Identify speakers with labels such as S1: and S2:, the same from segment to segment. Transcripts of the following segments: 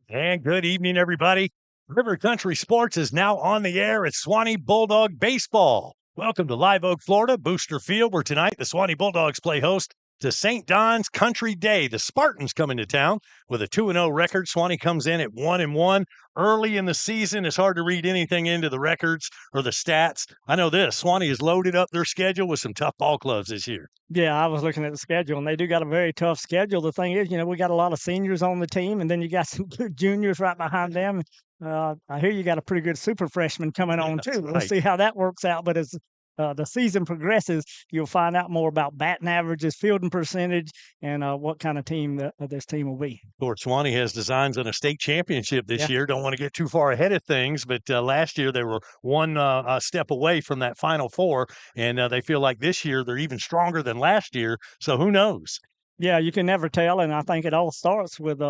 S1: And good evening, everybody. River Country Sports is now on the air at Suwannee Bulldog Baseball. Welcome to Live Oak, Florida, Booster Field, where tonight the Suwannee Bulldogs play host to St. John's Country Day. The Spartans come into town with a 2-0 record. Suwannee comes in at 1-1. Early in the season, it's hard to read anything into the records or the stats. I know this, Suwannee has loaded up their schedule with some tough ball clubs this year.
S2: Yeah, I was looking at the schedule, and they do got a very tough schedule. The thing is, we got a lot of seniors on the team, and then you got some good juniors right behind them. I hear you got a pretty good super freshman coming on too. We'll see how that works out. But as the season progresses, you'll find out more about batting averages, fielding percentage, and what kind of team this team will be.
S1: Of course, Suwannee has designs on a state championship this year. Don't want to get too far ahead of things, but last year they were one step away from that Final Four, and they feel like this year they're even stronger than last year. So who knows?
S2: Yeah, you can never tell, and I think it all starts with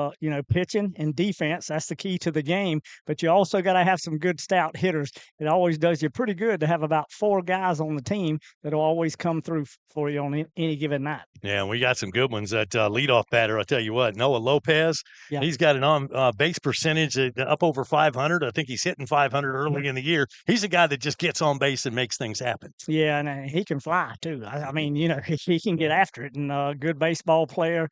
S2: pitching and defense. That's the key to the game. But you also got to have some good stout hitters. It always does you pretty good to have about 4 guys on the team that'll always come through for you on any given night.
S1: Yeah, we got some good ones. That leadoff batter, I'll tell you what, Noah Lopez. Yeah. He's got an on base percentage up over 500. I think he's hitting 500 early in the year. He's a guy that just gets on base and makes things happen.
S2: Yeah, and he can fly too. I mean, he can get after it, and good baseball player.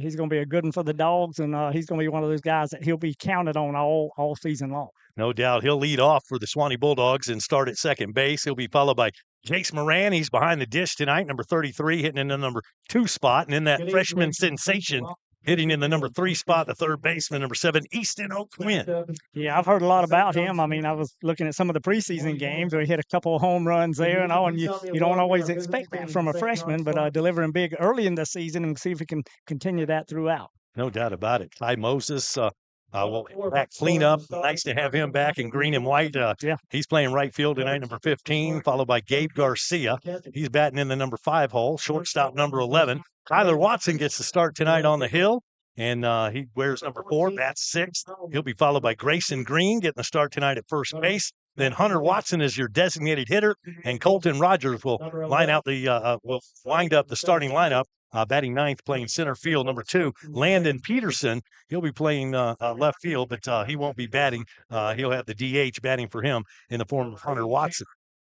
S2: He's going to be a good one for the Dogs, and he's going to be one of those guys that he'll be counted on all season long.
S1: No doubt. He'll lead off for the Suwannee Bulldogs and start at second base. He'll be followed by Jace Moran. He's behind the dish tonight, number 33, hitting in the number 2 spot. And in that freshman sensation, hitting in the number 3 spot, the third baseman, number 7, Easton O'Quinn.
S2: Yeah, I've heard a lot about him. I mean, I was looking at some of the preseason games where he hit a couple of home runs there and all, and you don't always expect that from a freshman, but delivering big early in the season and see if he can continue that throughout.
S1: No doubt about it. Ty Moses will back cleanup. Nice to have him back in green and white. He's playing right field tonight, number 15, followed by Gabe Garcia. He's batting in the number 5 hole, shortstop number 11. Tyler Watson gets the start tonight on the hill, and he wears number 4, bats 6th. He'll be followed by Grayson Green getting the start tonight at first base. Then Hunter Watson is your designated hitter, and Colton Rogers will wind up the starting lineup. Batting 9th, playing center field, number 2, Landon Peterson. He'll be playing left field, but he won't be batting. He'll have the DH batting for him in the form of Hunter Watson.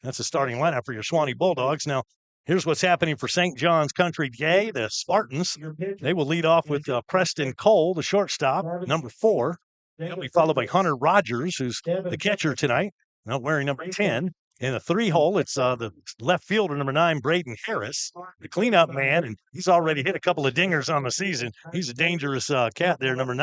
S1: That's the starting lineup for your Suwannee Bulldogs. Now, here's what's happening for St. John's Country Day. The Spartans, they will lead off with Preston Cole, the shortstop, number 4. He'll be followed by Hunter Rogers, who's the catcher tonight, wearing number 10. In the 3 hole, it's the left fielder, number 9, Braden Harris, the cleanup man, and he's already hit a couple of dingers on the season. He's a dangerous cat there, number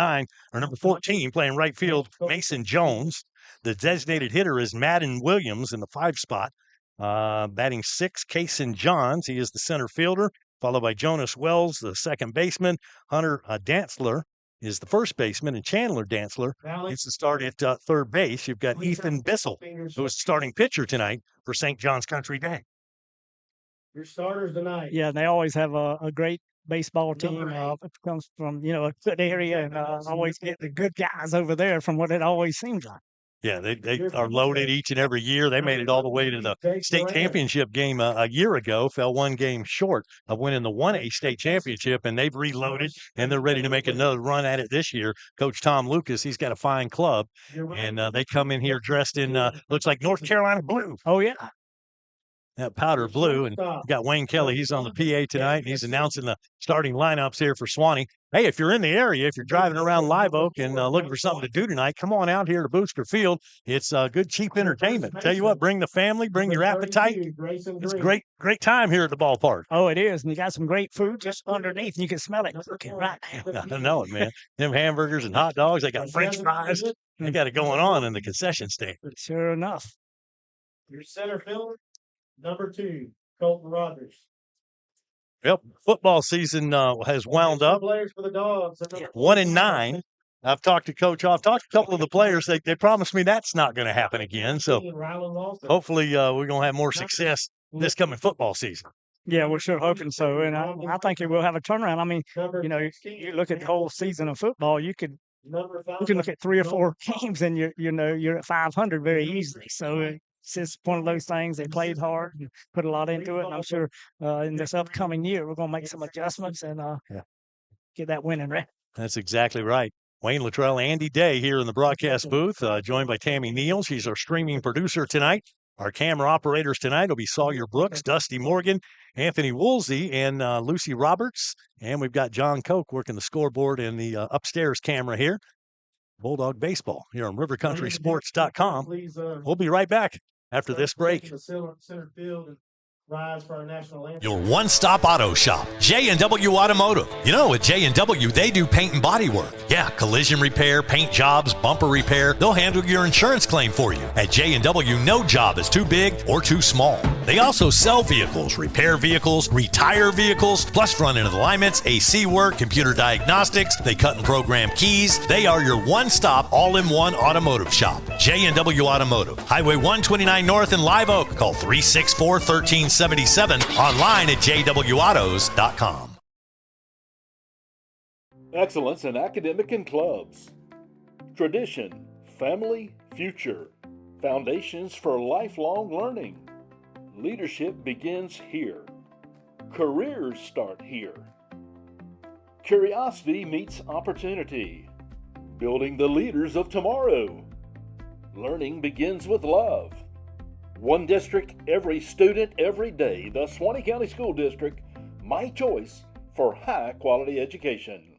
S1: 14, playing right field, Mason Jones. The designated hitter is Madden Williams in the 5 spot. Batting 6, Kason Johns. He is the center fielder, followed by Jonas Wells, the second baseman. Hunter Dantzler is the first baseman, and Chandler Dantzler gets to start at third base. You've got Ethan Bissell, who is starting pitcher tonight for St. John's Country Day.
S3: Your starters tonight.
S2: Yeah, they always have a great baseball team. It comes from, a good area, and always get the good guys over there from what it always seems like.
S1: Yeah, they are loaded each and every year. They made it all the way to the state championship game a year ago, fell 1 game short of winning the 1A state championship, and they've reloaded, and they're ready to make another run at it this year. Coach Tom Lucas, he's got a fine club, and they come in here dressed in, looks like North Carolina blue.
S2: Oh, yeah.
S1: That powder blue, and you got Wayne Kelly. He's on the PA tonight, and he's announcing the starting lineups here for Suwannee. Hey, if you're in the area, if you're driving around Live Oak and looking for something to do tonight, come on out here to Booster Field. It's good, cheap entertainment. Tell you what, bring the family, bring your appetite. It's a great time here at the ballpark.
S2: Oh, it is, and you got some great food just underneath. You can smell it cooking right now.
S1: I know it, man. Them hamburgers and hot dogs, they got French fries. They got it going on in the concession stand.
S2: Sure enough.
S3: Your center fielder, number 2, Colton Rogers.
S1: Yep, football season has wound up.
S3: Players for the Dogs.
S1: 1-9. I've talked to Coach. I've talked to a couple of the players. They promised me that's not going to happen again. So hopefully we're going to have more success this coming football season.
S2: Yeah, we're sure hoping so, and I think it will have a turnaround. I mean, you look at the whole season of football, you can look at 3 or 4 games, and you're at 500 very easily. So it's just one of those things. They played hard and put a lot into it, and I'm sure in this upcoming year we're going to make some adjustments and get that winning record.
S1: That's exactly right. Wayne Luttrell, Andy Day here in the broadcast booth, joined by Tammy Neal. She's our streaming producer tonight. Our camera operators tonight will be Sawyer Brooks, Dusty Morgan, Anthony Woolsey, and Lucy Roberts. And we've got John Koch working the scoreboard and the upstairs camera here. Bulldog Baseball here on rivercountrysports.com. We'll be right back after this break.
S3: Center field and rise for our national anthem.
S1: Your one-stop auto shop, J&W Automotive. You know, at J&W, they do paint and body work. Yeah, collision repair, paint jobs, bumper repair. They'll handle your insurance claim for you. At J&W, no job is too big or too small. They also sell vehicles, repair vehicles, retire vehicles, plus front-end alignments, AC work, computer diagnostics. They cut and program keys. They are your one-stop, all-in-one automotive shop. J&W Automotive, Highway 129 North in Live Oak. Call 364-1377. Online at jwautos.com.
S4: Excellence in academic and clubs. Tradition, family, future. Foundations for lifelong learning. Leadership begins here. Careers start here. Curiosity meets opportunity. Building the leaders of tomorrow. Learning begins with love. One district, every student, every day. The Suwannee County School District, my choice for high-quality education.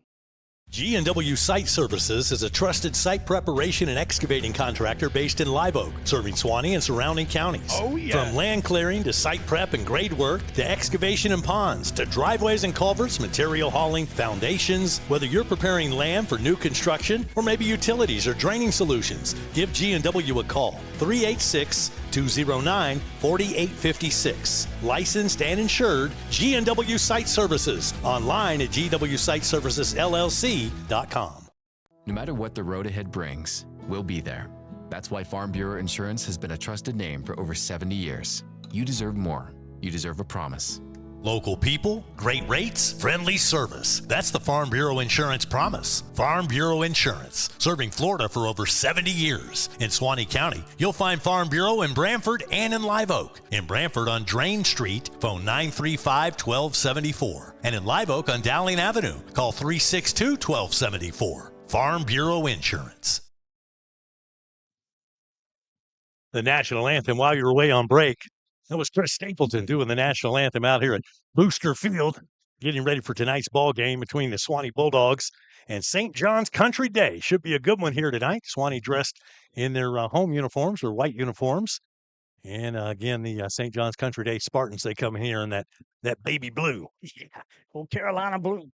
S1: G&W Site Services is a trusted site preparation and excavating contractor based in Live Oak, serving Suwannee and surrounding counties.
S4: Oh, yeah.
S1: From land clearing to site prep and grade work to excavation and ponds to driveways and culverts, material hauling, foundations. Whether you're preparing land for new construction or maybe utilities or draining solutions, give G&W a call. 386-209-4856. Licensed and insured, G&W Site Services. Online at gwsiteservicesllc.com.
S5: No matter what the road ahead brings, we'll be there. That's why Farm Bureau Insurance has been a trusted name for over 70 years. You deserve more. You deserve a promise.
S1: Local people, great rates, friendly service. That's the Farm Bureau Insurance promise. Farm Bureau Insurance, serving Florida for over 70 years. In Suwannee County, you'll find Farm Bureau in Brantford and in Live Oak. In Brantford on Drain Street, phone 935-1274. And in Live Oak on Dowling Avenue, call 362-1274. Farm Bureau Insurance. The national anthem while you're away on break. That was Chris Stapleton doing the national anthem out here at Booster Field, getting ready for tonight's ball game between the Suwannee Bulldogs and St. John's Country Day. Should be a good one here tonight. Suwannee dressed in their home uniforms or white uniforms. And again, the St. John's Country Day Spartans, they come in here in that baby blue.
S2: Yeah, old Carolina blue.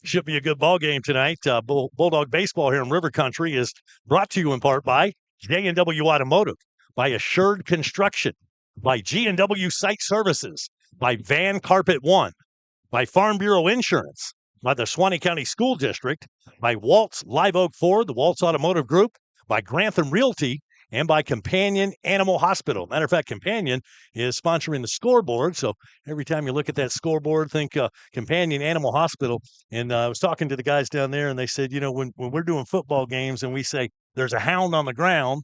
S1: Should be a good ball game tonight. Bulldog Baseball here in River Country is brought to you in part by J&W Automotive, by Assured Construction, by G&W Site Services, by Van Carpet One, by Farm Bureau Insurance, by the Suwannee County School District, by Waltz Live Oak Ford, the Waltz Automotive Group, by Grantham Realty, and by Companion Animal Hospital. Matter of fact, Companion is sponsoring the scoreboard, so every time you look at that scoreboard, think Companion Animal Hospital. And I was talking to the guys down there, and they said, you know, when we're doing football games and we say there's a hound on the ground,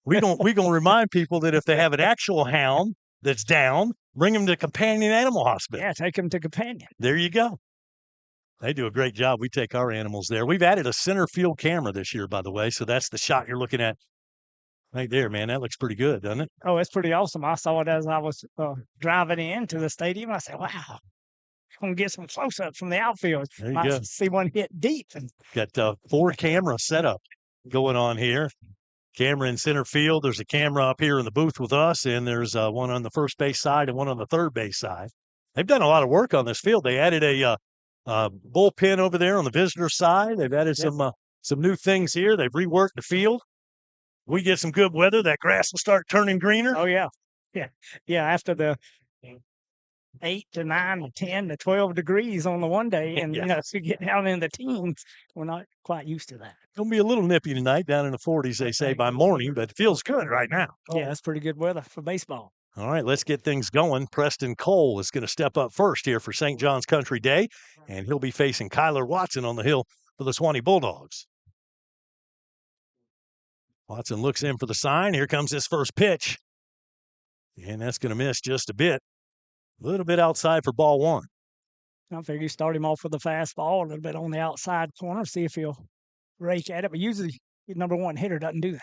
S1: we're going to remind people that if they have an actual hound that's down, bring them to Companion Animal Hospital.
S2: Yeah, take them to Companion.
S1: There you go. They do a great job. We take our animals there. We've added a center field camera this year, by the way, so that's the shot you're looking at right there, man. That looks pretty good, doesn't it?
S2: Oh, it's pretty awesome. I saw it as I was driving into the stadium. I said, wow, I'm going to get some close-ups from the outfield.
S1: There you
S2: Might
S1: go.
S2: see one hit deep. And
S1: Got 4 camera setup going on here. Camera in center field. There's a camera up here in the booth with us, and there's one on the first base side and one on the third base side. They've done a lot of work on this field. They added a bullpen over there on the visitor side. They've added some new things here. They've reworked the field. We get some good weather, that grass will start turning greener.
S2: oh, yeah. Yeah, after the 8 to 9 to 10 to 12 degrees on the one day, and
S1: Yeah.
S2: you know, to get down in the teens, we're not quite used to that.
S1: It'll be a little nippy tonight, down in the 40s, they say, by morning, but it feels good right now.
S2: Yeah, that's pretty good weather for baseball.
S1: All right, let's get things going. Preston Cole is going to step up first here for St. John's Country Day, and he'll be facing Kyler Watson on the hill for the Suwannee Bulldogs. Watson looks in for the sign. Here comes his first pitch, and that's going to miss just a bit. A little bit outside for ball one.
S2: I figure you start him off with a fastball a little bit on the outside corner, see if he'll rake at it. But usually, the number one hitter doesn't do that.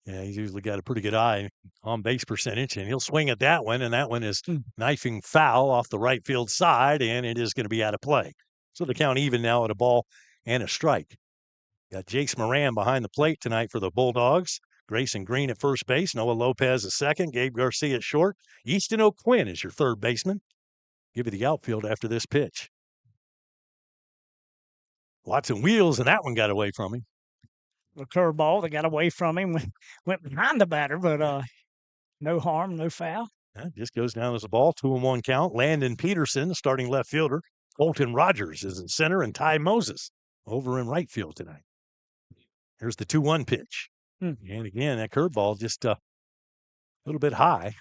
S1: Yeah, he's usually got a pretty good eye on base percentage, and he'll swing at that one, and that one is knifing foul off the right field side, and it is going to be out of play. So the count even now at a ball and a strike. Got Jace Moran behind the plate tonight for the Bulldogs. Grayson Green at first base, Noah Lopez at second, Gabe Garcia at short. Easton O'Quinn is your third baseman. Give you the outfield after this pitch. Watson wheels, and that one got away from him.
S2: A curveball that got away from him, went behind the batter, but no harm, no foul.
S1: That just goes down as a ball, 2-1 count. Landon Peterson, starting left fielder. Colton Rogers is in center, and Ty Moses over in right field tonight. Here's the 2-1 pitch. And again, that curveball just a little bit high.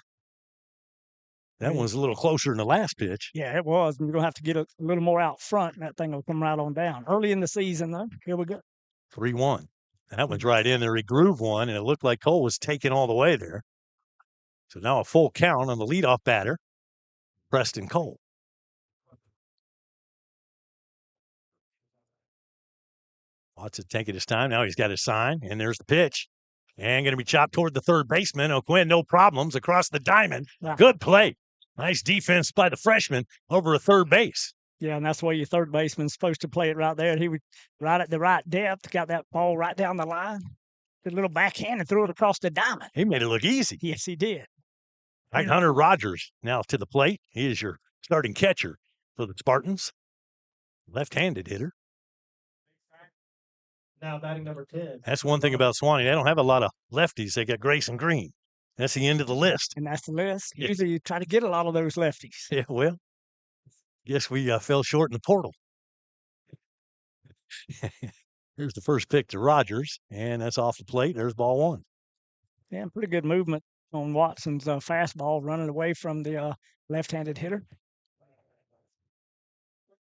S1: That one was a little closer than the last pitch.
S2: Yeah, it was. You're going to have to get a little more out front, and that thing will come right on down. Early in the season, though, here we go.
S1: 3-1. That one's right in there. He grooved one, and it looked like Cole was taken all the way there. So now a full count on the leadoff batter, Preston Cole. Watson taking his time. Now he's got his sign, and there's the pitch. And going to be chopped toward the third baseman. O'Quinn, no problems, across the diamond.
S2: Yeah.
S1: Good play. Nice defense by the freshman over a third base.
S2: Yeah, and that's the way your third baseman's supposed to play it right there. He was right at the right depth, got that ball right down the line. Did a little backhand and threw it across the diamond.
S1: He made it look easy.
S2: Yes, he did.
S1: All right, Hunter Rogers now to the plate. He is your starting catcher for the Spartans. Left-handed hitter.
S3: Now batting number 10.
S1: That's one thing about Suwannee. They don't have a lot of lefties. They got Grayson Green. That's the end of the list.
S2: And that's the list.
S1: Yeah.
S2: Usually you try to get a lot of those lefties.
S1: Yeah, well, guess we fell short in the portal. Here's the first pick to Rogers, and that's off the plate. There's ball one.
S2: Yeah, pretty good movement on Watson's fastball, running away from the left-handed hitter.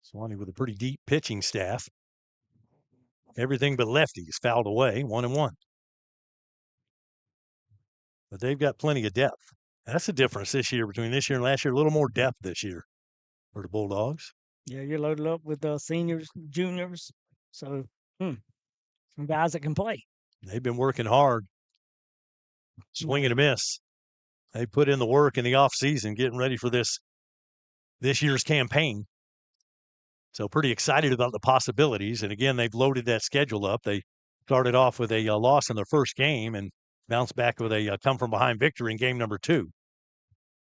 S1: Suwannee with a pretty deep pitching staff. Everything but lefties fouled away, 1-1. But they've got plenty of depth. That's the difference this year between this year and last year. A little more depth this year for the Bulldogs.
S2: Yeah, you're loaded up with seniors, juniors. So, some guys that can play.
S1: They've been working hard. Swing and a miss. They put in the work in the offseason getting ready for this year's campaign. So pretty excited about the possibilities. And again, they've loaded that schedule up. They started off with a loss in their first game and bounced back with a come-from-behind victory in game number 2.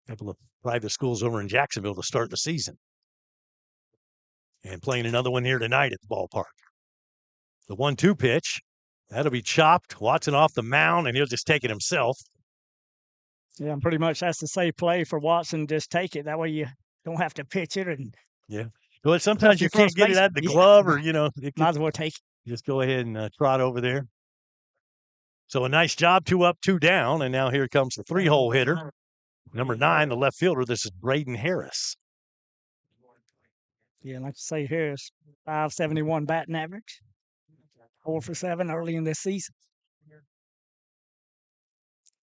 S1: A couple of private schools over in Jacksonville to start the season. And playing another one here tonight at the ballpark. The 1-2 pitch. That'll be chopped. Watson off the mound, and he'll just take it himself.
S2: Yeah, and pretty much that's the safe play for Watson. Just take it. That way you don't have to pitch it. And
S1: yeah. Well, sometimes you
S2: Your
S1: can't
S2: first
S1: get it out of the
S2: baseman.
S1: glove or, it
S2: might
S1: could
S2: as well take it.
S1: just go ahead and trot over there. So a nice job, 2 up, 2 down. And now here comes the 3-hole hitter. Number 9, the left fielder. This is Braden Harris.
S2: Yeah, like I say, Harris, 571 batting average. 4 for 7 early in this season.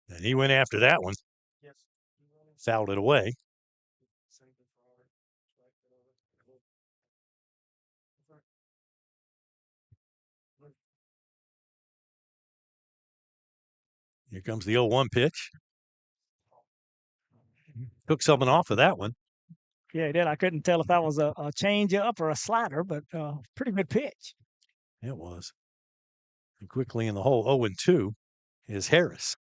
S1: And he went after that one. Fouled it away. Here comes the 0-1 pitch. Took something off of that one.
S2: Yeah, he did. I couldn't tell if that was a change up or a slider, but pretty good pitch.
S1: It was. And quickly in the hole, 0-2 is Harris.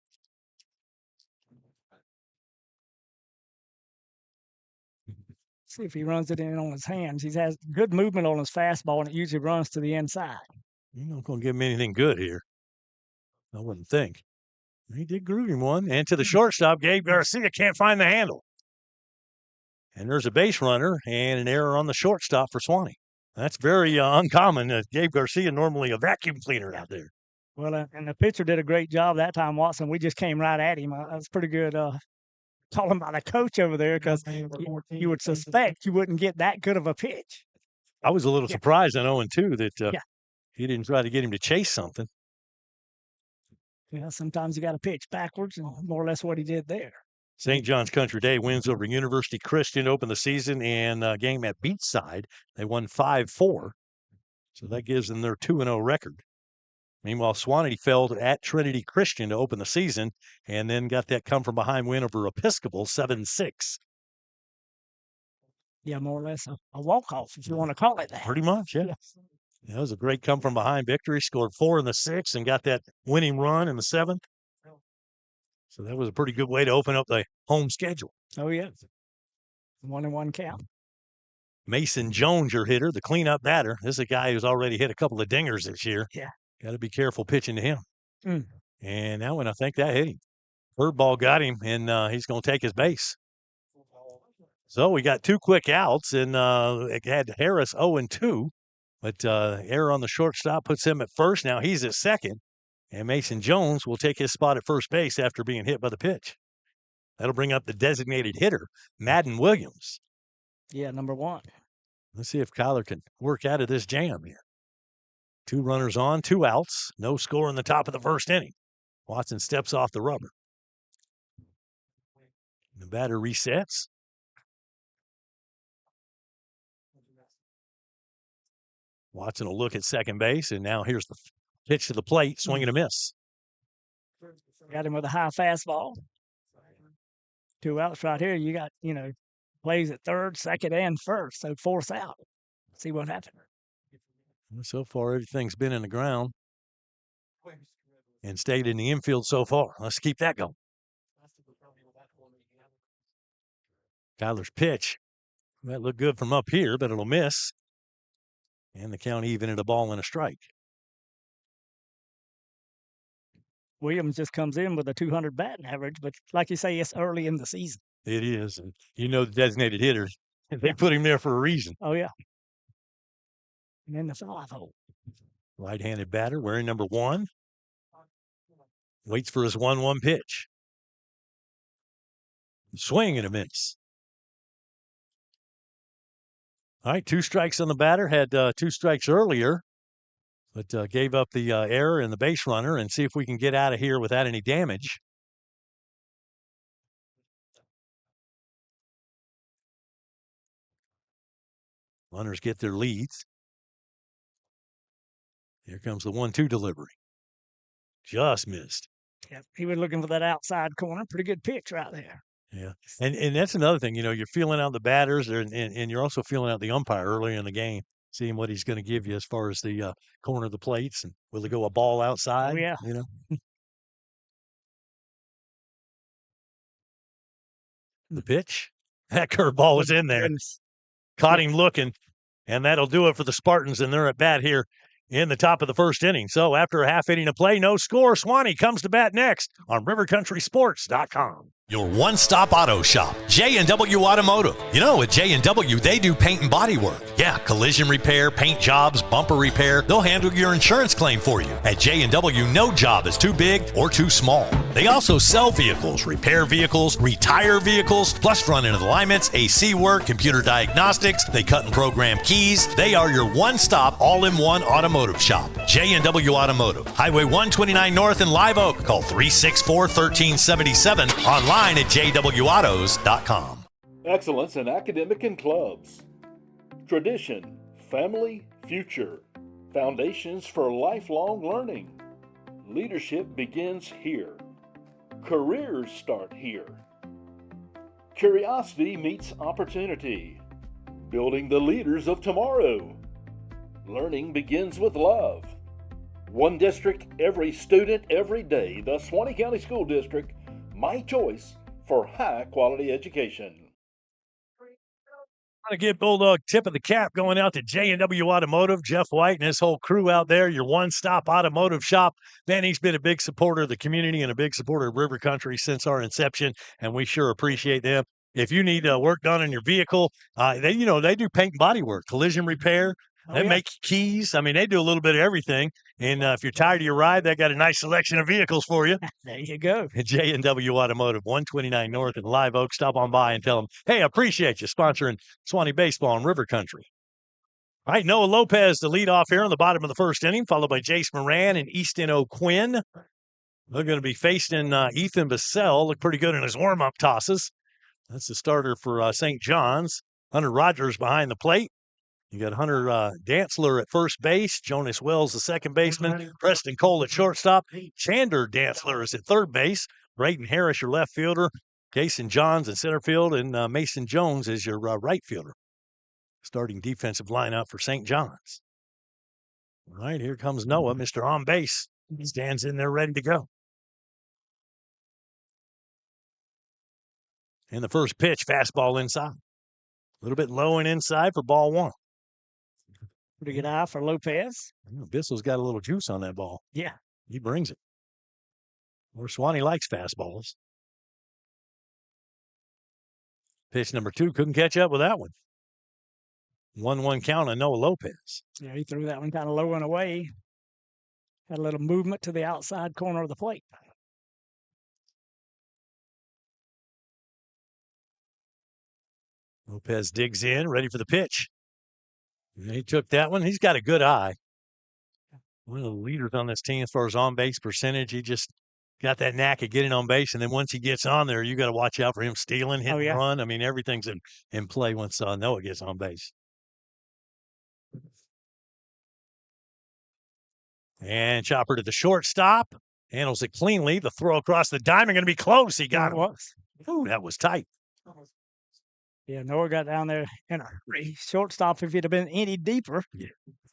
S2: See if he runs it in on his hands. He has good movement on his fastball, and it usually runs to the inside.
S1: You're not going to give him anything good here. I wouldn't think. He did groove him one. And to the shortstop, Gabe Garcia can't find the handle. And there's a base runner and an error on the shortstop for Suwannee. That's very uncommon. Gabe Garcia normally a vacuum cleaner out there.
S2: Well, and the pitcher did a great job that time, Watson. We just came right at him. That was pretty good. Calling by the coach over there because you would suspect you wouldn't get that good of a pitch.
S1: I was a little surprised on 0-2 that
S2: Yeah.
S1: he didn't try to get him to chase something.
S2: Yeah, sometimes you got to pitch backwards, and more or less what he did there.
S1: St. John's Country Day wins over University Christian to open the season, and a game at Beachside. They won 5-4. So that gives them their 2-0 record. Meanwhile, Suwannee fell at Trinity Christian to open the season and then got that come-from-behind win over Episcopal 7-6.
S2: Yeah, more or less a walk-off, if you want to call it that.
S1: Pretty much, yeah. That was a great come-from-behind victory. Scored 4 in the 6th and got that winning run in the 7th. So that was a pretty good way to open up the home schedule.
S2: Oh, yeah. 1-1 count.
S1: Mason Jones, your hitter, the cleanup batter. This is a guy who's already hit a couple of dingers this year.
S2: Yeah.
S1: Got to be careful pitching to him.
S2: Mm.
S1: And that one, I think that hit him. Third ball got him, and he's going to take his base. So we got 2 quick outs, and it had Harris 0-2. But error on the shortstop puts him at first. Now he's at second. And Mason Jones will take his spot at first base after being hit by the pitch. That'll bring up the designated hitter, Madden Williams.
S2: Yeah, number 1.
S1: Let's see if Kyler can work out of this jam here. 2 runners on, 2 outs. No score in the top of the first inning. Watson steps off the rubber. The batter resets. Watson will look at second base, and now here's the pitch to the plate, swing and a miss.
S2: Got him with a high fastball. 2 outs right here. You got, plays at third, second, and first. So 4th out. See what happens.
S1: So far, everything's been in the ground and stayed in the infield so far. Let's keep that going. Kyler's pitch. That looked good from up here, but it'll miss. And the count even at a ball and a strike.
S2: Williams just comes in with a 200 batting average, but like you say, it's early in the season.
S1: It is. And the designated hitters, they put him there for a reason.
S2: Oh, yeah. And then the 5 hole.
S1: Right-handed batter wearing number 1. Waits for his 1-1 pitch. Swing and a miss. All right, 2 strikes on the batter. Had 2 strikes earlier, but gave up the error in the base runner, and see if we can get out of here without any damage. Runners get their leads. Here comes the 1-2 delivery. Just missed.
S2: Yeah, he was looking for that outside corner. Pretty good pitch right there.
S1: Yeah, and that's another thing. You're feeling out the batters, and you're also feeling out the umpire early in the game, seeing what he's going to give you as far as the corner of the plates, and will it go a ball outside?
S2: Oh, yeah.
S1: The pitch, that curveball was in there. Caught him looking, and that'll do it for the Spartans, and they're at bat here in the top of the first inning. So after a half inning of play, no score. Suwannee comes to bat next on RiverCountrySports.com. Your one-stop auto shop, J&W Automotive. At J&W, they do paint and body work. Yeah, collision repair, paint jobs, bumper repair. They'll handle your insurance claim for you. At J&W, no job is too big or too small. They also sell vehicles, repair vehicles, retire vehicles, plus front-end alignments, AC work, computer diagnostics. They cut and program keys. They are your one-stop, all-in-one automotive shop. J&W Automotive. Highway 129 North in Live Oak. Call 364-1377. Online at jwautos.com.
S4: Excellence in academic and clubs. Tradition, family, future. Foundations for lifelong learning. Leadership begins here. Careers start here. Curiosity meets opportunity. Building the leaders of tomorrow. Learning begins with love. One district, every student, every day. The Suwannee County School District, my choice for high-quality education.
S1: Want to give Bulldog tip of the cap going out to J&W Automotive, Jeff White and his whole crew out there, your one-stop automotive shop. Man, he's been a big supporter of the community and a big supporter of River Country since our inception, and we sure appreciate them. If you need work done on your vehicle, they do paint and body work, collision repair. They make keys. I mean, they do a little bit of everything. And if you're tired of your ride, they got a nice selection of vehicles for you.
S2: There you go.
S1: J&W Automotive, 129 North in Live Oak. Stop on by and tell them, hey, I appreciate you sponsoring Suwannee Baseball in River Country. All right, Noah Lopez, the leadoff here on the bottom of the first inning, followed by Jace Moran and Easton O'Quinn. They're going to be facing Ethan Bissell. Looked pretty good in his warm-up tosses. That's the starter for St. John's. Hunter Rogers behind the plate. You got Hunter Dantzler at first base, Jonas Wells, the second baseman, Preston Cole at shortstop, Chander Dantzler is at third base, Braden Harris, your left fielder, Jason Johns in center field, and Mason Jones is your right fielder. Starting defensive lineup for St. John's. All right, here comes Noah, Mr. On Base. He stands in there ready to go. And the first pitch, fastball inside. A little bit low and inside for ball one.
S2: Pretty good eye for Lopez.
S1: Bissell's got a little juice on that ball.
S2: Yeah.
S1: He brings it. Or Suwannee likes fastballs. Pitch number 2, couldn't catch up with that one. 1-1 count on Noah Lopez.
S2: Yeah, he threw that one kind of low and away. Had a little movement to the outside corner of the plate.
S1: Lopez digs in, ready for the pitch. And he took that one. He's got a good eye. One of the leaders on this team as far as on-base percentage. He just got that knack of getting on base, and then once he gets on there, you got to watch out for him stealing, hitting, run. I mean, everything's in play once Noah gets on base. And chopper to the shortstop. Handles it cleanly. The throw across the diamond going to be close. He got it. Ooh, that was tight.
S2: Yeah, Noah got down there in a shortstop. If he'd have been any deeper,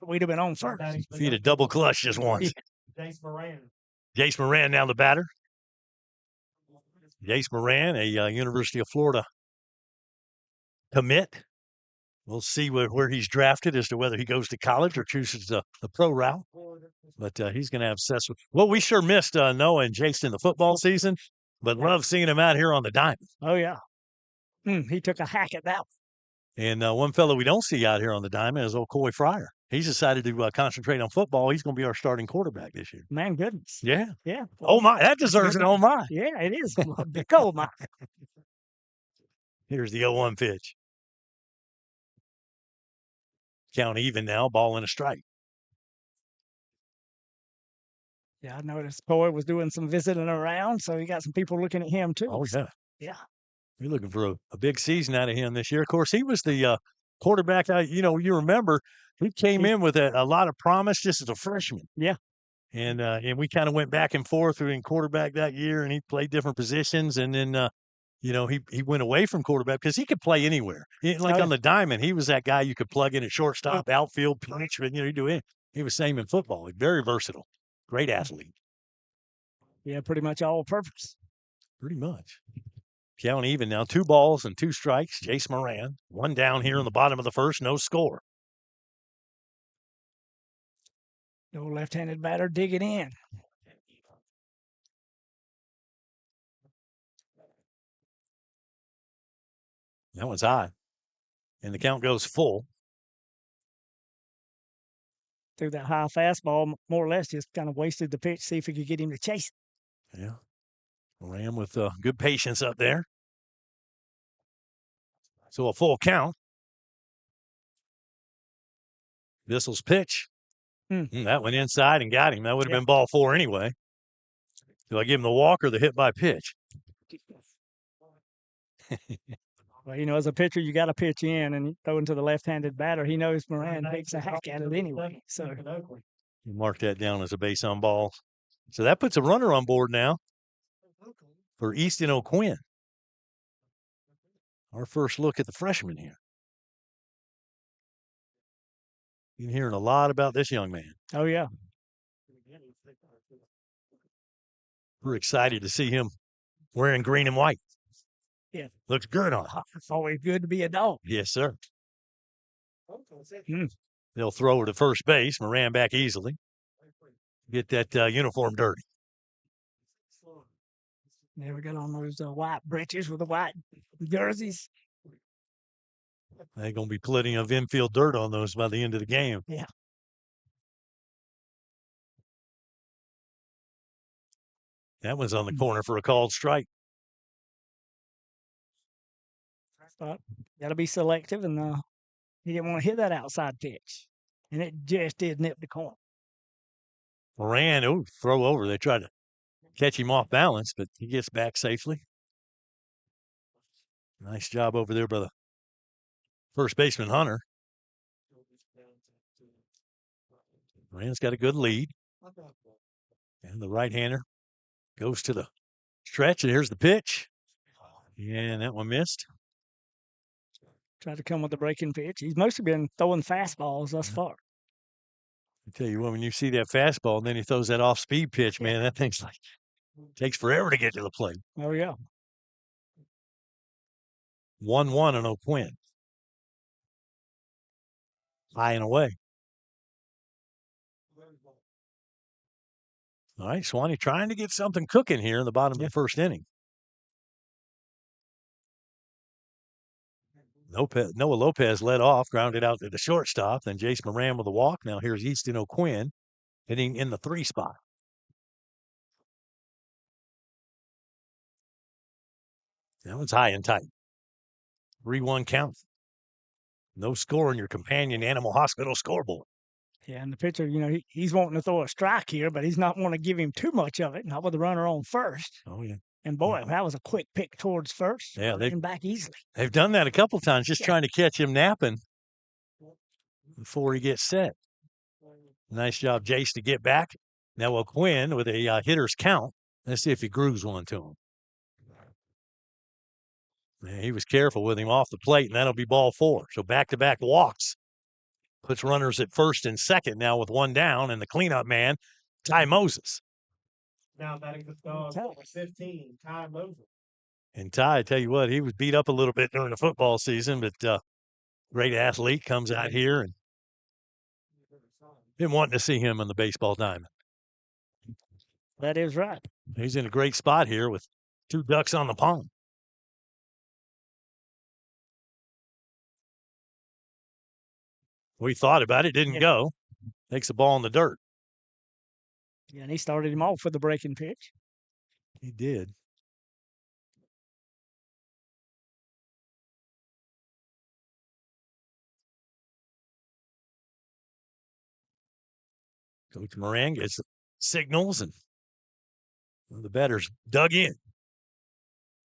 S2: we'd have been on first.
S1: If he'd have double clutched just once.
S3: Jace Moran.
S1: Jace Moran now the batter. Jace Moran, a University of Florida commit. We'll see where he's drafted as to whether he goes to college or chooses the pro route. But he's going to have success. Well, we sure missed Noah and Jason in the football season, but love seeing him out here on the diamond.
S2: Oh, yeah. He took a hack at that one.
S1: And one fellow we don't see out here on the diamond is old Coy Fryer. He's decided to concentrate on football. He's going to be our starting quarterback this year.
S2: Man, goodness.
S1: Yeah.
S2: Yeah.
S1: Oh, my. That deserves an oh, my.
S2: Yeah, it is. Big oh, my.
S1: Here's the 0-1 pitch. Count even now, ball and a strike.
S2: Yeah, I noticed Coy was doing some visiting around, so he got some people looking at him, too.
S1: Oh, yeah.
S2: Yeah.
S1: We're looking for a big season out of him this year. Of course, he was the quarterback. You remember, he came in with a lot of promise just as a freshman.
S2: Yeah.
S1: And we kind of went back and forth in quarterback that year, and he played different positions. And then, he went away from quarterback because he could play anywhere. On the diamond, he was that guy you could plug in at shortstop, outfield, pitch, you do it. He was same in football. Very versatile. Great athlete.
S2: Yeah, pretty much all purpose.
S1: Pretty much. Count even now, 2 balls and 2 strikes. Jace Moran, 1 down here in the bottom of the first, no score.
S2: No left-handed batter digging in.
S1: That one's high. And the count goes full.
S2: Threw that high fastball, more or less just kind of wasted the pitch, see if he could get him to chase it.
S1: Yeah. Ram with good patience up there. So a full count. Bissell's pitch. That went inside and got him. That would have been ball 4 anyway. Do I give him the walk or the hit by pitch?
S2: Well, as a pitcher, you got to pitch in and throw into the left-handed batter. He knows Moran takes a hack at it anyway. So
S1: you mark that down as a base on ball. So that puts a runner on board now for Easton O'Quinn. Our first look at the freshman here. Been hearing a lot about this young man.
S2: Oh, yeah.
S1: We're excited to see him wearing green and white.
S2: Yeah.
S1: Looks good on him.
S2: It's always good to be a dog.
S1: Yes, sir. They'll throw her to first base. Moran back easily. Get that uniform dirty.
S2: Never got on those white breeches with the white jerseys.
S1: There's going to be plenty of infield dirt on those by the end of the game.
S2: Yeah.
S1: That one's on the corner for a called strike.
S2: But got to be selective, and he didn't want to hit that outside pitch. And it just did nip the corner.
S1: Moran, throw over. They tried to catch him off balance, but he gets back safely. Nice job over there by the first baseman, Hunter. Moran's got a good lead. And the right-hander goes to the stretch, and here's the pitch. And that one missed.
S2: Tried to come with the breaking pitch. He's mostly been throwing fastballs thus far.
S1: I tell you what, when you see that fastball and then he throws that off-speed pitch, man, that thing's like takes forever to get to the plate.
S2: Oh, yeah.
S1: 1-1 on O'Quinn. High and away. All right, Suwannee trying to get something cooking here in the bottom of the first inning. Noah Lopez led off, grounded out to the shortstop. Then Jace Moran with a walk. Now here's Easton O'Quinn hitting in the 3 spot. That one's high and tight. 3-1 count. No score in your companion Animal Hospital scoreboard.
S2: Yeah, and the pitcher, he's wanting to throw a strike here, but he's not wanting to give him too much of it. Not with the runner on first.
S1: Oh, yeah.
S2: And boy, that was a quick pick towards first.
S1: Yeah,
S2: they back easily.
S1: They've done that a couple times, just trying to catch him napping before he gets set. Nice job, Jace, to get back. Now O'Quinn with a hitter's count. Let's see if he grooves one to him. Man, he was careful with him off the plate, and that'll be ball 4. So back-to-back walks. Puts runners at first and second now with 1 down, and the cleanup man, Ty Moses.
S3: Now batting the dog, 15, Ty Moses.
S1: And Ty, I tell you what, he was beat up a little bit during the football season, but great athlete, comes out here and been wanting to see him on the baseball diamond.
S2: That is right.
S1: He's in a great spot here with 2 ducks on the pond. We thought about it, didn't go. Takes the ball in the dirt.
S2: Yeah, and he started him off with the breaking pitch.
S1: He did. Coach Moran gets the signals, and the batter's dug in.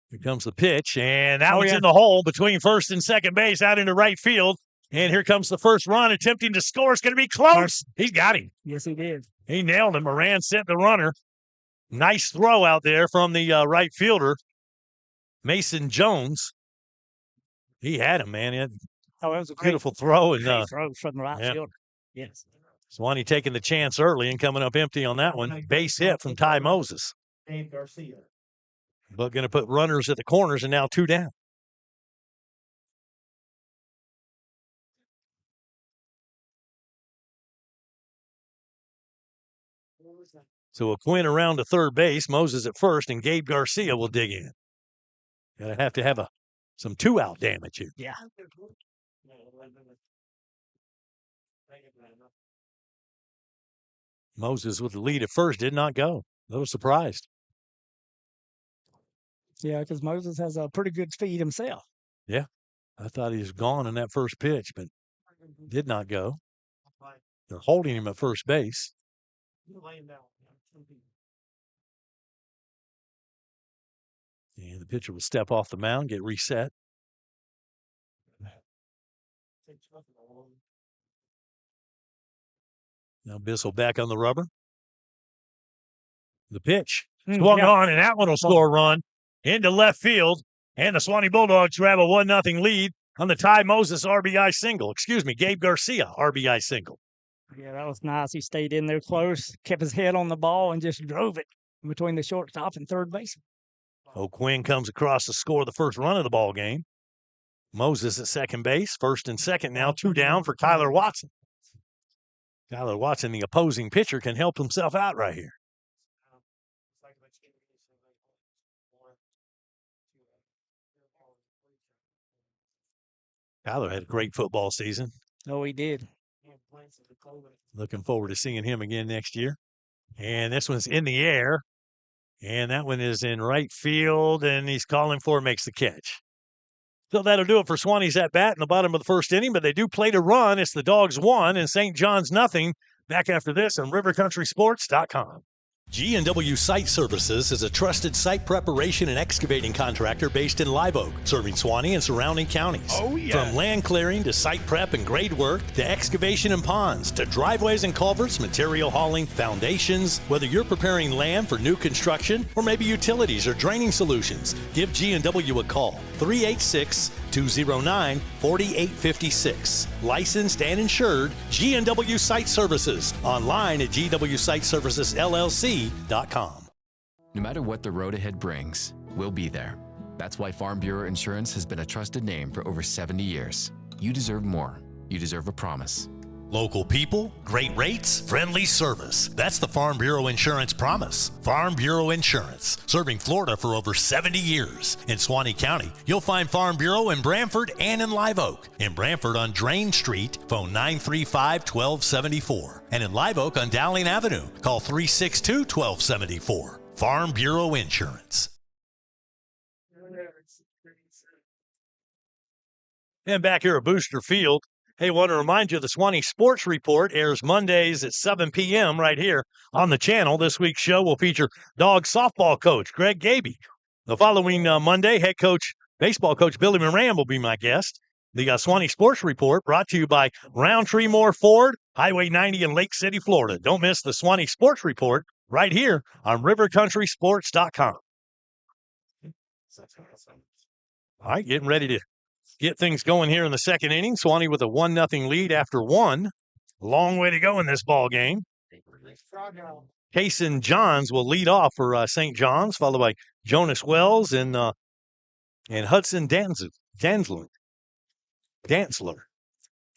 S1: Here comes the pitch, and that one's in the hole between first and second base out into right field. And here comes the first run, attempting to score. It's going to be close. He's got him.
S2: Yes, he did.
S1: He nailed him. Moran sent the runner. Nice throw out there from the right fielder, Mason Jones. He had him, man.
S2: That was a
S1: beautiful throw. And
S2: throw from the right fielder. Yes.
S1: Suwannee taking the chance early and coming up empty on that one. Base hit from Ty Moses.
S3: Dave Garcia.
S1: But going to put runners at the corners and now 2 down. So O'Quinn around to third base, Moses at first, and Gabe Garcia will dig in. Gotta have to have some 2-out damage here.
S2: Yeah.
S1: Moses with the lead at first did not go. A little surprised.
S2: Yeah, because Moses has a pretty good speed himself.
S1: Yeah. I thought he was gone in that first pitch, but did not go. They're holding him at first base. And the pitcher will step off the mound, get reset. Now Bissell back on the rubber. The pitch swung on, and that one will score a run into left field. And the Suwannee Bulldogs grab a 1-0 lead on the Ty Moses RBI single. Excuse me, Gabe Garcia RBI single.
S2: Yeah, that was nice. He stayed in there close, kept his head on the ball, and just drove it between the shortstop and third base.
S1: O'Quinn comes across to score the first run of the ball game. Moses at second base, first and second now, 2 down for Kyler Watson. Kyler Watson, the opposing pitcher, can help himself out right here. Kyler had a great football season.
S2: Oh, he did.
S1: Looking forward to seeing him again next year. And this one's in the air. And that one is in right field, and he's calling for it, makes the catch. So that'll do it for Suwannee's at bat in the bottom of the first inning, but they do play to run. It's the Dogs 1 and St. John's 0. Back after this on RiverCountrySports.com. G&W Site Services is a trusted site preparation and excavating contractor based in Live Oak, serving Suwannee and surrounding counties.
S6: Oh, yeah.
S1: From land clearing to site prep and grade work to excavation and ponds to driveways and culverts, material hauling, foundations, whether you're preparing land for new construction or maybe utilities or draining solutions, give G&W a call. 386-209-4856. Licensed and insured, G&W Site Services. Online at gwsitesservicesllc.com.
S5: No matter what the road ahead brings, we'll be there. That's why Farm Bureau Insurance has been a trusted name for over 70 years. You deserve more. You deserve a promise.
S1: Local people, great rates, friendly service. That's the Farm Bureau Insurance promise. Farm Bureau Insurance, serving Florida for over 70 years. In Suwannee County, you'll find Farm Bureau in Brantford and in Live Oak. In Brantford on Drain Street, phone 935-1274. And in Live Oak on Dowling Avenue, call 362-1274. Farm Bureau Insurance. And back here at Booster Field, hey, want to remind you the Suwannee Sports Report airs Mondays at 7 p.m. right here on the channel. This week's show will feature Dog softball coach Greg Gaby. The following Monday, head coach, baseball coach Billy Moran will be my guest. The Suwannee Sports Report brought to you by Roundtree Moore Ford, Highway 90 in Lake City, Florida. Don't miss the Suwannee Sports Report right here on rivercountrysports.com. All right, getting ready to get things going here in the second inning. Suwannee with a 1-0 lead after one. Long way to go in this ball game. Kason Johns will lead off for St. John's, followed by Jonas Wells and Hudson Dantzler.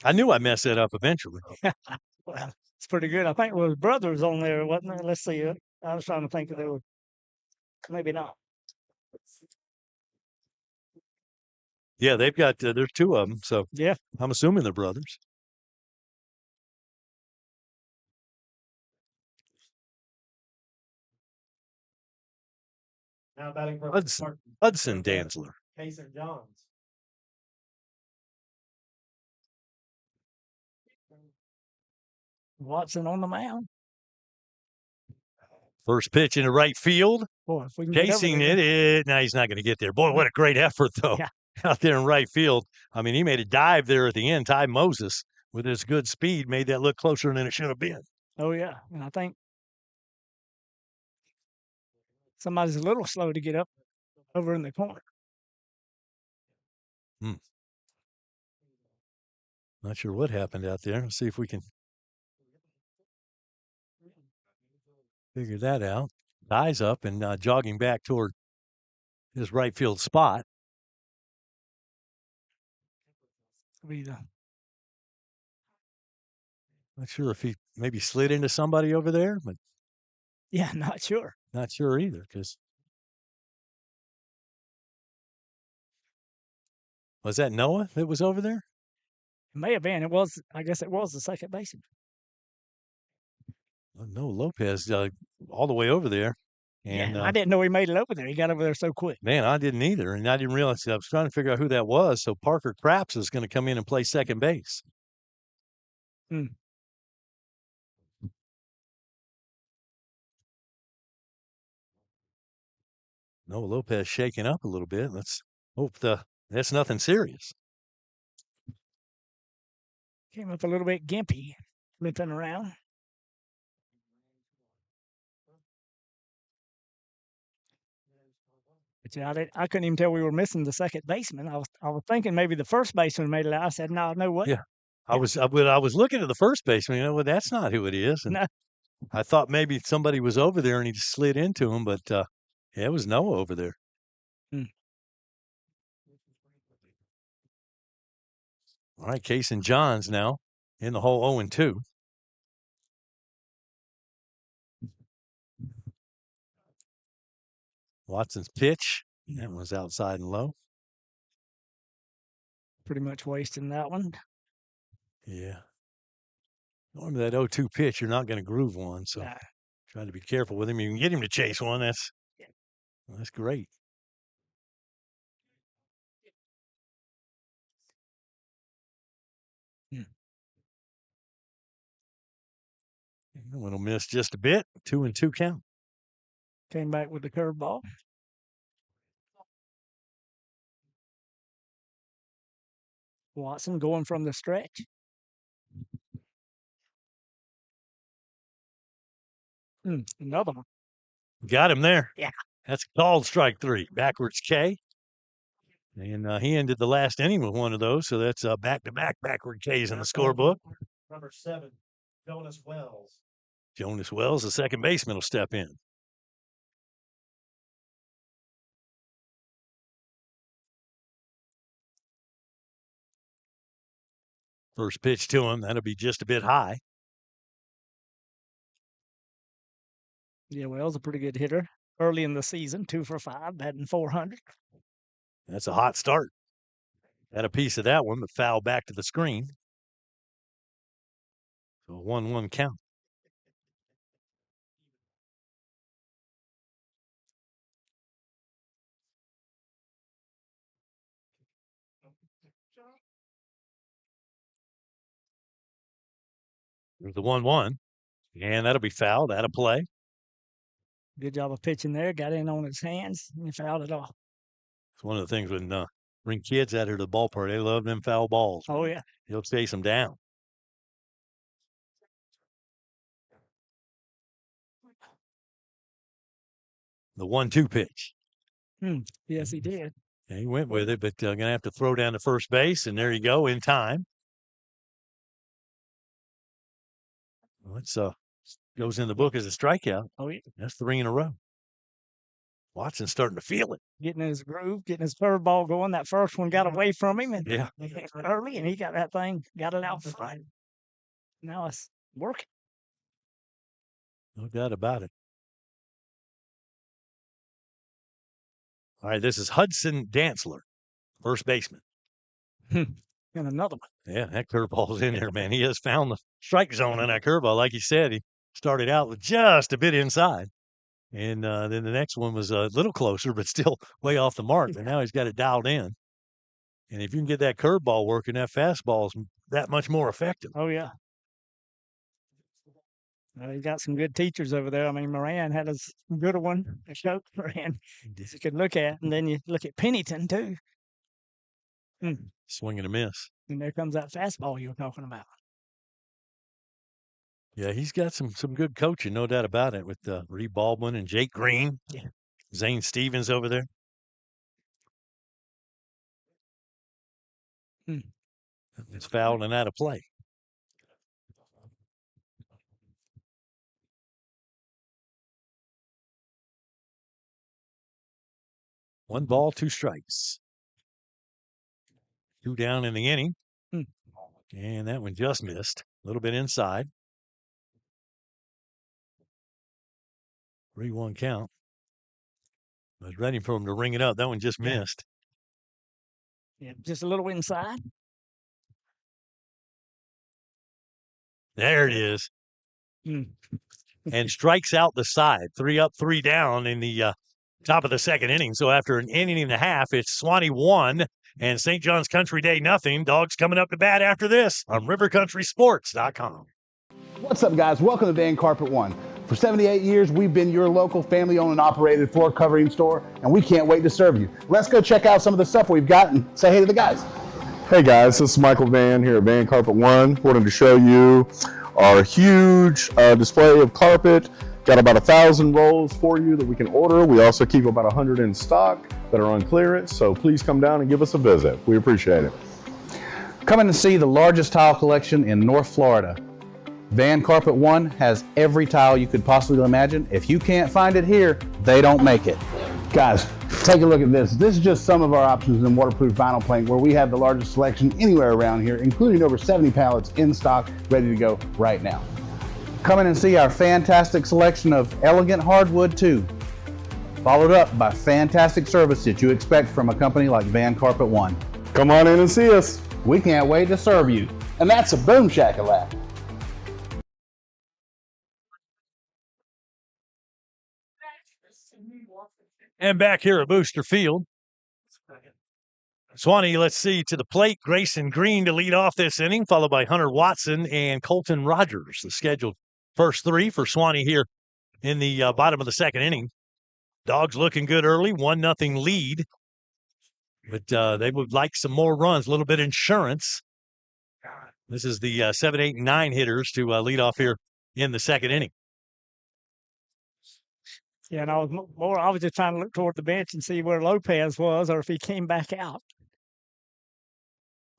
S1: I knew I messed that up eventually.
S2: Well, it's pretty good. I think it was brothers on there, wasn't it? Let's see. I was trying to think if they were. Maybe not.
S1: Yeah, they've got, there's two of them, so
S2: Yeah.
S1: I'm assuming they're brothers.
S3: Now batting for
S1: Hudson Dantzler.
S3: Kason Johns.
S2: Watson on the mound.
S1: First pitch into right field.
S2: Boy, if we can get over
S1: Chasing
S2: there.
S1: it. No, he's not going to get there. Boy, what a great effort, though,
S2: Yeah.
S1: out there in right field. I mean, he made a dive there at the end. Ty Moses, with his good speed, made that look closer than it should have been.
S2: Oh, yeah. And I think somebody's a little slow to get up over in the corner.
S1: Not sure what happened out there. Let's see if we can figure that out. Eyes up and jogging back toward his right field spot. Not sure if he maybe slid into somebody over there, but
S2: Yeah, not sure.
S1: not sure either. Because was that Noah that was over there?
S2: It may have been. It was. I guess it was the second baseman.
S1: Oh, no, Lopez all the way over there. And
S2: I didn't know he made it over there. He got over there so quick.
S1: man, I didn't either. And I didn't realize. I was trying to figure out who that was. So Parker Craps is going to come in and play second base.
S2: Hmm.
S1: Noah Lopez shaking up a little bit. Let's hope that's nothing serious.
S2: Came up a little bit gimpy, limping around. But yeah, I couldn't even tell we were missing the second baseman. I was thinking maybe the first baseman made it out. I said, no way.
S1: Yeah. I was looking at the first baseman. Well, that's not who it is. And
S2: No.
S1: I thought maybe somebody was over there and he just slid into him, but yeah, it was Noah over there.
S2: Hmm.
S1: All right, Kason Johns now in the hole 0-2. Watson's pitch. That was outside and low.
S2: Pretty much wasting that one.
S1: Yeah. Normally that 0-2 pitch, you're not going to groove one, so
S2: Nah.
S1: try to be careful with him. You can get him to chase one. That's great. One will miss just a bit. 2-2 count.
S2: Came back with the curveball. Watson going from the stretch. Another one.
S1: Got him there.
S2: Yeah.
S1: That's called strike 3. Backwards K. And he ended the last inning with one of those. So that's back-to-back backward Ks in the scorebook.
S3: Number 7, Jonas Wells.
S1: Jonas Wells, the second baseman, will step in. First pitch to him, that'll be just a bit high.
S2: Yeah, Wells a pretty good hitter. Early in the season, 2 for 5, batting 400.
S1: That's a hot start. Had a piece of that one, but foul back to the screen. So a 1-1 count. There's the 1-1. And that'll be fouled out of play.
S2: Good job of pitching there. Got in on his hands and fouled it off.
S1: It's one of the things when bring kids out here to the ballpark, they love them foul balls.
S2: Oh, yeah.
S1: He'll chase them down. The 1-2 pitch.
S2: Yes, he did.
S1: Yeah, he went with it, but going to have to throw down to first base, and there you go in time. Well, it's goes in the book as a strikeout.
S2: Oh, yeah.
S1: That's 3 in a row. Watson's starting to feel it.
S2: Getting his groove, getting his curveball going. That first one got away from him and
S1: Yeah.
S2: early, and he got that thing, got it out front. Now it's working.
S1: No doubt about it. All right, this is Hudson Dantzler, first baseman.
S2: And another one.
S1: Yeah, that curveball's in there, man. He has found the strike zone on that curveball. Like you said, he started out with just a bit inside. And then the next one was a little closer, but still way off the mark. But now he's got it dialed in. And if you can get that curveball working, that fastball is that much more effective.
S2: Oh, yeah. He got some good teachers over there. I mean, Moran had a good one, a Coach Moran, you could look at. And then you look at Pennington, too.
S1: Swing and a miss.
S2: And there comes that fastball you were talking about.
S1: Yeah, he's got some good coaching, no doubt about it, with Reed Baldwin and Jake Green.
S2: Yeah.
S1: Zane Stevens over there. It's fouled and out of play. One ball, 2 strikes. 2 down in the inning. And that one just missed. A little bit inside. 3-1 count. I was ready for him to ring it up. That one just missed.
S2: Yeah, just a little inside.
S1: There it is. And strikes out the side. 3 up, 3 down in the top of the second inning. So after an inning and a half, it's Suwannee 1 and St. John's Country Day 0. Dogs coming up to bat after this on rivercountrysports.com.
S6: What's up, guys? Welcome to Van Carpet One. For 78 years, we've been your local family-owned and operated floor covering store, and we can't wait to serve you. Let's go check out some of the stuff we've got and say hey to the guys.
S7: Hey guys, this is Michael Van here at Van Carpet One. Wanted to show you our huge display of carpet. Got about 1,000 rolls for you that we can order. We also keep about 100 in stock that are on clearance, so please come down and give us a visit. We appreciate it.
S6: Come in and see the largest tile collection in North Florida. Van Carpet One has every tile you could possibly imagine. If you can't find it here, they don't make it. Guys, take a look at this. This is just some of our options in waterproof vinyl plank, where we have the largest selection anywhere around here, including over 70 pallets in stock, ready to go right now. Come in and see our fantastic selection of elegant hardwood too, followed up by fantastic service that you expect from a company like Van Carpet One.
S7: Come on in and see us.
S6: We can't wait to serve you. And that's a boom shakalaka.
S1: And back here at Booster Field, Suwannee, let's see, to the plate, Grayson Green to lead off this inning, followed by Hunter Watson and Colton Rogers, the scheduled first 3 for Suwannee here in the bottom of the second inning. Dogs looking good early, 1-0 lead. But they would like some more runs, a little bit of insurance. This is the 7, 8, and 9 hitters to lead off here in the second inning.
S2: Yeah, and I was just trying to look toward the bench and see where Lopez was or if he came back out.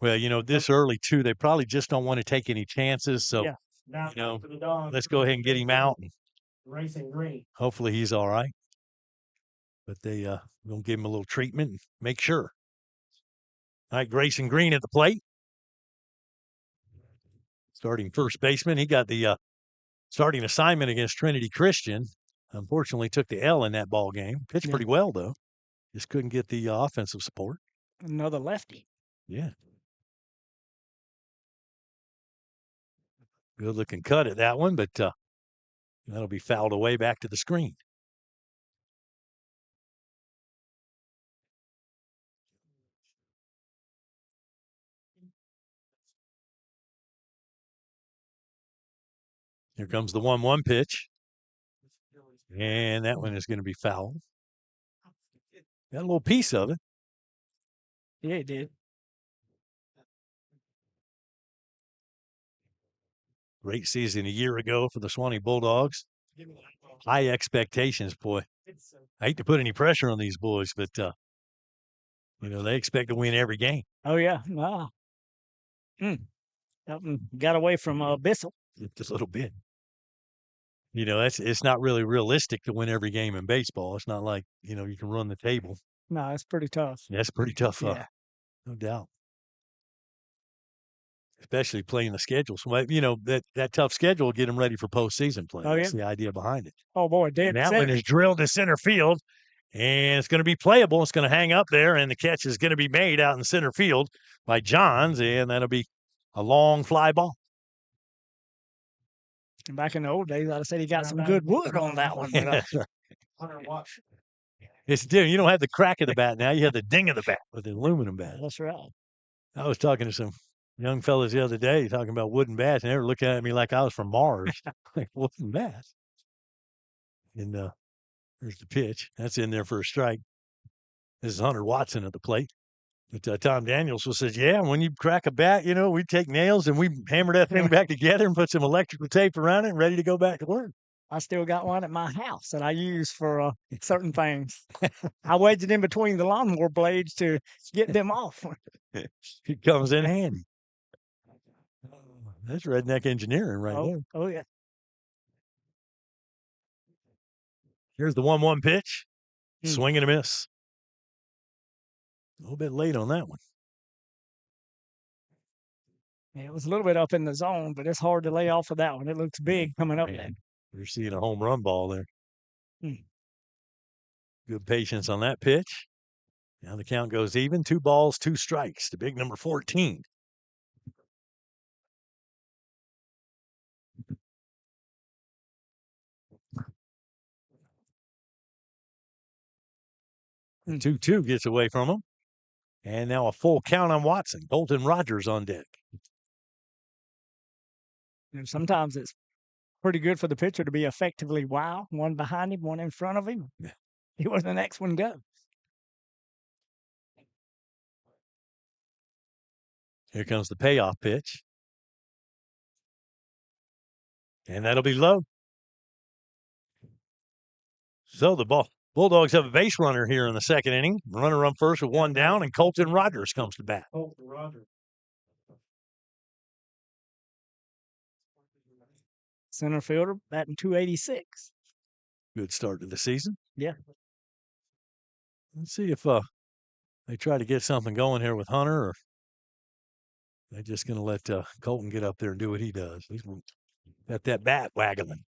S1: Well, this early, too, they probably just don't want to take any chances. So,
S2: Yeah.
S3: Now
S1: let's go ahead and get him out. And
S3: Racing Green.
S1: hopefully he's all right. But they going to give him a little treatment and make sure. All right, Grayson Green at the plate. Starting first baseman. He got the starting assignment against Trinity Christian. Unfortunately, took the L in that ball game. Pitched pretty well, though. Just couldn't get the offensive support.
S2: Another lefty.
S1: Yeah. Good looking cut at that one, but that'll be fouled away back to the screen. Here comes the 1-1 pitch. And that one is going to be fouled. Got a little piece of it.
S2: Yeah, it did.
S1: Great season a year ago for the Suwannee Bulldogs. High expectations, boy. I hate to put any pressure on these boys, but, they expect to win every game.
S2: Oh, yeah. Wow. That one got away from Bissell.
S1: Just a little bit. It's not really realistic to win every game in baseball. It's not like, you can run the table.
S2: No, it's pretty tough.
S1: That's pretty tough,
S2: Yeah.
S1: no doubt. Especially playing the schedule. So, that tough schedule will get them ready for postseason play.
S2: Oh,
S1: That's
S2: yeah.
S1: the idea behind it.
S2: Oh, boy.
S1: And that one is drilled to center field, and it's going to be playable. It's going to hang up there, and the catch is going to be made out in center field by Johns, and that'll be a long fly ball.
S2: And back in the old days, I'd have said he got some good wood on that one. But,
S3: Hunter Watch.
S1: It's different. You don't have the crack of the bat now. You have the ding of the bat with the aluminum bat.
S2: that's right.
S1: I was talking to some young fellas the other day talking about wooden bats, and they were looking at me like I was from Mars. Like, wooden bats. And there's the pitch. That's in there for a strike. This is Hunter Watson at the plate. But Tom Daniels says, yeah, when you crack a bat, we take nails and we hammer that thing back together and put some electrical tape around it and ready to go back to work.
S2: I still got one at my house that I use for certain things. I wedged it in between the lawnmower blades to get them off.
S1: It comes in handy. That's redneck engineering right there.
S2: Oh, yeah.
S1: Here's the 1-1 pitch. Swing and a miss. A little bit late on that one.
S2: Yeah, it was a little bit up in the zone, but it's hard to lay off of that one. It looks big coming up there.
S1: You're seeing a home run ball there.
S2: Hmm.
S1: Good patience on that pitch. Now the count goes even. 2 balls, 2 strikes. The big number 14. And 2-2 gets away from him. And now a full count on Watson. Colton Rogers on deck.
S2: Sometimes it's pretty good for the pitcher to be effectively wow, one behind him, one in front of him.
S1: Yeah.
S2: See where the next one goes.
S1: Here comes the payoff pitch. And that'll be low. So the Bulldogs have a base runner here in the second inning. Runner on first with 1 down, and Colton Rogers comes to bat.
S3: Colton Rogers.
S2: Center fielder batting .286.
S1: Good start to the season.
S2: Yeah.
S1: Let's see if they try to get something going here with Hunter, or they're just going to let Colton get up there and do what he does. He's got that bat waggling.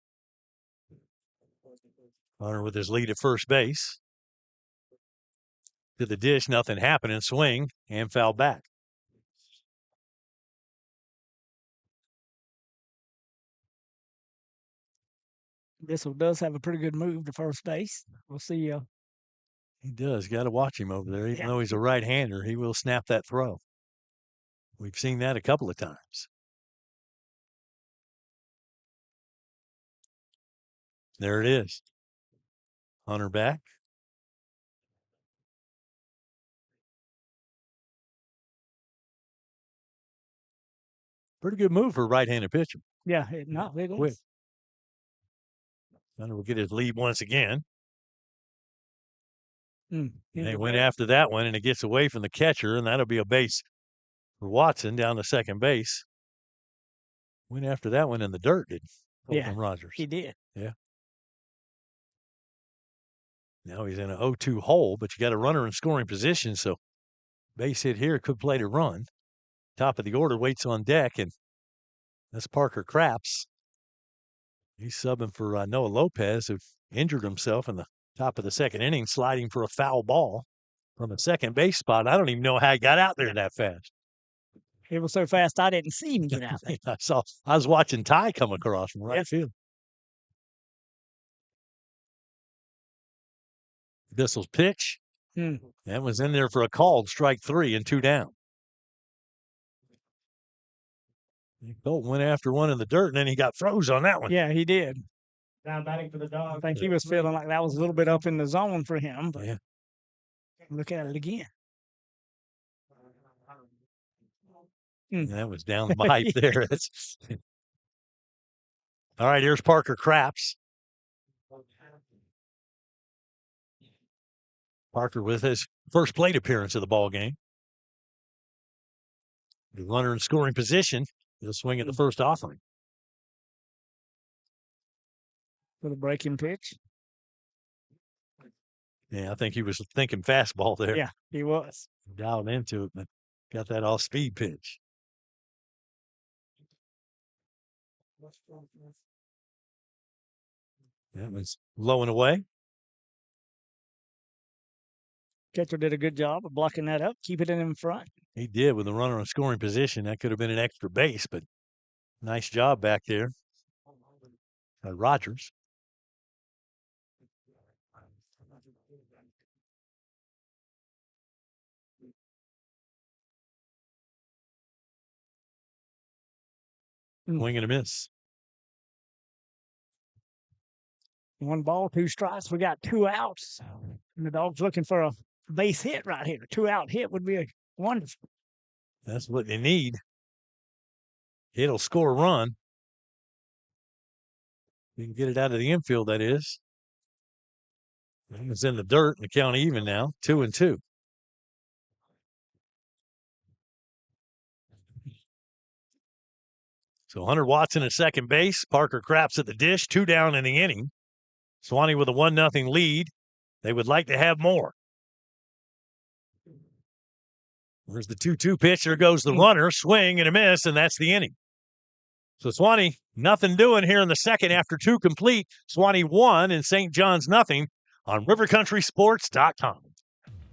S1: Hunter with his lead at first base. To the dish, nothing happening. Swing and foul back.
S2: Bissell does have a pretty good move to first base. We'll see.
S1: He does. Got to watch him over there. Even though he's a right-hander, he will snap that throw. We've seen that a couple of times. There it is. Hunter back. Pretty good move for a right-handed pitcher.
S2: Yeah, it
S1: Quick.
S2: is.
S1: Hunter will get his lead once again.
S2: Mm.
S1: They went after that one, and it gets away from the catcher, and that'll be a base for Watson down to second base. Went after that one in the dirt, did Colton Rogers.
S2: He did.
S1: Yeah. Now he's in an 0-2 hole, but you got a runner in scoring position, so base hit here could play to run. Top of the order waits on deck, and that's Parker Craps. He's subbing for Noah Lopez, who injured himself in the top of the second inning, sliding for a foul ball from a second base spot. I don't even know how he got out there that fast.
S2: It was so fast I didn't see him get out there.
S1: I was watching Ty come across from right field. Bissell's pitch. That was in there for a called strike 3 and 2 down. Colton went after one in the dirt, and then he got froze on that one.
S2: Yeah, he did.
S3: Now batting for the Dogs.
S2: I think he was feeling like that was a little bit up in the zone for him. But look at it again.
S1: That was down the pipe there. All right, here's Parker Craps. Parker with his first plate appearance of the ball game. The runner in scoring position. He'll swing at the first offering.
S2: For the breaking pitch.
S1: Yeah, I think he was thinking fastball there.
S2: Yeah, he was.
S1: Dialed into it, but got that off-speed pitch. That was low and away.
S2: Catcher did a good job of blocking that up, keeping it in front.
S1: He did with the runner in scoring position. That could have been an extra base, but nice job back there. Rogers. Swing and a miss.
S2: 1 ball, 2 strikes. We got 2 outs. And the Dogs looking for a base hit right here. 2-out hit would be wonderful.
S1: That's what they need. It'll score a run. You can get it out of the infield, that is. It's in the dirt, and the count even now, 2-2. So Hunter Watson at second base, Parker Craps at the dish, 2 down in the inning. Suwannee with a 1-0 lead. They would like to have more. There's the 2-2 pitch. There goes the runner. Swing and a miss, and that's the inning. So Suwannee, nothing doing here in the second after 2 complete. Suwannee 1 and St. John's nothing on rivercountrysports.com.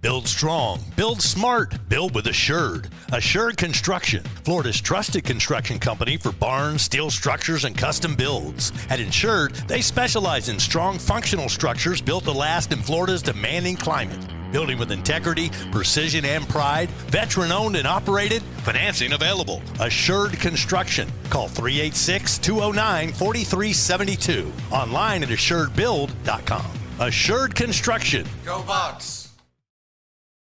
S8: Build strong, build smart, build with Assured. Assured Construction, Florida's trusted construction company for barns, steel structures, and custom builds. At Assured, they specialize in strong, functional structures built to last in Florida's demanding climate. Building with integrity, precision, and pride. Veteran-owned and operated. Financing available. Assured Construction. Call 386-209-4372. Online at assuredbuild.com. Assured Construction.
S9: Go Bucks!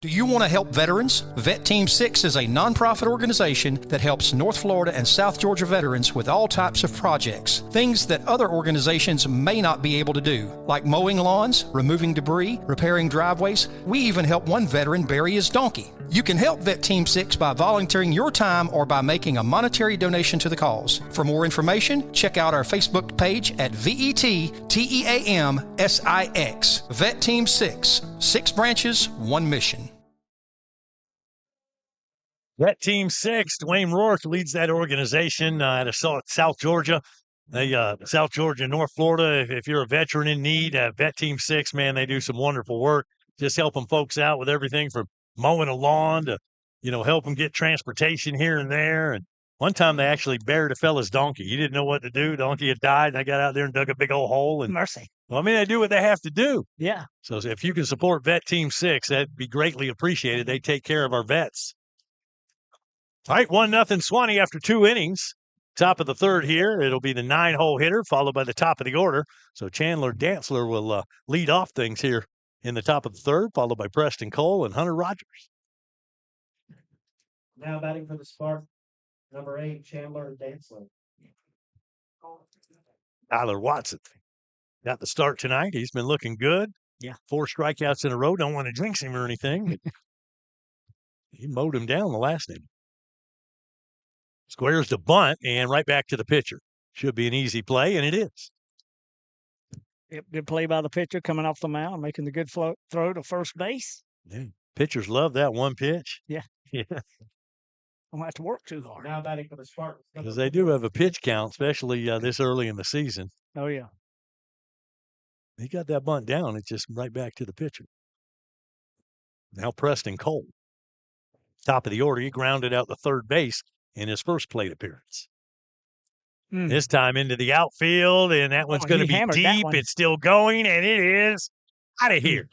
S9: Do you want to help veterans? Vet Team 6 is a nonprofit organization that helps North Florida and South Georgia veterans with all types of projects. Things that other organizations may not be able to do, like mowing lawns, removing debris, repairing driveways. We even help one veteran bury his donkey. You can help Vet Team 6 by volunteering your time or by making a monetary donation to the cause. For more information, check out our Facebook page at VETTEAMSIX. Vet Team 6. 6 branches, 1 mission.
S1: Vet Team 6, Dwayne Rourke leads that organization out of South Georgia. South Georgia, North Florida, if you're a veteran in need, Vet Team 6, man, they do some wonderful work. Just helping folks out with everything from mowing a lawn to, help them get transportation here and there. And one time they actually buried a fella's donkey. He didn't know what to do. Donkey had died. And they got out there and dug a big old hole. And
S2: mercy.
S1: Well, they do what they have to do.
S2: Yeah.
S1: So if you can support Vet Team 6, that'd be greatly appreciated. They take care of our vets. All right, 1-0 Suwannee after 2 innings. Top of the third here. It'll be the 9-hole hitter, followed by the top of the order. So Chandler Dantzler will lead off things here in the top of the third, followed by Preston Cole and Hunter Rogers.
S3: Now batting for the Spark, Number 8, Chandler Dantzler.
S1: Tyler Watson got the start tonight. He's been looking good.
S2: Yeah.
S1: 4 strikeouts in a row. Don't want to jinx him or anything. He mowed him down the last inning. Squares the bunt and right back to the pitcher. Should be an easy play, and it is.
S2: Yep, good play by the pitcher coming off the mound, making the good throw to first base.
S1: Yeah. Pitchers love that one pitch.
S2: Yeah.
S1: Yeah.
S2: Don't have to work too hard.
S3: Now batting for the Spartans.
S1: Because they do have a pitch count, especially this early in the season.
S2: Oh, yeah.
S1: He got that bunt down. It's just right back to the pitcher. Now Preston Cole. Top of the order. He grounded out the third base in his first plate appearance. This time into the outfield, and that one's going to be deep. It's still going, and it is out of here.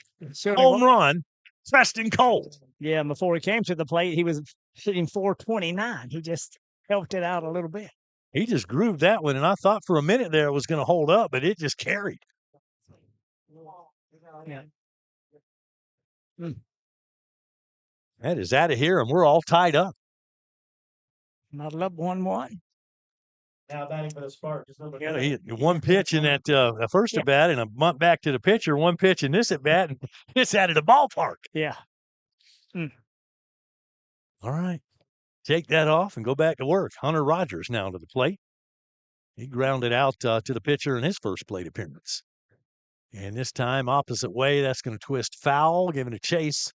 S1: Home run, Preston Cole.
S2: Yeah, and before he came to the plate, he was hitting 429. He just helped it out a little bit.
S1: He just grooved that one, and I thought for a minute there it was going to hold up, but it just carried.
S2: Yeah.
S1: That is out of here, and we're all tied up.
S2: Not up 1-1.
S3: Now batting for the Spartans.
S1: Yeah, he had one pitch in that first at bat and a bunt back to the pitcher, one pitch in this at bat, and it's out of the ballpark.
S2: Yeah.
S1: All right. Take that off and go back to work. Hunter Rogers now to the plate. He grounded out to the pitcher in his first plate appearance. And this time, opposite way, that's going to twist foul, giving a chase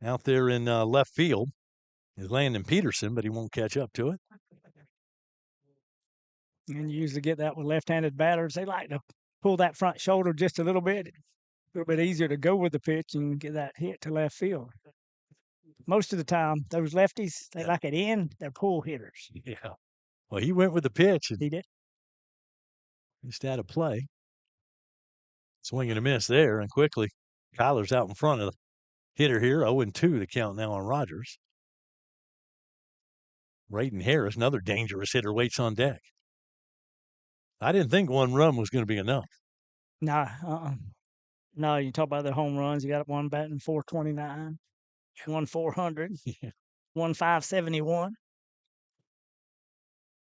S1: out there in left field is Landon Peterson, but he won't catch up to it.
S2: And you usually get that with left-handed batters. They like to pull that front shoulder just a little bit easier to go with the pitch and get that hit to left field. Most of the time, those lefties, they like it in. They're pull hitters.
S1: Yeah. Well, he went with the pitch. And
S2: he did.
S1: Just out of play. Swing and a miss there, and quickly, Kyler's out in front of the hitter here. 0-2 the count now on Rogers. Braden Harris, another dangerous hitter, waits on deck. I didn't think one run was going to be enough.
S2: No, No, you talk about the home runs. You got one batting 429, one 400, one 571.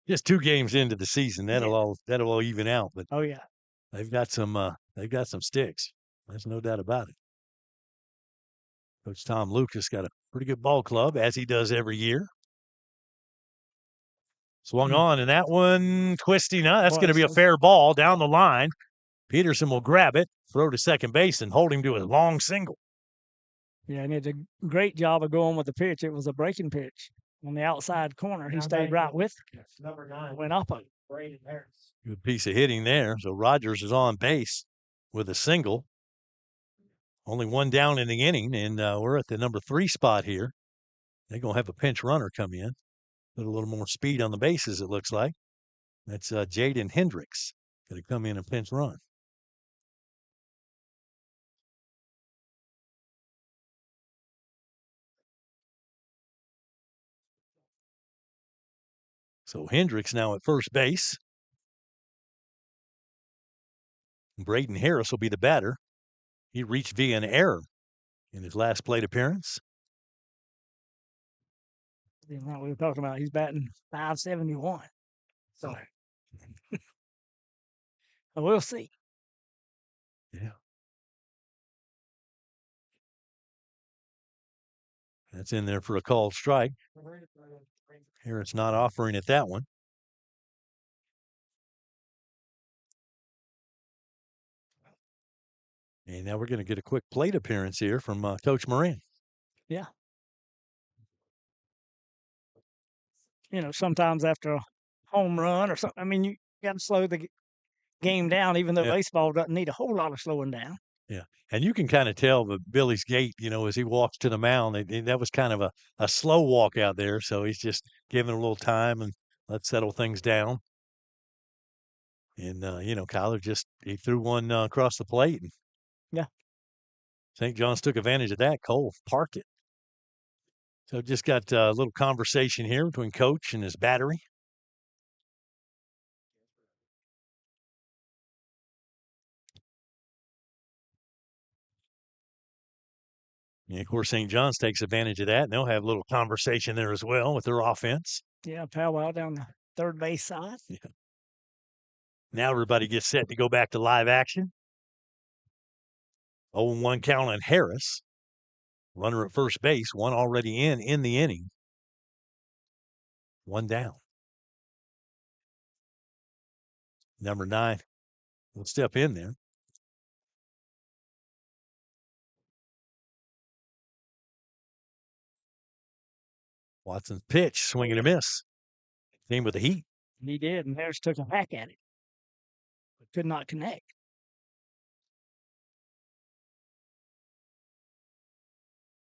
S1: Just 2 games into the season, that'll all even out. But
S2: oh yeah,
S1: they've got some sticks. There's no doubt about it. Coach Tom Lucas got a pretty good ball club, as he does every year. Swung on, and that one twisty. Now that's going to be a fair ball down the line. Peterson will grab it, throw to second base, and hold him to a long single.
S2: Yeah, and he did a great job of going with the pitch. It was a breaking pitch on the outside corner. He stayed right with it.
S3: Number 9.
S2: Went up it.
S3: Braden Harris.
S1: Good piece of hitting there. So Rogers is on base with a single. Only one down in the inning, and we're at the number 3 spot here. They're going to have a pinch runner come in. Put a little more speed on the bases, it looks like. That's Jaden Hendricks going to come in and pinch run. So Hendricks now at first base. Braden Harris will be the batter. He reached via an error in his last plate appearance.
S2: You know, we were talking about he's batting 571. So we'll see.
S1: Yeah. That's in there for a called strike. Harris not offering it that one. And now we're going to get a quick plate appearance here from Coach Moran.
S2: Yeah. You know, sometimes after a home run or something, I mean, you got to slow the game down, even though baseball doesn't need a whole lot of slowing down.
S1: Yeah. And you can kind of tell the Billy's gait, you know, as he walks to the mound, that was kind of a slow walk out there. So he's just giving a little time and let's settle things down. And, Kyler he threw one across the plate. And
S2: yeah.
S1: St. John's took advantage of that. Cole parked it. So just got a little conversation here between Coach and his battery. And, of course, St. John's takes advantage of that, and they'll have a little conversation there as well with their offense.
S2: Yeah, powwow down the third base side.
S1: Yeah. Now everybody gets set to go back to live action. 0-1 count on Harris. Runner at first base, one already in the inning. One down. Number 9 will step in there. Watson's pitch, swing and a miss. Came with the heat.
S2: He did, and Harris took a hack at it, but could not connect.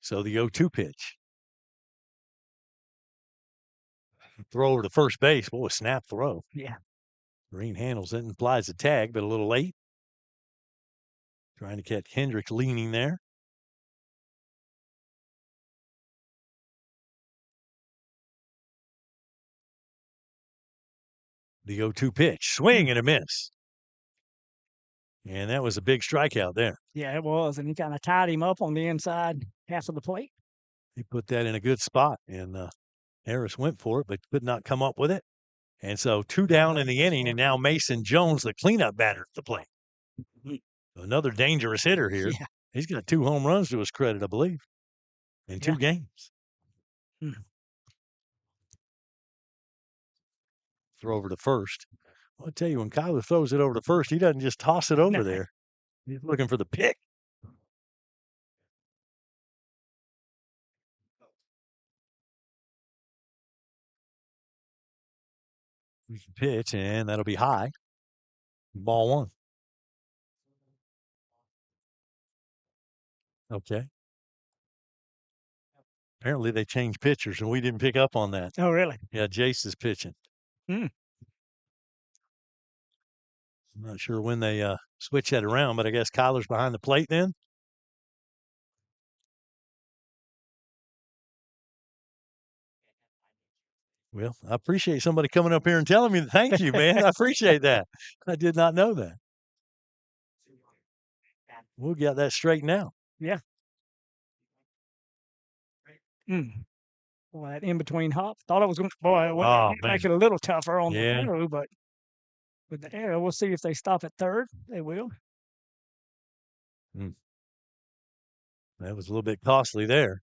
S1: So the 0-2 pitch. Throw over to first base. Boy, snap throw.
S2: Yeah.
S1: Green handles it and applies the tag, but a little late. Trying to catch Hendricks leaning there. The 0-2 pitch. Swing and a miss. And that was a big strikeout there.
S2: Yeah, it was. And he kind of tied him up on the inside half of the plate.
S1: He put that in a good spot, and Harris went for it, but could not come up with it. And so 2 down in the inning, and now Mason Jones, the cleanup batter, at the plate. Another dangerous hitter here.
S2: Yeah.
S1: He's got 2 home runs to his credit, I believe, in 2 games. Throw over to first. I'll tell you, when Kyler throws it over to first, he doesn't just toss it over there. He's looking for the pick. Pitch, and that'll be high. Ball 1. Okay. Apparently they changed pitchers, and we didn't pick up on that.
S2: Oh, really?
S1: Yeah, Jace is pitching.
S2: Hmm.
S1: I'm not sure when they switch that around, but I guess Kyler's behind the plate then. Well, I appreciate somebody coming up here and telling me thank you, man. I appreciate that. I did not know that. We'll get that straightened out.
S2: Yeah. Boy, that in-between hop. Thought it was going to, boy, make it a little tougher on the arrow, but with the arrow, we'll see if they stop at third. They will.
S1: That was a little bit costly there.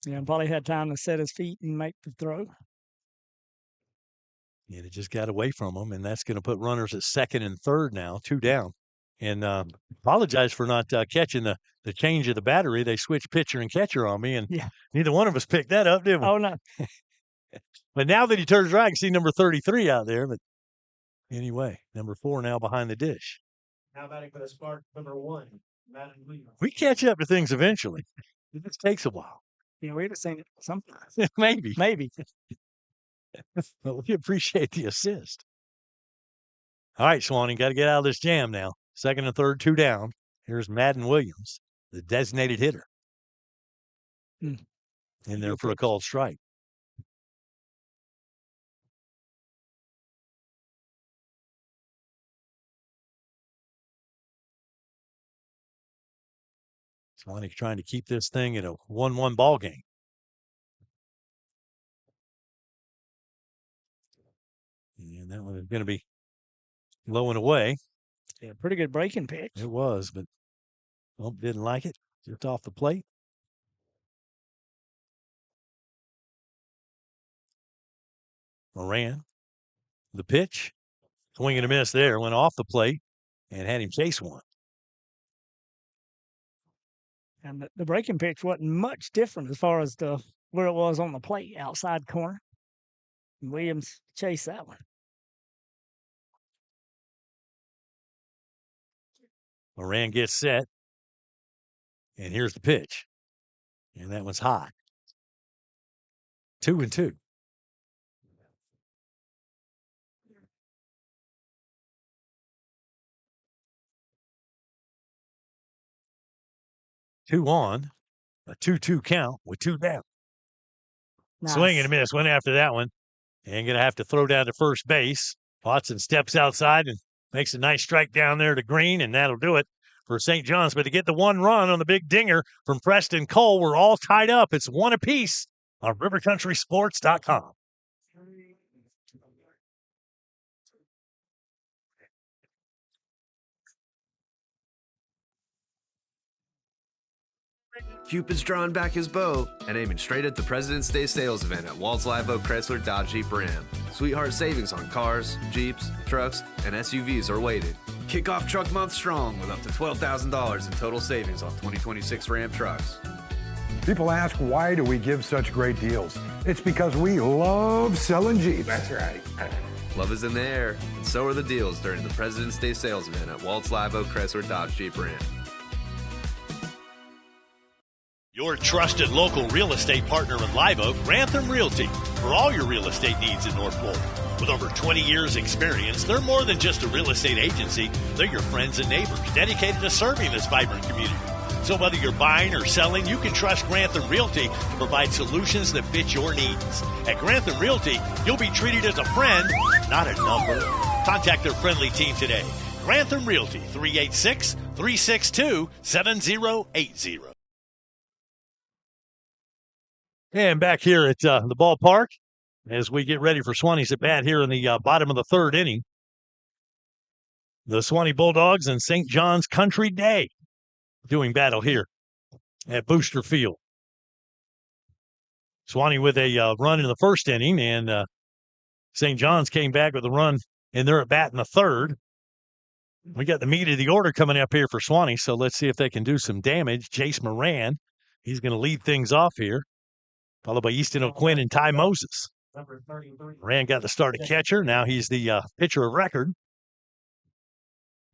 S2: Yeah, probably had time to set his feet and make the throw.
S1: And it just got away from him, and that's going to put runners at second and third now, 2 down. And apologize for not catching the change of the battery. They switched pitcher and catcher on me, and neither one of us picked that up, did we?
S2: Oh, no.
S1: But now that he turns around, I can see number 33 out there. But anyway, number 4 now behind the dish.
S3: Now batting for the Spark, number 1, Madden Williams.
S1: We catch up to things eventually. It just takes a while.
S2: Yeah, we'd have seen it sometimes.
S1: Maybe. But we appreciate the assist. All right, Suwannee, got to get out of this jam now. Second and third, 2 down. Here's Madden Williams, the designated hitter. In there for a called strike. Suwannee's trying to keep this thing at a 1-1 ball game. And that one is going to be low and away.
S2: Yeah, pretty good breaking pitch.
S1: It was, but didn't like it. Just off the plate. Moran, the pitch, swing and a miss there, went off the plate and had him chase one.
S2: And the breaking pitch wasn't much different as far as where it was on the plate, outside corner. Williams chased that one.
S1: Moran gets set. And here's the pitch. And that one's high. 2-2. Two on, a 2-2 count with 2 down. Nice. Swing and a miss. Went after that one. And going to have to throw down to first base. Watson steps outside and makes a nice strike down there to Green, and that'll do it for St. John's. But to get the one run on the big dinger from Preston Cole, we're all tied up. It's one apiece on rivercountrysports.com.
S10: Cupid's drawing back his bow and aiming straight at the President's Day sales event at Walt's Live Oak Chrysler Dodge Jeep Ram. Sweetheart savings on cars, Jeeps, trucks, and SUVs are waiting. Kick off Truck Month strong with up to $12,000 in total savings on 2026 Ram trucks.
S11: People ask, why do we give such great deals? It's because we love selling Jeeps.
S10: That's right. Love is in the air, and so are the deals during the President's Day sales event at Walt's Live Oak Chrysler Dodge Jeep Ram.
S8: Your trusted local real estate partner in Live Oak, Grantham Realty, for all your real estate needs in North Florida. With over 20 years experience, they're more than just a real estate agency. They're your friends and neighbors dedicated to serving this vibrant community. So whether you're buying or selling, you can trust Grantham Realty to provide solutions that fit your needs. At Grantham Realty, you'll be treated as a friend, not a number. Contact their friendly team today. Grantham Realty, 386-362-7080.
S1: And back here at the ballpark, as we get ready for Suwannee's at bat here in the bottom of the third inning, the Suwannee Bulldogs and St. John's Country Day doing battle here at Booster Field. Suwannee with a run in the first inning, and St. John's came back with a run in their at bat in the third. We got the meat of the order coming up here for Suwannee, so let's see if they can do some damage. Jace Moran, he's going to lead things off here, followed by Easton O'Quinn and Ty Moses. Moran got the start at catcher. Now he's the pitcher of record.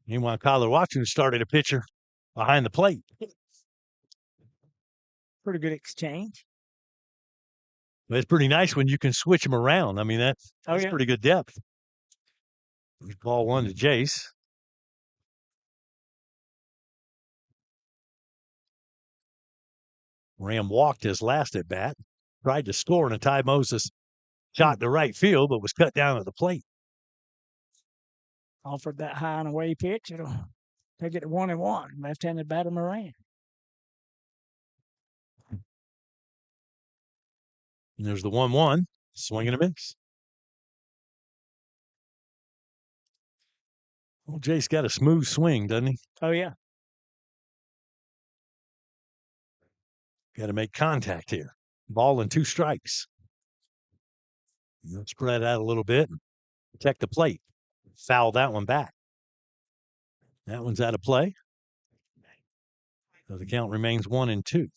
S1: Meanwhile, Kyler Watson started a pitcher behind the plate.
S2: Pretty good exchange.
S1: But it's pretty nice when you can switch them around. I mean, that's pretty good depth. Ball one to Jace. Ram walked his last at bat. Tried to score, and a Ty Moses shot to right field, but was cut down at the plate.
S2: Offered that high and away pitch. It'll take it to 1-1. Left-handed batter Moran.
S1: And there's the 1-1. Swing and a miss. Well, Jace got a smooth swing, doesn't he?
S2: Oh, yeah.
S1: Got to make contact here. Ball and 2 strikes. Spread out a little bit. Protect the plate. Foul that one back. That one's out of play. So the count remains 1-2.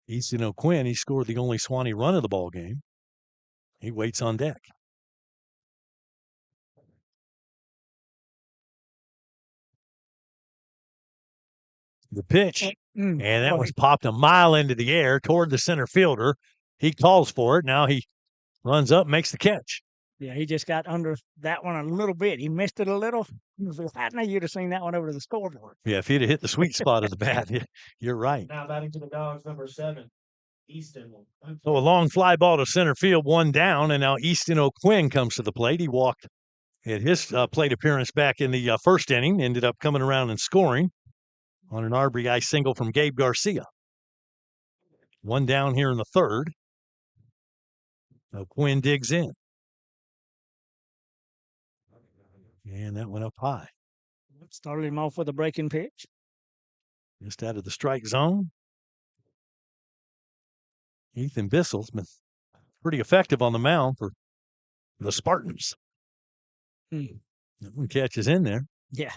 S1: Easton O'Quinn, he scored the only Suwannee run of the ball game. He waits on deck. The pitch, and that was popped a mile into the air toward the center fielder. He calls for it. Now he runs up, makes the catch.
S2: Yeah, he just got under that one a little bit. He missed it a little. If it hadn't, you'd have seen that one over to the scoreboard.
S1: Yeah, if he'd have hit the sweet spot of the bat, you're right.
S3: Now batting to the Dogs, number 7, Easton.
S1: So a long fly ball to center field, 1 down, and now Easton O'Quinn comes to the plate. He walked at his plate appearance back in the first inning, ended up coming around and scoring on an RBI single from Gabe Garcia. 1 down here in the third. O'Quinn digs in. And that went up high.
S2: Started him off with a breaking pitch.
S1: Just out of the strike zone. Ethan Bissell's been pretty effective on the mound for the Spartans. That one catches in there.
S2: Yeah.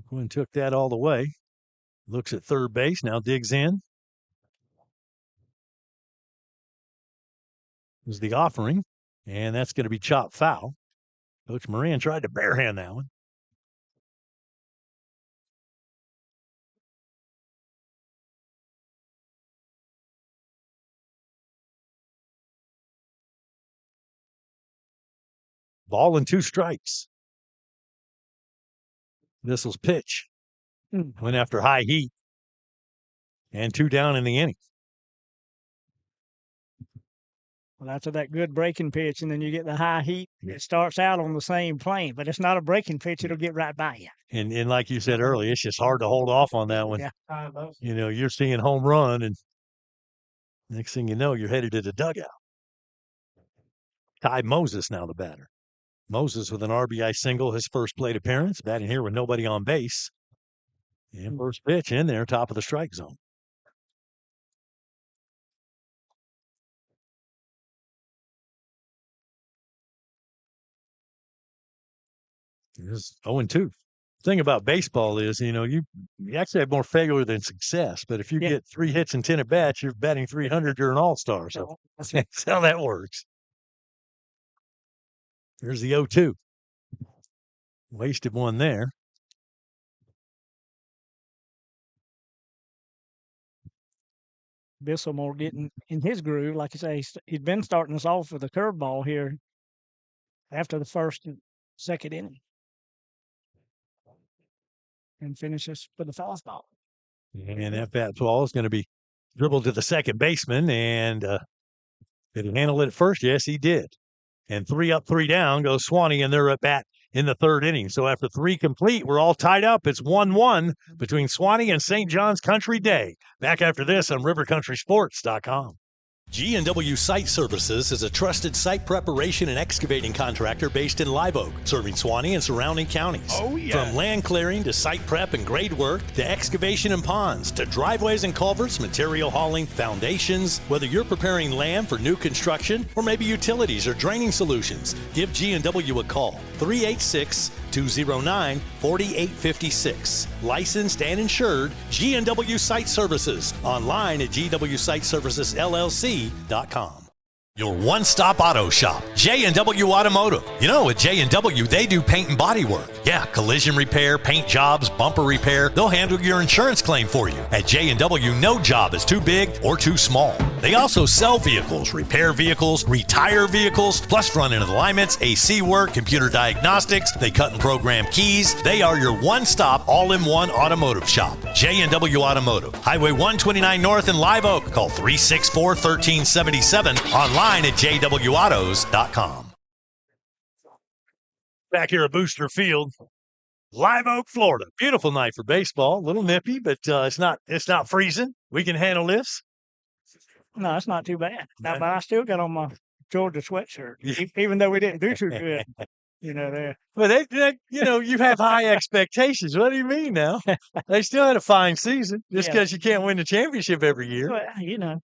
S1: Quinn took that all the way. Looks at third base, now digs in. Is the offering, and that's going to be chopped foul. Coach Moran tried to barehand that one. Ball and 2 strikes. Bissell's pitch went after high heat, and 2 down in the inning.
S2: Well, after that good breaking pitch, and then you get the high heat, it starts out on the same plane, but it's not a breaking pitch. It'll get right by you.
S1: And like you said earlier, it's just hard to hold off on that one.
S2: Yeah.
S1: You know, you're seeing home run, and next thing you know, you're headed to the dugout. Ty Moses now the batter. Moses with an RBI single, his first plate appearance, batting here with nobody on base. And first pitch in there, top of the strike zone. It's 0-2. Thing about baseball is, you know, you actually have more failure than success. But if you get 3 hits and 10 at bats, you're batting 300. You're an all-star. So that's how that works. There's the 0-2. Wasted one there.
S2: Bisselmore getting in his groove, like you say, he'd been starting us off with a curveball here after the first and second inning, and finishes with a fastball.
S1: And that fastball is going to be dribbled to the second baseman, and did he handle it at first? Yes, he did. And 3 up, 3 down goes Suwannee, and they're at bat in the third inning. So after 3 complete, we're all tied up. It's 1-1 between Suwannee and St. John's Country Day. Back after this on rivercountrysports.com.
S8: G&W Site Services is a trusted site preparation and excavating contractor based in Live Oak, serving Suwannee and surrounding counties.
S4: Oh, yeah.
S8: From land clearing to site prep and grade work to excavation and ponds to driveways and culverts, material hauling, foundations. Whether you're preparing land for new construction or maybe utilities or draining solutions, give G&W a call. 386-209-4856. Licensed and insured, G&W Site Services. Online at gwsiteservicesllc.com. Your one-stop auto shop, J&W Automotive. You know, at J&W, they do paint and body work. Yeah, collision repair, paint jobs, bumper repair. They'll handle your insurance claim for you. At J&W, no job is too big or too small. They also sell vehicles, repair vehicles, retire vehicles, plus front-end alignments, AC work, computer diagnostics. They cut and program keys. They are your one-stop, all-in-one automotive shop. J&W Automotive. Highway 129 North in Live Oak. Call 364-1377. Online at jwautos.com.
S1: Back here at Booster Field, Live Oak, Florida. Beautiful night for baseball. A little nippy, but it's not freezing. We can handle this.
S2: No, it's not too bad. Now, but I still got on my Georgia sweatshirt, even though we didn't do too good. You know, there.
S1: But they, you know, you have high expectations. What do you mean now? They still had a fine season just because you can't win the championship every year.
S2: Well, you know.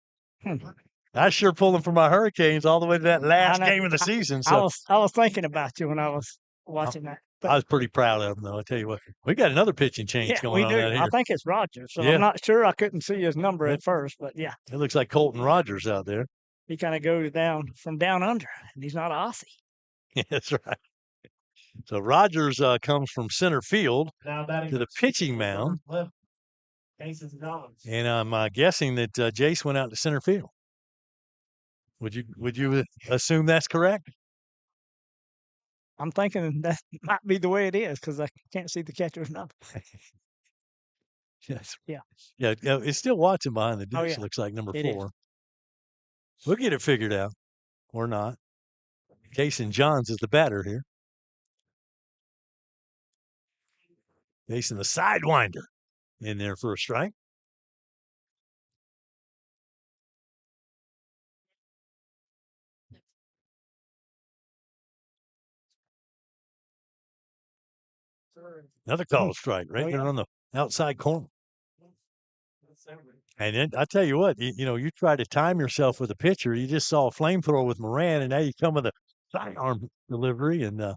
S1: I sure pulling for my Hurricanes all the way to that last game of the season. So
S2: I was thinking about you when I was watching that. But,
S1: I was pretty proud of them, though. I tell you what, we got another pitching change going on out here.
S2: I think it's Rogers. So I'm not sure. I couldn't see his number at first, but yeah.
S1: It looks like Colton Rogers out there.
S2: He kind of goes down from down under, and he's not Aussie.
S1: Yeah, that's right. So Rogers comes from center field to the pitching mound. And I'm guessing that Jace went out to center field. Would you assume that's correct?
S2: I'm thinking that might be the way it is because I can't see the catcher's number.
S1: Yes.
S2: Yeah.
S1: Yeah. It's still watching behind the dish.
S2: Yeah.
S1: Looks like number
S2: It
S1: 4. We'll get it figured out, or not. Jason Johns is the batter here. Jason the sidewinder in there for a strike. Another call strike right there on the outside corner. And then I tell you what, you know, you try to time yourself with a pitcher. You just saw a flamethrower with Moran, and now you come with a sidearm delivery, and a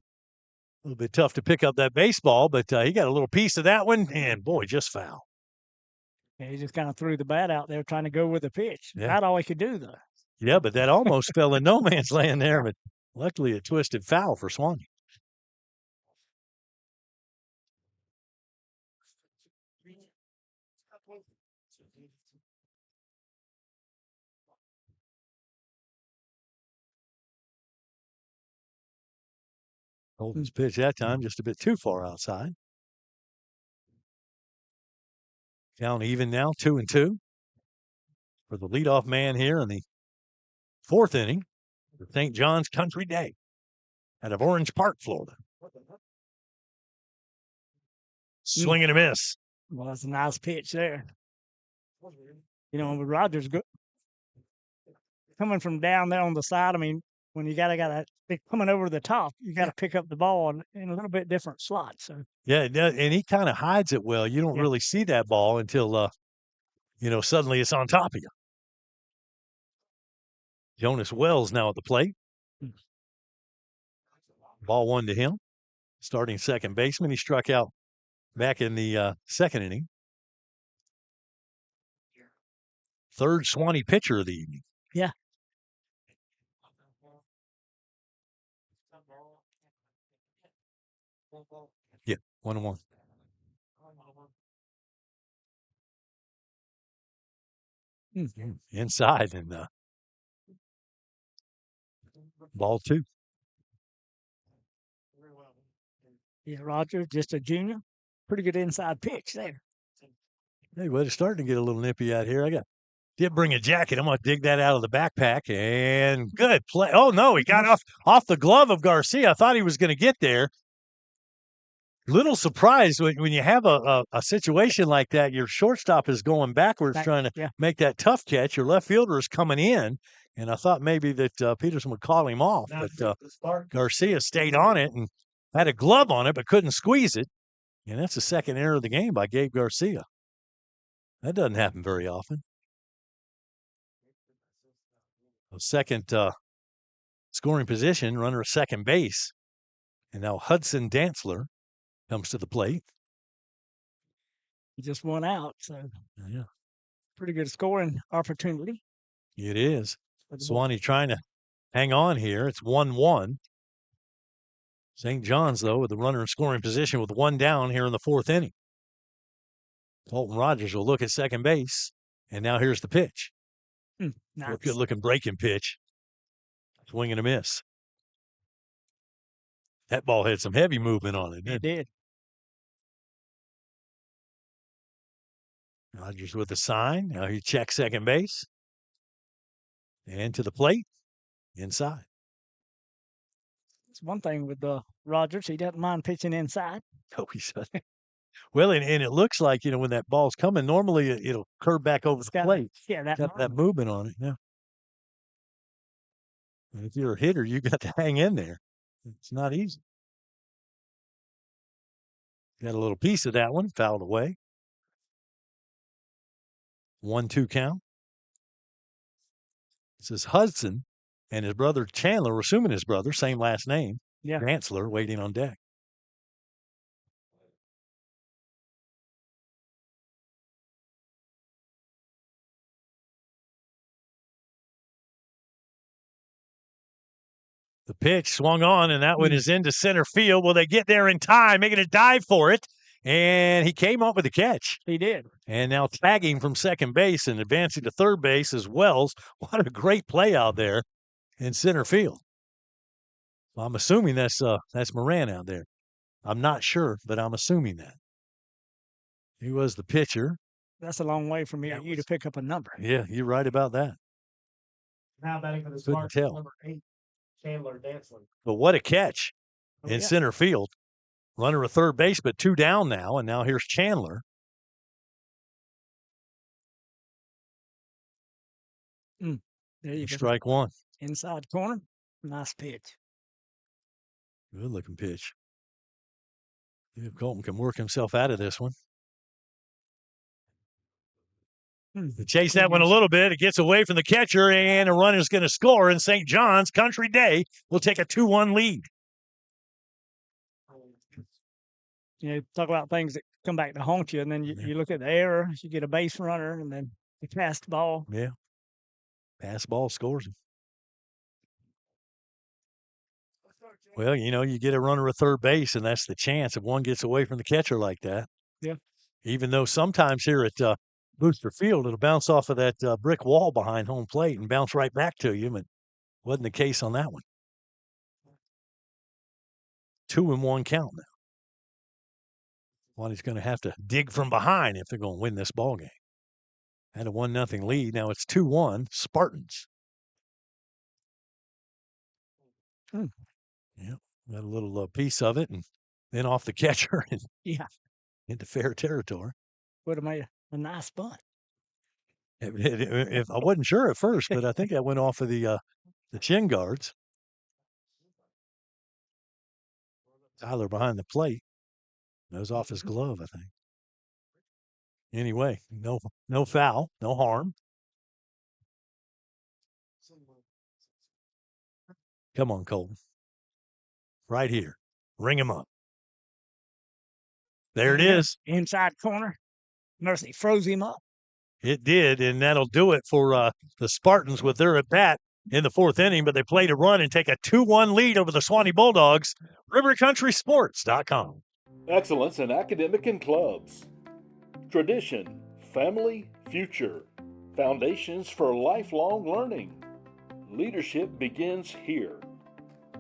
S1: little bit tough to pick up that baseball, but he got a little piece of that one, and boy, just foul.
S2: Yeah, he just kind of threw the bat out there trying to go with the pitch.
S1: Yeah.
S2: That's all he could do, though.
S1: Yeah, but that almost fell in no man's land there, but luckily a twisted foul for Suwannee. Holden's pitch that time just a bit too far outside. Down even now, 2-2 for the leadoff man here in the 4th inning. for St. John's Country Day out of Orange Park, Florida. Swing and a miss.
S2: Well, that's a nice pitch there. You know, with Rogers coming from down there on the side, I mean, when you gotta coming over the top, you gotta pick up the ball in a little bit different slot. So
S1: Yeah, and he kind of hides it well. You don't really see that ball until suddenly it's on top of you. Jonas Wells now at the plate. Ball 1 to him. Starting second baseman. He struck out back in the second inning. Third Suwannee pitcher of the evening.
S2: Yeah.
S1: Yeah, 1-1. Inside and ball 2.
S2: Yeah, Roger, just a junior. Pretty good inside pitch there.
S1: Hey, well, it's starting to get a little nippy out here. Did bring a jacket. I'm going to dig that out of the backpack. And good play. Oh, no, he got off the glove of Garcia. I thought he was going to get there. Little surprised when you have a situation like that, your shortstop is going backwards trying to make that tough catch. Your left fielder is coming in, and I thought maybe that Peterson would call him off. But Garcia stayed on it and had a glove on it but couldn't squeeze it. And that's the second error of the game by Gabe Garcia. That doesn't happen very often. A second scoring position, runner at second base. And now Hudson Dantzler comes to the plate.
S2: He just won out, so
S1: yeah,
S2: pretty good scoring opportunity.
S1: It is. Suwannee trying to hang on here. It's 1-1. St. John's, though, with the runner in scoring position with 1 down here in the 4th inning. Colton Rogers will look at second base, and now here's the pitch.
S2: Nice.
S1: Good-looking breaking pitch. Swing and a miss. That ball had some heavy movement on it, didn't it?
S2: It did.
S1: Rogers with a sign. Now he checks second base. And to the plate. Inside.
S2: It's one thing with Rogers. He doesn't mind pitching inside.
S1: Oh, he said. Well, and it looks like, when that ball's coming, normally it'll curve back over the plate.
S2: Yeah,
S1: that movement on it. Yeah. And if you're a hitter, you got to hang in there. It's not easy. Got a little piece of that one, fouled away. 1-2 count. This is Hudson and his brother Chandler, we're assuming his brother, same last name.
S2: Yeah.
S1: Dantzler waiting on deck. The pitch swung on, and that one is into center field. Will they get there in time, making a dive for it? And he came up with a catch.
S2: He did.
S1: And now tagging from second base and advancing to third base is Wells. What a great play out there in center field. Well, I'm assuming that's Moran out there. I'm not sure, but I'm assuming that. He was the pitcher.
S2: That's a long way from you to pick up a number.
S1: Yeah, you're right about that.
S3: Now batting for the
S1: Couldn't
S3: Sparks,
S1: tell.
S3: number 8, Chandler Dantzler.
S1: But what a catch in center field. Runner at third base, but 2 down now, and now here's Chandler.
S2: There you go.
S1: Strike 1.
S2: Inside corner. Nice pitch.
S1: Good looking pitch. See if Colton can work himself out of this one. They chase that one a little bit. It gets away from the catcher, and a runner's going to score, and St. John's Country Day will take a 2-1 lead.
S2: Talk about things that come back to haunt you, and then you look at the error, you get a base runner, and then you pass the ball.
S1: Yeah. Pass ball scores him. Well, you get a runner at third base, and that's the chance if one gets away from the catcher like that.
S2: Yeah.
S1: Even though sometimes here at Booster Field, it'll bounce off of that brick wall behind home plate and bounce right back to you, but wasn't the case on that one. 2-1 count now. He's going to have to dig from behind if they're going to win this ball game. Had a 1-0 lead. Now it's 2-1 Spartans. Yeah, got a little piece of it, and then off the catcher and into fair territory.
S2: Would have made a nice bunt.
S1: If I wasn't sure at first, but I think that went off of the chin guards. Tyler behind the plate. That was off his glove, I think. Anyway, no foul, no harm. Come on, Colton. Right here. Ring him up. There it is.
S2: Inside corner. Mercy froze him up.
S1: It did, and that'll do it for the Spartans with their at-bat in the fourth inning, but they played a run and take a 2-1 lead over the Suwannee Bulldogs. RiverCountrySports.com.
S4: Excellence in academic and clubs. Tradition, family, future. Foundations for lifelong learning. Leadership begins here.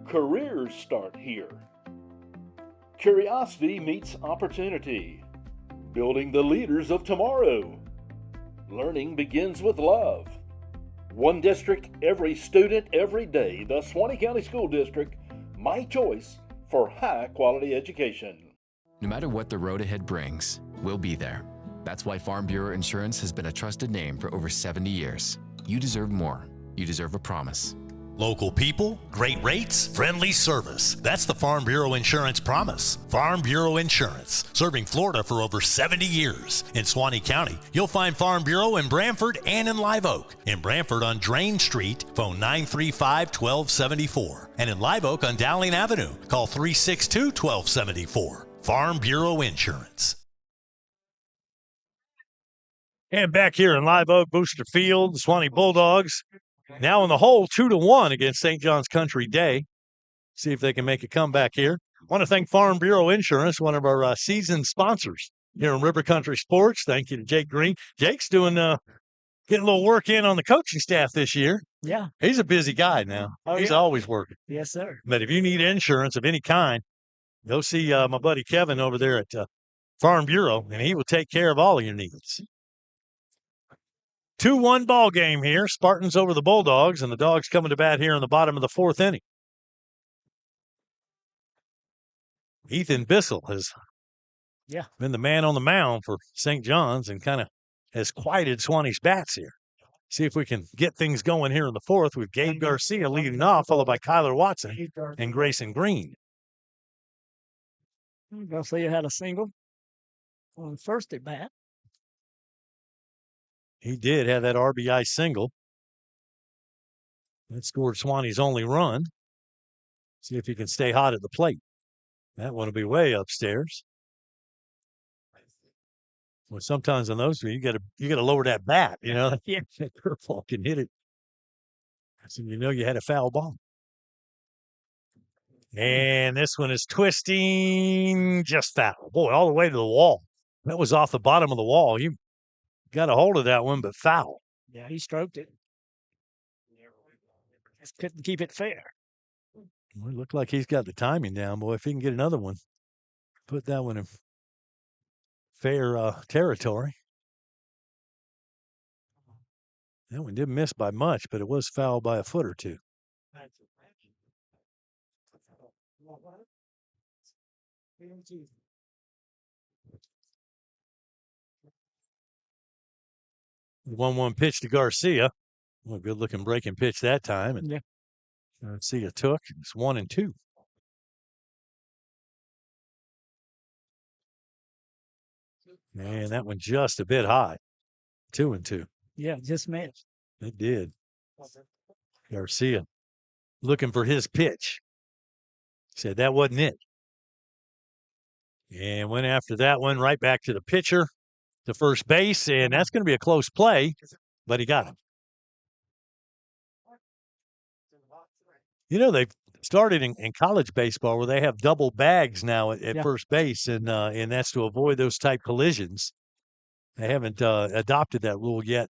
S4: Careers start here. Curiosity meets opportunity. Building the leaders of tomorrow. Learning begins with love. One district, every student, every day. The Suwannee County School District, my choice for high-quality education.
S5: No matter what the road ahead brings, we'll be there. That's why Farm Bureau Insurance has been a trusted name for over 70 years. You deserve more. You deserve a promise.
S8: Local people, great rates, friendly service. That's the Farm Bureau Insurance promise. Farm Bureau Insurance, serving Florida for over 70 years. In Suwannee County, you'll find Farm Bureau in Brantford and in Live Oak. In Brantford on Drain Street, phone 935-1274. And in Live Oak on Dowling Avenue, call 362-1274. Farm Bureau Insurance.
S1: And back here in Live Oak, Booster Field, the Suwannee Bulldogs now in the hole 2-1 against St. John's Country Day. See if they can make a comeback here. I want to thank Farm Bureau Insurance, one of our season sponsors here in River Country Sports. Thank you to Jake Green. Jake's doing getting a little work in on the coaching staff this year.
S2: Yeah.
S1: He's a busy guy now. He's always working.
S2: Yes, sir.
S1: But if you need insurance of any kind, go see my buddy Kevin over there at Farm Bureau, and he will take care of all of your needs. 2-1 ball game here. Spartans over the Bulldogs, and the Dogs coming to bat here in the bottom of the fourth inning. Ethan Bissell has been the man on the mound for St. John's and kind of has quieted Suwannee's bats here. See if we can get things going here in the fourth with Gabe Garcia leading off, followed by Kyler Watson and Grayson Green.
S2: Garcia had a single on first at bat.
S1: He did have that RBI single. That scored Suwannee's only run. See if he can stay hot at the plate. That one will be way upstairs. Well, sometimes on those, you got to lower that bat. You know, that curveball can hit it. So you know you had a foul ball. And this one is twisting, just foul. Boy, all the way to the wall. That was off the bottom of the wall. You got a hold of that one, but foul.
S2: Yeah, he stroked it. Just couldn't keep it fair.
S1: Well, it looked like he's got the timing down, boy. If he can get another one, put that one in fair territory. That one didn't miss by much, but it was foul by a foot or two. The 1-1 pitch to Garcia. Well, good looking breaking pitch that time. And Garcia took. It's 1-2. Man, that one just a bit high. 2-2.
S2: Yeah, just missed.
S1: It did. Garcia looking for his pitch. Said that wasn't it. And went after that one right back to the pitcher, to first base, and that's going to be a close play, but he got him. You know, they've started in college baseball where they have double bags now at first base, and that's to avoid those type collisions. They haven't adopted that rule yet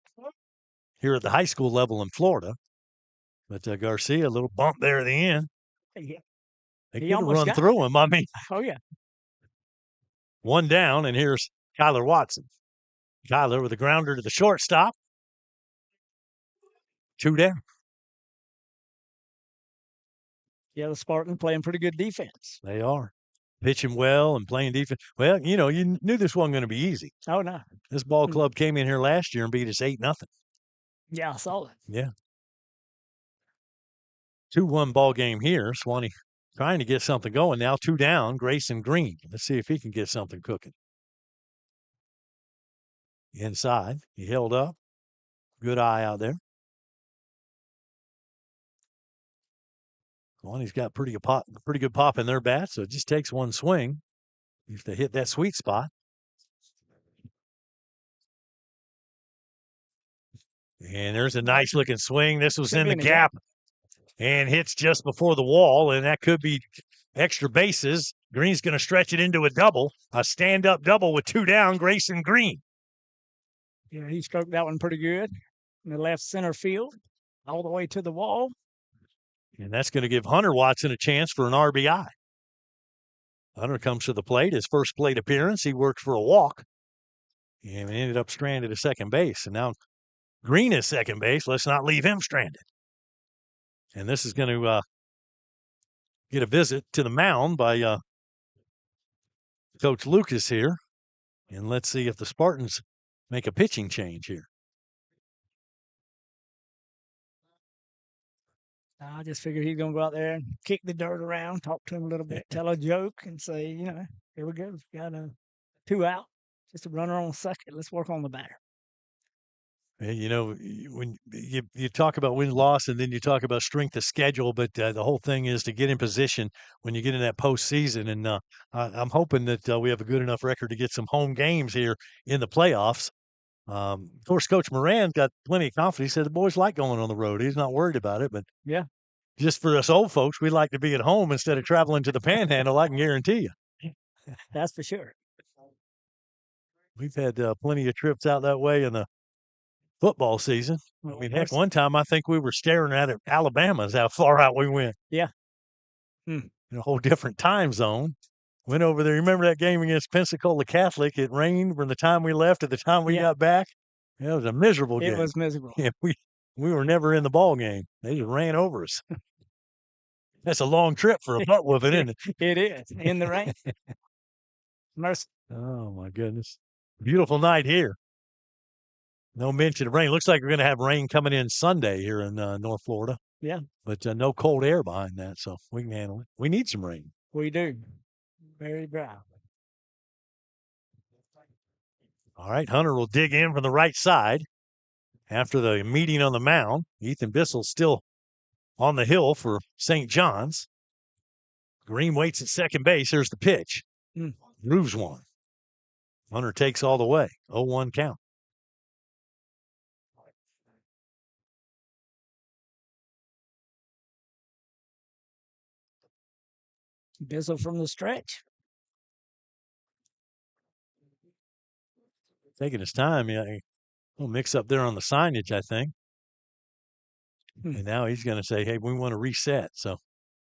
S1: here at the high school level in Florida. But Garcia, a little bump there at the end.
S2: Yeah.
S1: They could have run through him. I mean,
S2: oh, yeah.
S1: One down, and here's Kyler Watson. Kyler with a grounder to the shortstop. 2 down.
S2: Yeah, the Spartans playing pretty good defense.
S1: They are pitching well and playing defense. Well, you knew this wasn't going to be easy.
S2: Oh, no.
S1: This ball club came in here last year and beat us 8-0.
S2: Yeah, I saw it.
S1: Yeah. 2-1 ball game here. Suwannee trying to get something going. Now 2 down, Grayson Green. Let's see if he can get something cooking. Inside. He held up. Good eye out there. Suwannee's got pretty good pop in their bat, so it just takes one swing if they hit that sweet spot. And there's a nice looking swing. This was in the gap and hits just before the wall, and that could be extra bases. Green's going to stretch it into a stand-up double with 2 down, Grayson Green.
S2: Yeah, he stroked that one pretty good in the left center field, all the way to the wall.
S1: And that's going to give Hunter Watson a chance for an RBI. Hunter comes to the plate. His first plate appearance, he worked for a walk and ended up stranded at second base. And now Green is second base. Let's not leave him stranded. And this is going to get a visit to the mound by Coach Lucas here. And let's see if the Spartans make a pitching change here.
S2: I just figured he's going to go out there and kick the dirt around, talk to him a little bit, tell a joke, and say, here we go. Got 2 out, just a runner on second. Let's work on the batter.
S1: When you talk about win-loss and then you talk about strength of schedule, but the whole thing is to get in position when you get in that postseason. And I'm hoping that we have a good enough record to get some home games here in the playoffs. Of course, Coach Moran's got plenty of confidence. He said the boys like going on the road. He's not worried about it. But
S2: yeah,
S1: just for us old folks, we like to be at home instead of traveling to the Panhandle, I can guarantee you.
S2: That's for sure.
S1: We've had plenty of trips out that way in the football season. I mean, heck, one time I think we were staring at Alabama is how far out we went.
S2: Yeah.
S1: In a whole different time zone. Went over there. You remember that game against Pensacola Catholic? It rained from the time we left to the time we got back. It was a miserable game.
S2: It was miserable.
S1: Yeah, we were never in the ball game. They just ran over us. That's a long trip for a butt whooping, isn't it?
S2: It is. In the rain. Mercy.
S1: Oh, my goodness. Beautiful night here. No mention of rain. Looks like we're going to have rain coming in Sunday here in North Florida.
S2: Yeah.
S1: But no cold air behind that, so we can handle it. We need some rain.
S2: We do. Very dry.
S1: All right, Hunter will dig in from the right side after the meeting on the mound. Ethan Bissell's still on the hill for St. John's. Green waits at second base. Here's the pitch. Grooves one. Hunter takes all the way. 0-1 count.
S2: Bissell from the stretch.
S1: Taking his time. Yeah, he'll mix up there on the signage, I think. And now he's going to say, hey, we want to reset. So, of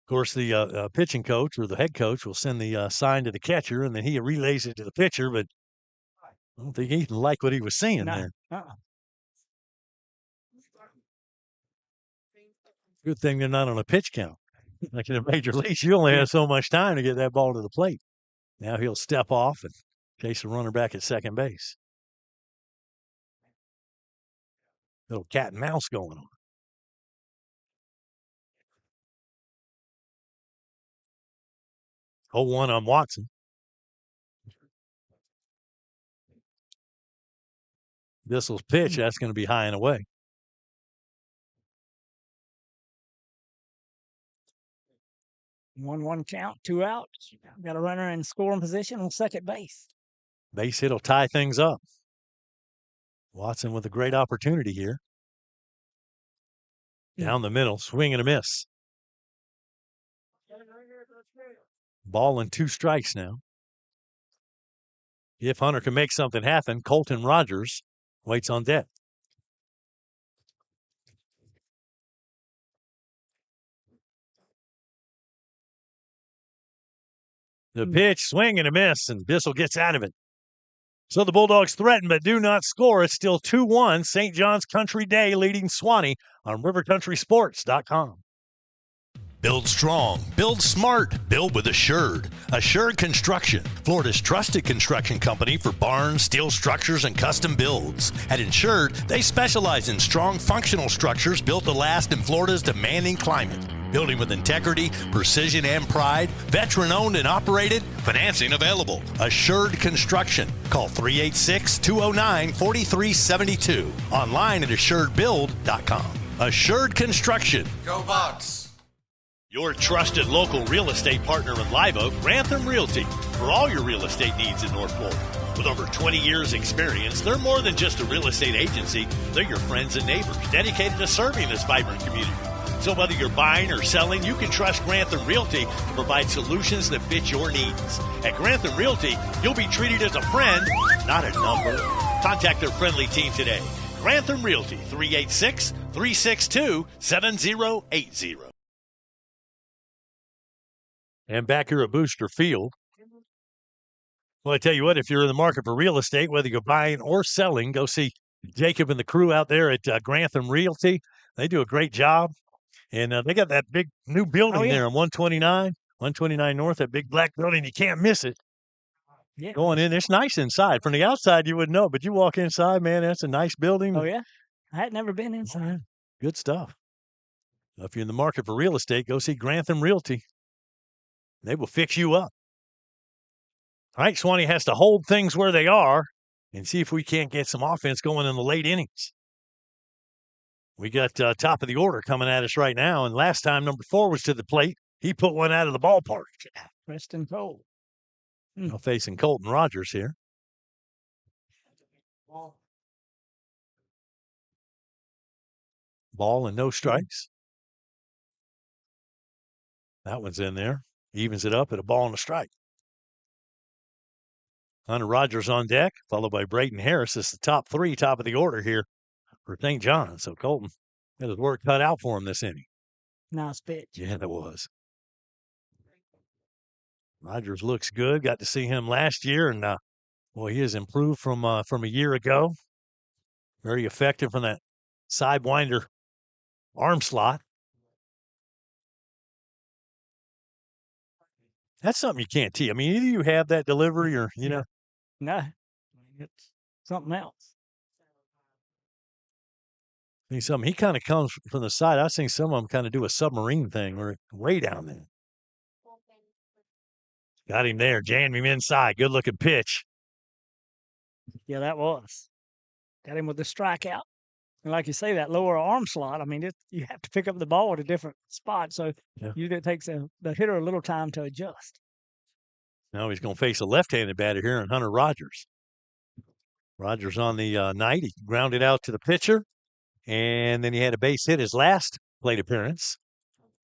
S1: course, the pitching coach or the head coach will send the sign to the catcher, and then he relays it to the pitcher. But I don't think he liked what he was seeing there. Good thing they're not on a pitch count. Like in the major leagues, you only have so much time to get that ball to the plate. Now he'll step off and chase the runner back at second base. Little cat and mouse going on. Oh, 0-1 on Watson. Bissell's pitch, that's going to be high and away.
S2: One count, 2 outs. Got a runner in scoring position on second base.
S1: Base hit will tie things up. Watson with a great opportunity here. Down the middle, swing and a miss. Ball and 2 strikes now. If Hunter can make something happen, Colton Rogers waits on deck. The pitch, swing and a miss, and Bissell gets out of it. So the Bulldogs threaten but do not score. It's still 2-1. St. John's Country Day leading Suwannee on RiverCountrySports.com.
S8: Build strong, build smart, build with Assured. Assured Construction, Florida's trusted construction company for barns, steel structures, and custom builds. At Assured, they specialize in strong functional structures built to last in Florida's demanding climate. Building with integrity, precision, and pride. Veteran owned and operated. Financing available. Assured Construction. Call 386-209-4372. Online at assuredbuild.com. Assured Construction.
S12: Go Bucks!
S8: Your trusted local real estate partner in Live Oak, Grantham Realty, for all your real estate needs in North Florida. With over 20 years experience, they're more than just a real estate agency. They're your friends and neighbors, dedicated to serving this vibrant community. So whether you're buying or selling, you can trust Grantham Realty to provide solutions that fit your needs. At Grantham Realty, you'll be treated as a friend, not a number. Contact their friendly team today. Grantham Realty, 386-362-7080. And back here at Booster Field. Well, I tell you what, if you're in the market for real estate, whether you're buying or selling, go see Jacob and the crew out there at Grantham Realty. They do a great job. And they got that big new building there on 129 North, that big black building. You can't miss it.
S2: Yeah.
S8: Going in, it's nice inside. From the outside, you wouldn't know, but you walk inside, man, that's a nice building.
S2: Oh, yeah? I had never been inside.
S8: Good stuff. If you're in the market for real estate, go see Grantham Realty. They will fix you up. All right, Suwannee has to hold things where they are and see if we can't get some offense going in the late innings. We got top of the order coming at us right now, and last time number 4 was to the plate. He put one out of the ballpark.
S2: Preston Cole.
S8: Now facing Colton Rogers here. Ball and no strikes. That one's in there. Evens it up at a ball and a strike. Hunter Rogers on deck, followed by Brayton Harris. It's the top 3, top of the order here for St. John. So Colton had his work cut out for him this inning.
S2: Nice pitch.
S8: Yeah, that was. Rogers looks good. Got to see him last year, and boy, he has improved from a year ago. Very effective from that sidewinder arm slot. That's something you can't teach. I mean, either you have that delivery or, you know.
S2: No, it's something else.
S8: I think something, he kind of comes from the side. I've seen some of them kind of do a submarine thing or way down there. Got him there. Jammed him inside. Good looking pitch.
S2: Yeah, that was. Got him with the strikeout. And like you say, that lower arm slot, I mean, you have to pick up the ball at a different spot. So it takes the hitter a little time to adjust.
S8: Now he's going to face a left-handed batter here in Hunter Rogers. Rogers on the night. He grounded out to the pitcher. And then he had a base hit his last plate appearance.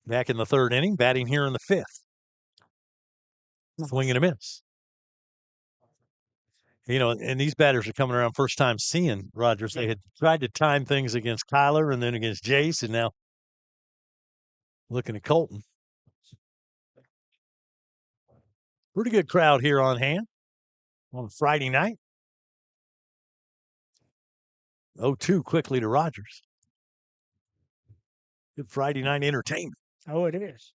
S8: Back in the 3rd inning, batting here in the 5th. Swing and a miss. You know, and these batters are coming around first time seeing Rogers. They had tried to time things against Kyler and then against Jace, and now looking at Colton. Pretty good crowd here on hand on Friday night. 0-2 quickly to Rogers. Good Friday night entertainment.
S2: Oh, it is.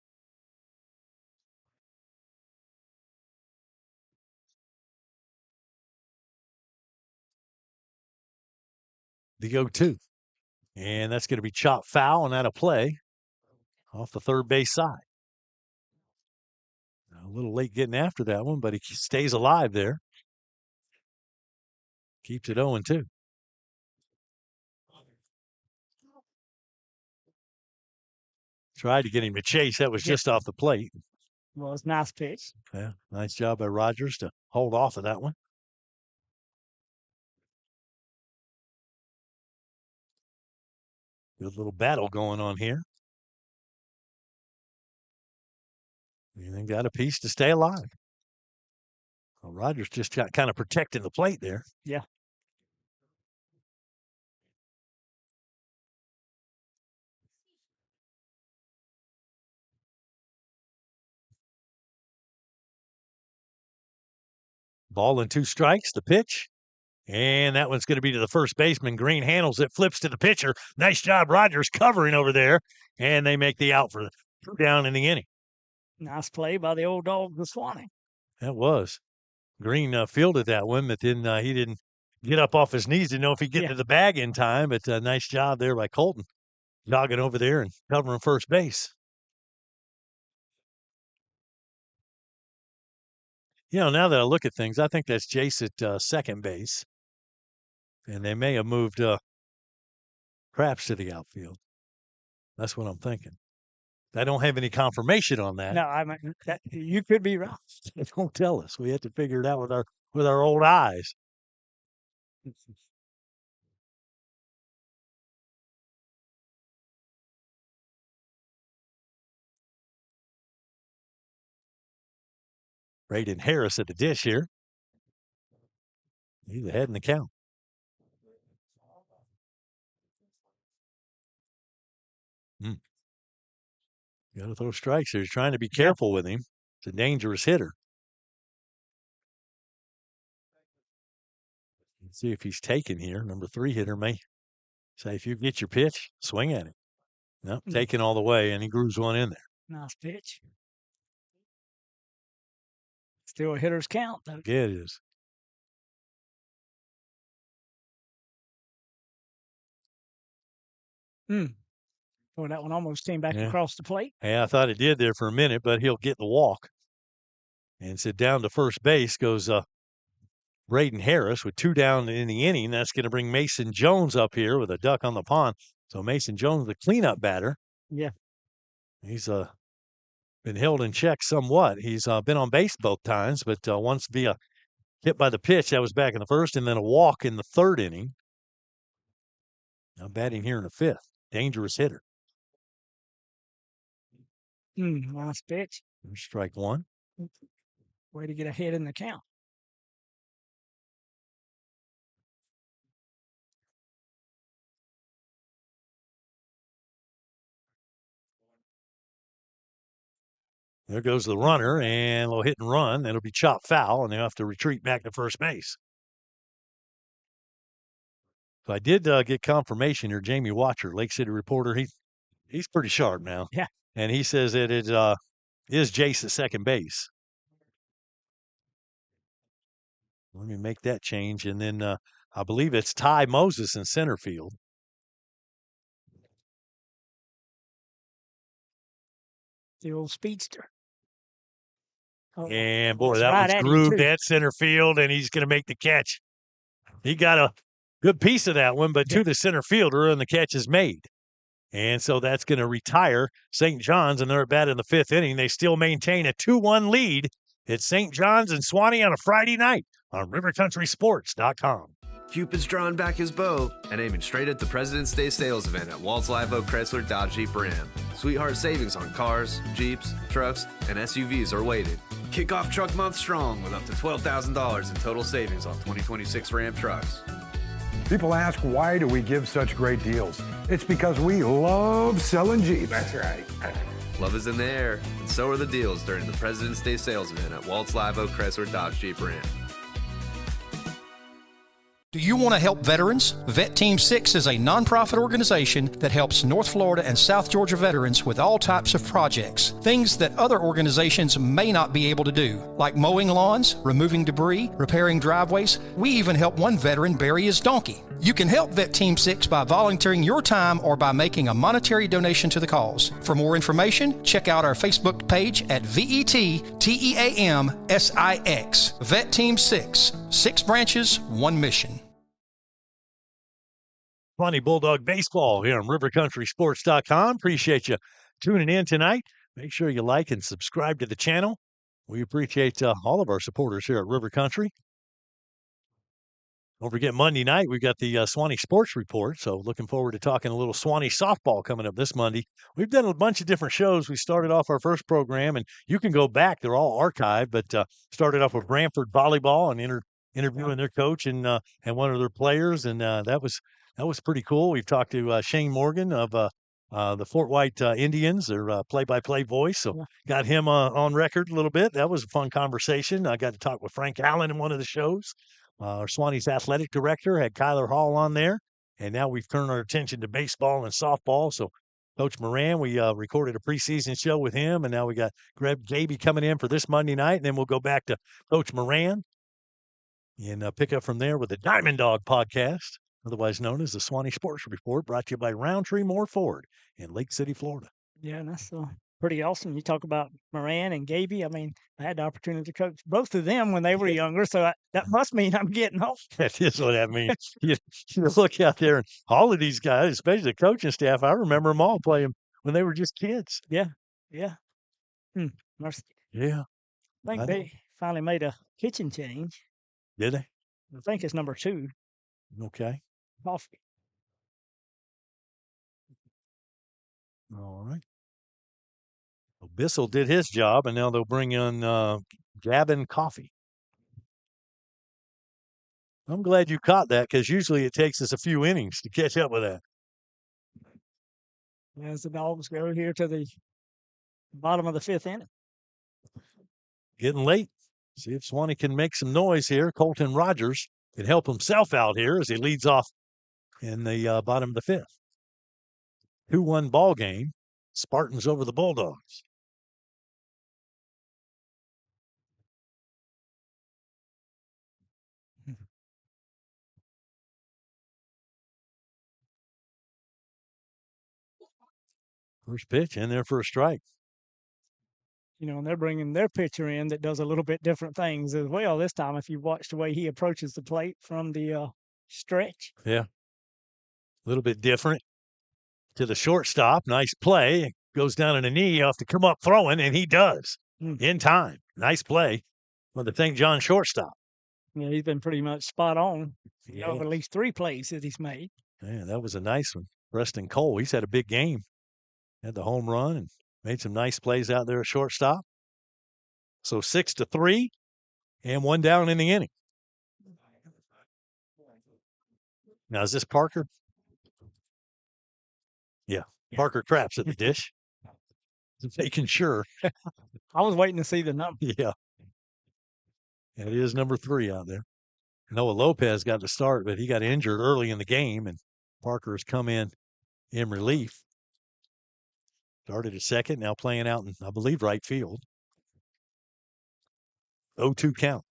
S8: The 0-2. And that's going to be chopped foul and out of play off the third base side. A little late getting after that one, but he stays alive there. Keeps it 0-2. Tried to get him to chase. That was just off the plate.
S2: Well, it's a nice pitch.
S8: Yeah, nice job by Rogers to hold off of that one. Good little battle going on here. And they got a piece to stay alive. Well, Rogers just got kind of protecting the plate there.
S2: Yeah.
S8: Ball and 2 strikes, the pitch. And that one's going to be to the first baseman. Green handles it, flips to the pitcher. Nice job, Rogers, covering over there. And they make the out for
S1: 2 down in the inning.
S2: Nice play by the old dog, the Suwannee.
S1: That was. Green fielded that one, but then he didn't get up off his knees to know if he'd get to the bag in time. But nice job there by Colton, jogging over there and covering first base. Now that I look at things, I think that's Jace at second base. And they may have moved Craps to the outfield. That's what I'm thinking. I don't have any confirmation on that.
S2: No, I mean, you could be right.
S1: They don't tell us. We have to figure it out with our old eyes. Braden Harris at the dish here. He's ahead in the count. Got to throw strikes here. He's trying to be careful with him. It's a dangerous hitter. Let's see if he's taken here. Number 3 hitter may say, if you get your pitch, swing at it. Nope, taken all the way, and he grooves one in there.
S2: Nice pitch. Still a hitter's count, though.
S1: Yeah, it is.
S2: Boy, that one almost came back across the plate.
S1: Yeah, I thought it did there for a minute, but he'll get the walk. And so down to first base goes Braden Harris with 2 down in the inning. That's going to bring Mason Jones up here with a duck on the pond. So Mason Jones, the cleanup batter.
S2: Yeah.
S1: He's been held in check somewhat. He's been on base both times, but once via hit by the pitch, that was back in the first, and then a walk in the 3rd inning. Now batting here in the 5th. Dangerous hitter.
S2: Nice pitch.
S1: There's strike 1.
S2: Way to get ahead in the count.
S1: There goes the runner, and a little hit and run. That'll be chopped foul, and they'll have to retreat back to first base. So I did get confirmation here. Jamie Watcher, Lake City reporter, he's pretty sharp now.
S2: Yeah.
S1: And he says that it is Jace at second base. Let me make that change. And then I believe it's Ty Moses in center field.
S2: The old speedster.
S1: Oh, and boy, that was grooved at center field, and he's going to make the catch. He got a good piece of that one, but to the center fielder, and the catch is made. And so that's going to retire St. John's, and they're at bat in the 5th inning. They still maintain a 2-1 lead. It's St. John's and Suwannee on a Friday night on RiverCountrySports.com.
S10: Cupid's drawing back his bow and aiming straight at the President's Day sales event at Walt's Live Oak Chrysler Dodge Jeep Ram. Sweetheart savings on cars, Jeeps, trucks, and SUVs are waiting. Kick off truck month strong with up to $12,000 in total savings on 2026 Ram trucks.
S11: People ask, why do we give such great deals? It's because we love selling Jeeps.
S10: That's right. Love is in the air, and so are the deals during the President's Day sales event at Walt's Live Oak Chrysler Dodge Jeep Ram.
S9: Do you want to help veterans? Vet Team 6 is a nonprofit organization that helps North Florida and South Georgia veterans with all types of projects, things that other organizations may not be able to do, like mowing lawns, removing debris, repairing driveways. We even helped one veteran bury his donkey. You can help Vet Team 6 by volunteering your time or by making a monetary donation to the cause. For more information, check out our Facebook page at VETTEAMSIX. Vet Team 6. 6 branches, 1 mission.
S1: Suwannee Bulldog Baseball here on RiverCountrySports.com. Appreciate you tuning in tonight. Make sure you like and subscribe to the channel. We appreciate all of our supporters here at River Country. Don't forget, Monday night, we've got the Suwannee Sports Report, so looking forward to talking a little Suwannee softball coming up this Monday. We've done a bunch of different shows. We started off our first program, and you can go back. They're all archived, but started off with Brantford Volleyball and interviewing their coach and one of their players, and that was pretty cool. We've talked to Shane Morgan of the Fort White Indians, their play-by-play voice. So got him on record a little bit. That was a fun conversation. I got to talk with Frank Allen in one of the shows. Our Suwannee's athletic director had Kyler Hall on there. And now we've turned our attention to baseball and softball. So Coach Moran, we recorded a preseason show with him, and now we got Greg Gaby coming in for this Monday night, and then we'll go back to Coach Moran and pick up from there with the Diamond Dog podcast, otherwise known as the Suwannee Sports Report, brought to you by Roundtree Moore Ford in Lake City, Florida.
S2: Yeah, and that's pretty awesome. You talk about Moran and Gaby. I mean, I had the opportunity to coach both of them when they were younger, so that must mean I'm getting old.
S1: That is what that means. You look out there, and all of these guys, especially the coaching staff, I remember them all playing when they were just kids.
S2: Yeah, yeah. Mercy.
S1: Yeah.
S2: I think they finally made a kitchen change.
S1: Did they?
S2: I think it's number 2.
S1: Okay.
S2: Coffee.
S1: All right. Well, Bissell did his job, and now they'll bring in Gavin Coffee. I'm glad you caught that, because usually it takes us a few innings to catch up with that.
S2: As the Dogs go here to the bottom of the 5th inning.
S1: Getting late. See if Suwannee can make some noise here. Colton Rogers can help himself out here as he leads off in the bottom of the 5th. 2-1 ball game. Spartans over the Bulldogs. First pitch in there for a strike.
S2: You know, and they're bringing their pitcher in that does a little bit different things as well this time, if you watch the way he approaches the plate from the stretch.
S1: Yeah. A little bit different. To the shortstop. Nice play. Goes down on a knee off to come up throwing, and he does in time. Nice play. Well, the thing, John shortstop.
S2: Yeah, he's been pretty much spot on.
S1: Yeah.
S2: Of at least 3 plays that he's made.
S1: Yeah, that was a nice one. Preston Cole, he's had a big game. Had the home run and made some nice plays out there at shortstop. So 6-3 and 1 down in the inning. Now, is this Parker? Yeah, Parker Craps at the dish. Just making sure.
S2: I was waiting to see the number.
S1: Yeah. It is number 3 out there. Noah Lopez got the start, but he got injured early in the game, and Parker has come in relief. Started at second, now playing out in, I believe, right field. 0-2 count.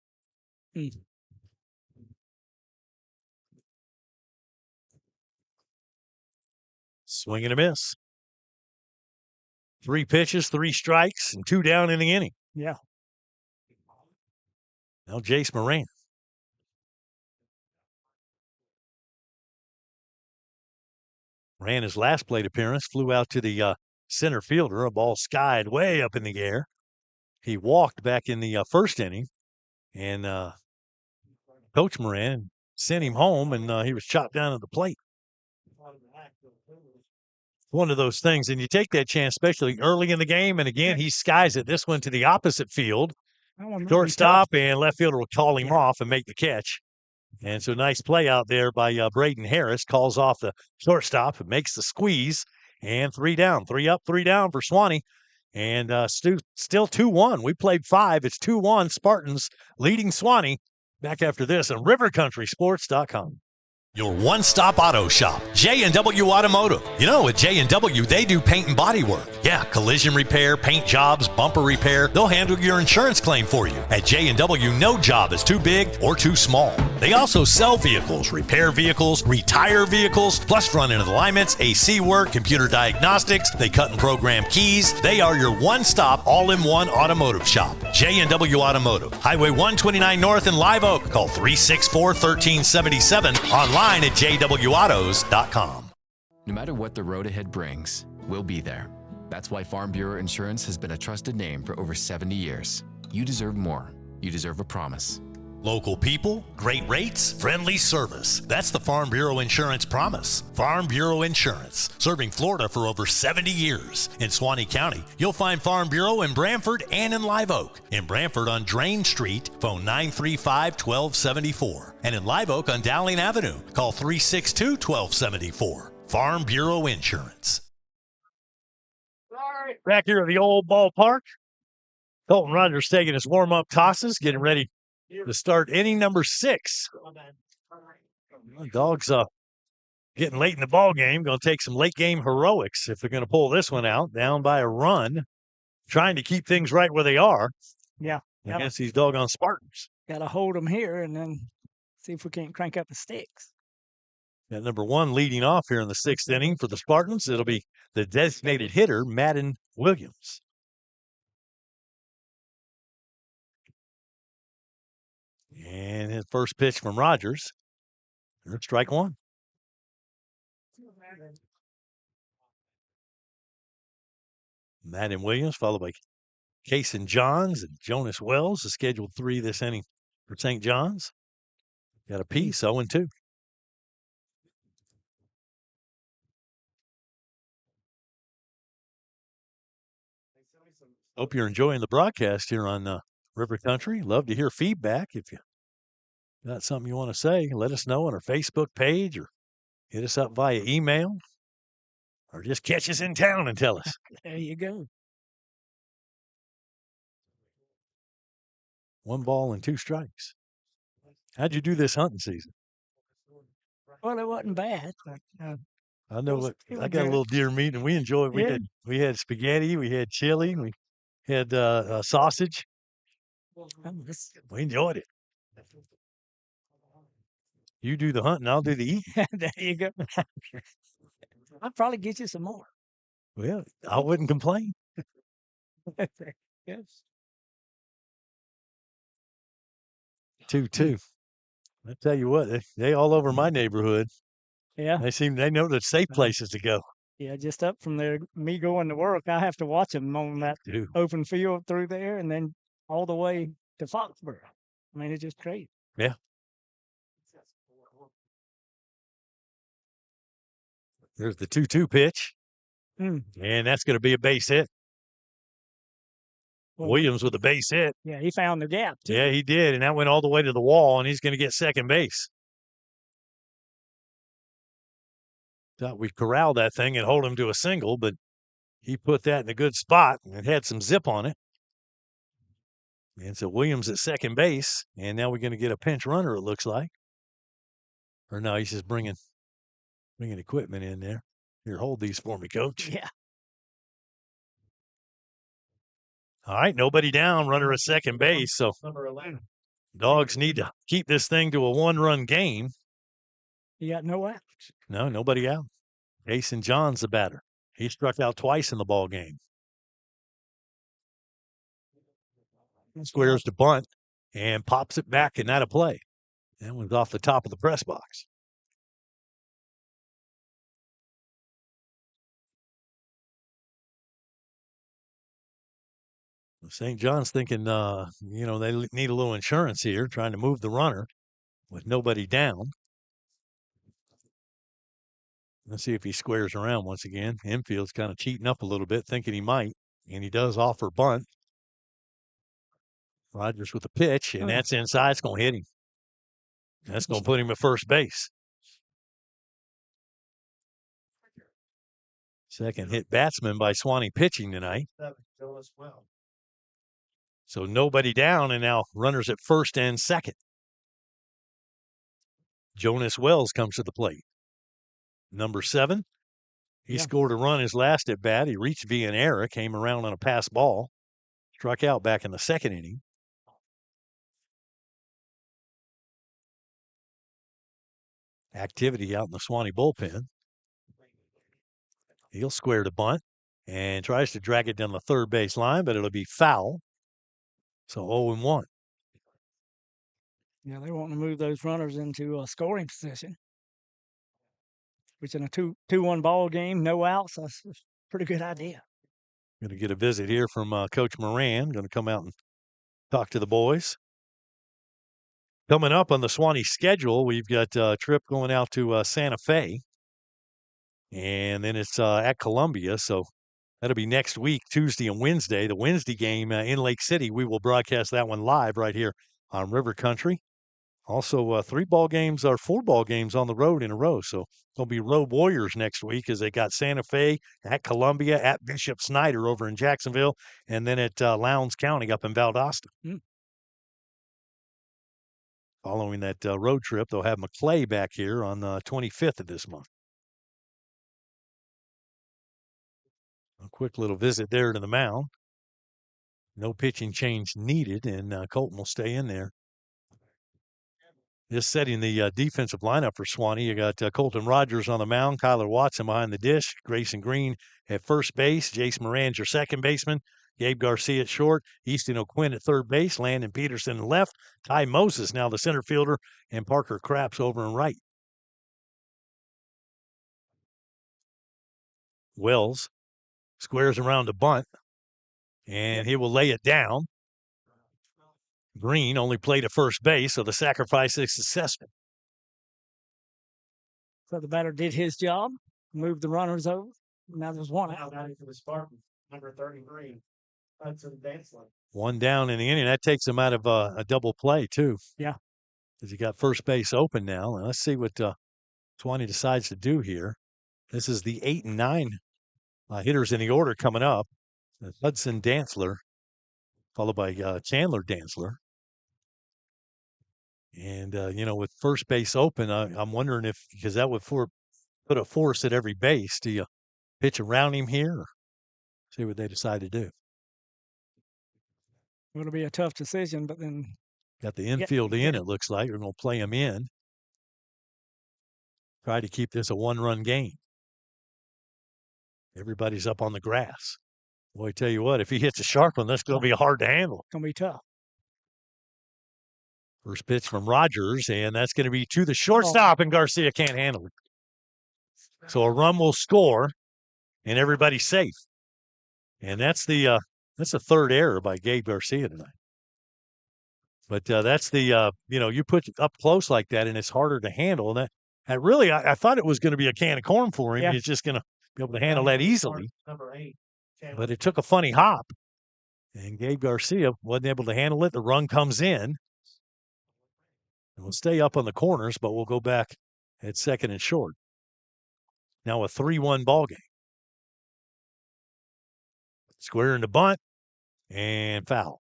S1: Swing and a miss. 3 pitches, 3 strikes, and 2 down in the inning.
S2: Yeah.
S1: Now Jace Moran. Ran his last plate appearance, flew out to the center fielder, a ball skied way up in the air. He walked back in the first inning, and Coach Moran sent him home, and he was chopped down at the plate. One of those things, and you take that chance, especially early in the game, and again, he skies it. This one to the opposite field. Shortstop and left fielder will call him off and make the catch. And so nice play out there by Braden Harris. Calls off the shortstop and makes the squeeze. And 3 down. 3 up, 3 down for Suwannee. And still 2-1. We played 5. It's 2-1. Spartans leading Suwannee. Back after this on rivercountrysports.com.
S8: Your one-stop auto shop, J&W Automotive. You know, at J&W, they do paint and body work. Yeah, collision repair, paint jobs, bumper repair. They'll handle your insurance claim for you. At J&W, no job is too big or too small. They also sell vehicles, repair vehicles, retire vehicles, plus front-end alignments, AC work, computer diagnostics. They cut and program keys. They are your one-stop, all-in-one automotive shop. J&W Automotive. Highway 129 North in Live Oak. Call 364-1377. Online at jwautos.com.
S5: No matter what the road ahead brings, we'll be there. That's why Farm Bureau Insurance has been a trusted name for over 70 years. You deserve more. You deserve a promise.
S8: Local people, great rates, friendly service. That's the Farm Bureau Insurance promise. Farm Bureau Insurance, serving Florida for over 70 years. In Suwannee County, you'll find Farm Bureau in Branford and in Live Oak. In Branford on Drain Street, phone 935-1274. And in Live Oak on Dowling Avenue, call 362-1274. Farm Bureau Insurance.
S1: Back here at the old ballpark. Colton Rogers taking his warm-up tosses, getting ready to start inning number 6. The Dogs getting late in the ball game. Going to take some late game heroics if they're going to pull this one out, down by a run, trying to keep things right where they are.
S2: Yeah.
S1: Against these doggone Spartans.
S2: Got to hold them here and then see if we can't crank up the sticks.
S1: At number 1 leading off here in the 6th inning for the Spartans, it'll be the designated hitter, Madden Williams. And his first pitch from Rogers. There's strike 1. Madden Williams, followed by Kason Johns and Jonas Wells, the scheduled 3 this inning for St. John's. Got a piece, 0-2. Hope you're enjoying the broadcast here on River Country. Love to hear feedback. If you got something you want to say, let us know on our Facebook page or hit us up via email or just catch us in town and tell us.
S2: There you go.
S1: 1 ball and 2 strikes. How'd you do this hunting season?
S2: Well, it wasn't bad. But,
S1: I know
S2: it was
S1: I got a little deer meat and we enjoyed. We had spaghetti, we had chili, we had sausage. We enjoyed it. You do the hunting, I'll do the eating.
S2: There you go. I'll probably get you some more.
S1: Well, I wouldn't complain.
S2: Yes.
S1: 2-2. I tell you what, they all over my neighborhood.
S2: Yeah.
S1: They know the safe places to go.
S2: Yeah, just up from there, me going to work, I have to watch them on that open field through there and then all the way to Foxborough. I mean, it's just crazy.
S1: Yeah. There's the 2-2 pitch. And that's going to be a base hit. Williams with a base hit.
S2: Yeah, he found the gap, too.
S1: Yeah, he did. And that went all the way to the wall, and he's going to get second base. Thought we'd corral that thing and hold him to a single, but he put that in a good spot and it had some zip on it. And so Williams at second base, and now we're going to get a pinch runner, it looks like. Or no, he's just bringing equipment in there. Here, hold these for me, Coach.
S2: Yeah.
S1: All right, nobody down, runner at second base. So
S3: Number 11.
S1: Dogs need to keep this thing to a 1-run game.
S2: You got no outs.
S1: No, nobody out. Kason Johns the batter. He struck out twice in the ball game. Squares to bunt and pops it back and out of play. That one's off the top of the press box. St. John's thinking, they need a little insurance here, trying to move the runner with nobody down. Let's see if he squares around once again. Infield's kind of cheating up a little bit, thinking he might, and he does offer bunt. Rogers with a pitch, and that's inside. It's going to hit him. That's going to put him at first base. Second hit batsman by Suwannee pitching tonight. So nobody down, and now runners at first and second. Jonas Wells comes to the plate. Number 7. He scored a run his last at bat. He reached via an error, came around on a pass ball, struck out back in the second inning. Activity out in the Suwannee bullpen. He'll square to bunt and tries to drag it down the third base line, but it'll be foul. So 0-1.
S2: Yeah, they want to move those runners into a scoring position. Which in a 2-1 ball game, no outs, that's a pretty good idea.
S1: Going to get a visit here from Coach Moran. Going to come out and talk to the boys. Coming up on the Suwannee schedule, we've got a trip going out to Santa Fe. And then it's at Columbia. So that'll be next week, Tuesday and Wednesday. The Wednesday game in Lake City, we will broadcast that one live right here on River Country. Also, 4 ball games on the road in a row. So it'll be Road Warriors next week as they got Santa Fe, at Columbia, at Bishop Snyder over in Jacksonville, and then at Lowndes County up in Valdosta. Following that road trip, they'll have McClay back here on the 25th of this month. A quick little visit there to the mound. No pitching change needed, and Colton will stay in there. Just setting the defensive lineup for Suwannee. You got Colton Rogers on the mound, Kyler Watson behind the dish, Grayson Green at first base, Jace Moran, your second baseman, Gabe Garcia at short, Easton O'Quinn at third base, Landon Peterson in left, Ty Moses now the center fielder, and Parker Craps over in right. Wells squares around the bunt, and he will lay it down. Green only played at first base, so the sacrifice is successful.
S2: So the batter did his job, moved the runners over. Now there's one out.
S3: For the Spartans, number 33, Hudson Dantzler.
S1: One down in the inning. That takes him out of a double play, too.
S2: Yeah.
S1: Because you got first base open now. And let's see what Suwannee decides to do here. This is the 8 and 9 hitters in the order coming up. Hudson Dantzler, followed by Chandler Dantzler. And, with first base open, I'm wondering if, because that would put a force at every base, do you pitch around him here or see what they decide to do?
S2: It'll be a tough decision, but then.
S1: Got the infield in, it looks like. We're going to play him in. Try to keep this a one-run game. Everybody's up on the grass. Boy, I tell you what, if he hits a sharp one, that's going to be hard to handle.
S2: It's going to be tough.
S1: First pitch from Rogers, and that's going to be to the shortstop, and Garcia can't handle it. So a run will score, and everybody's safe. And that's the third error by Gabe Garcia tonight. But that's the you put up close like that, and it's harder to handle. And that really, I thought it was going to be a can of corn for him. Yeah. He's just going to be able to handle that easily.
S3: Number 8.
S1: But it took a funny hop, and Gabe Garcia wasn't able to handle it. The run comes in. And we'll stay up on the corners, but we'll go back at second and short. Now a 3-1 ball game. Square in the bunt and foul.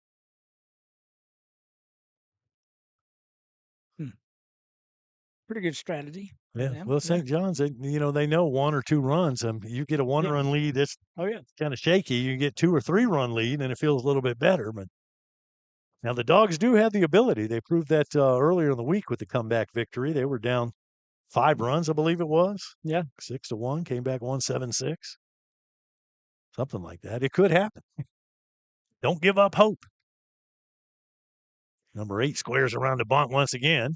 S2: Pretty good strategy.
S1: Yeah. Well, St. John's, they know 1 or 2 runs. You get a 1-run lead, that's kind of shaky. You get 2 or 3-run lead, and it feels a little bit better. But now the Dogs do have the ability. They proved that earlier in the week with the comeback victory. They were down 5 runs, I believe it was.
S2: Yeah.
S1: 6-1, came back 1-7-6. Something like that. It could happen. Don't give up hope. Number 8 squares around the bunt once again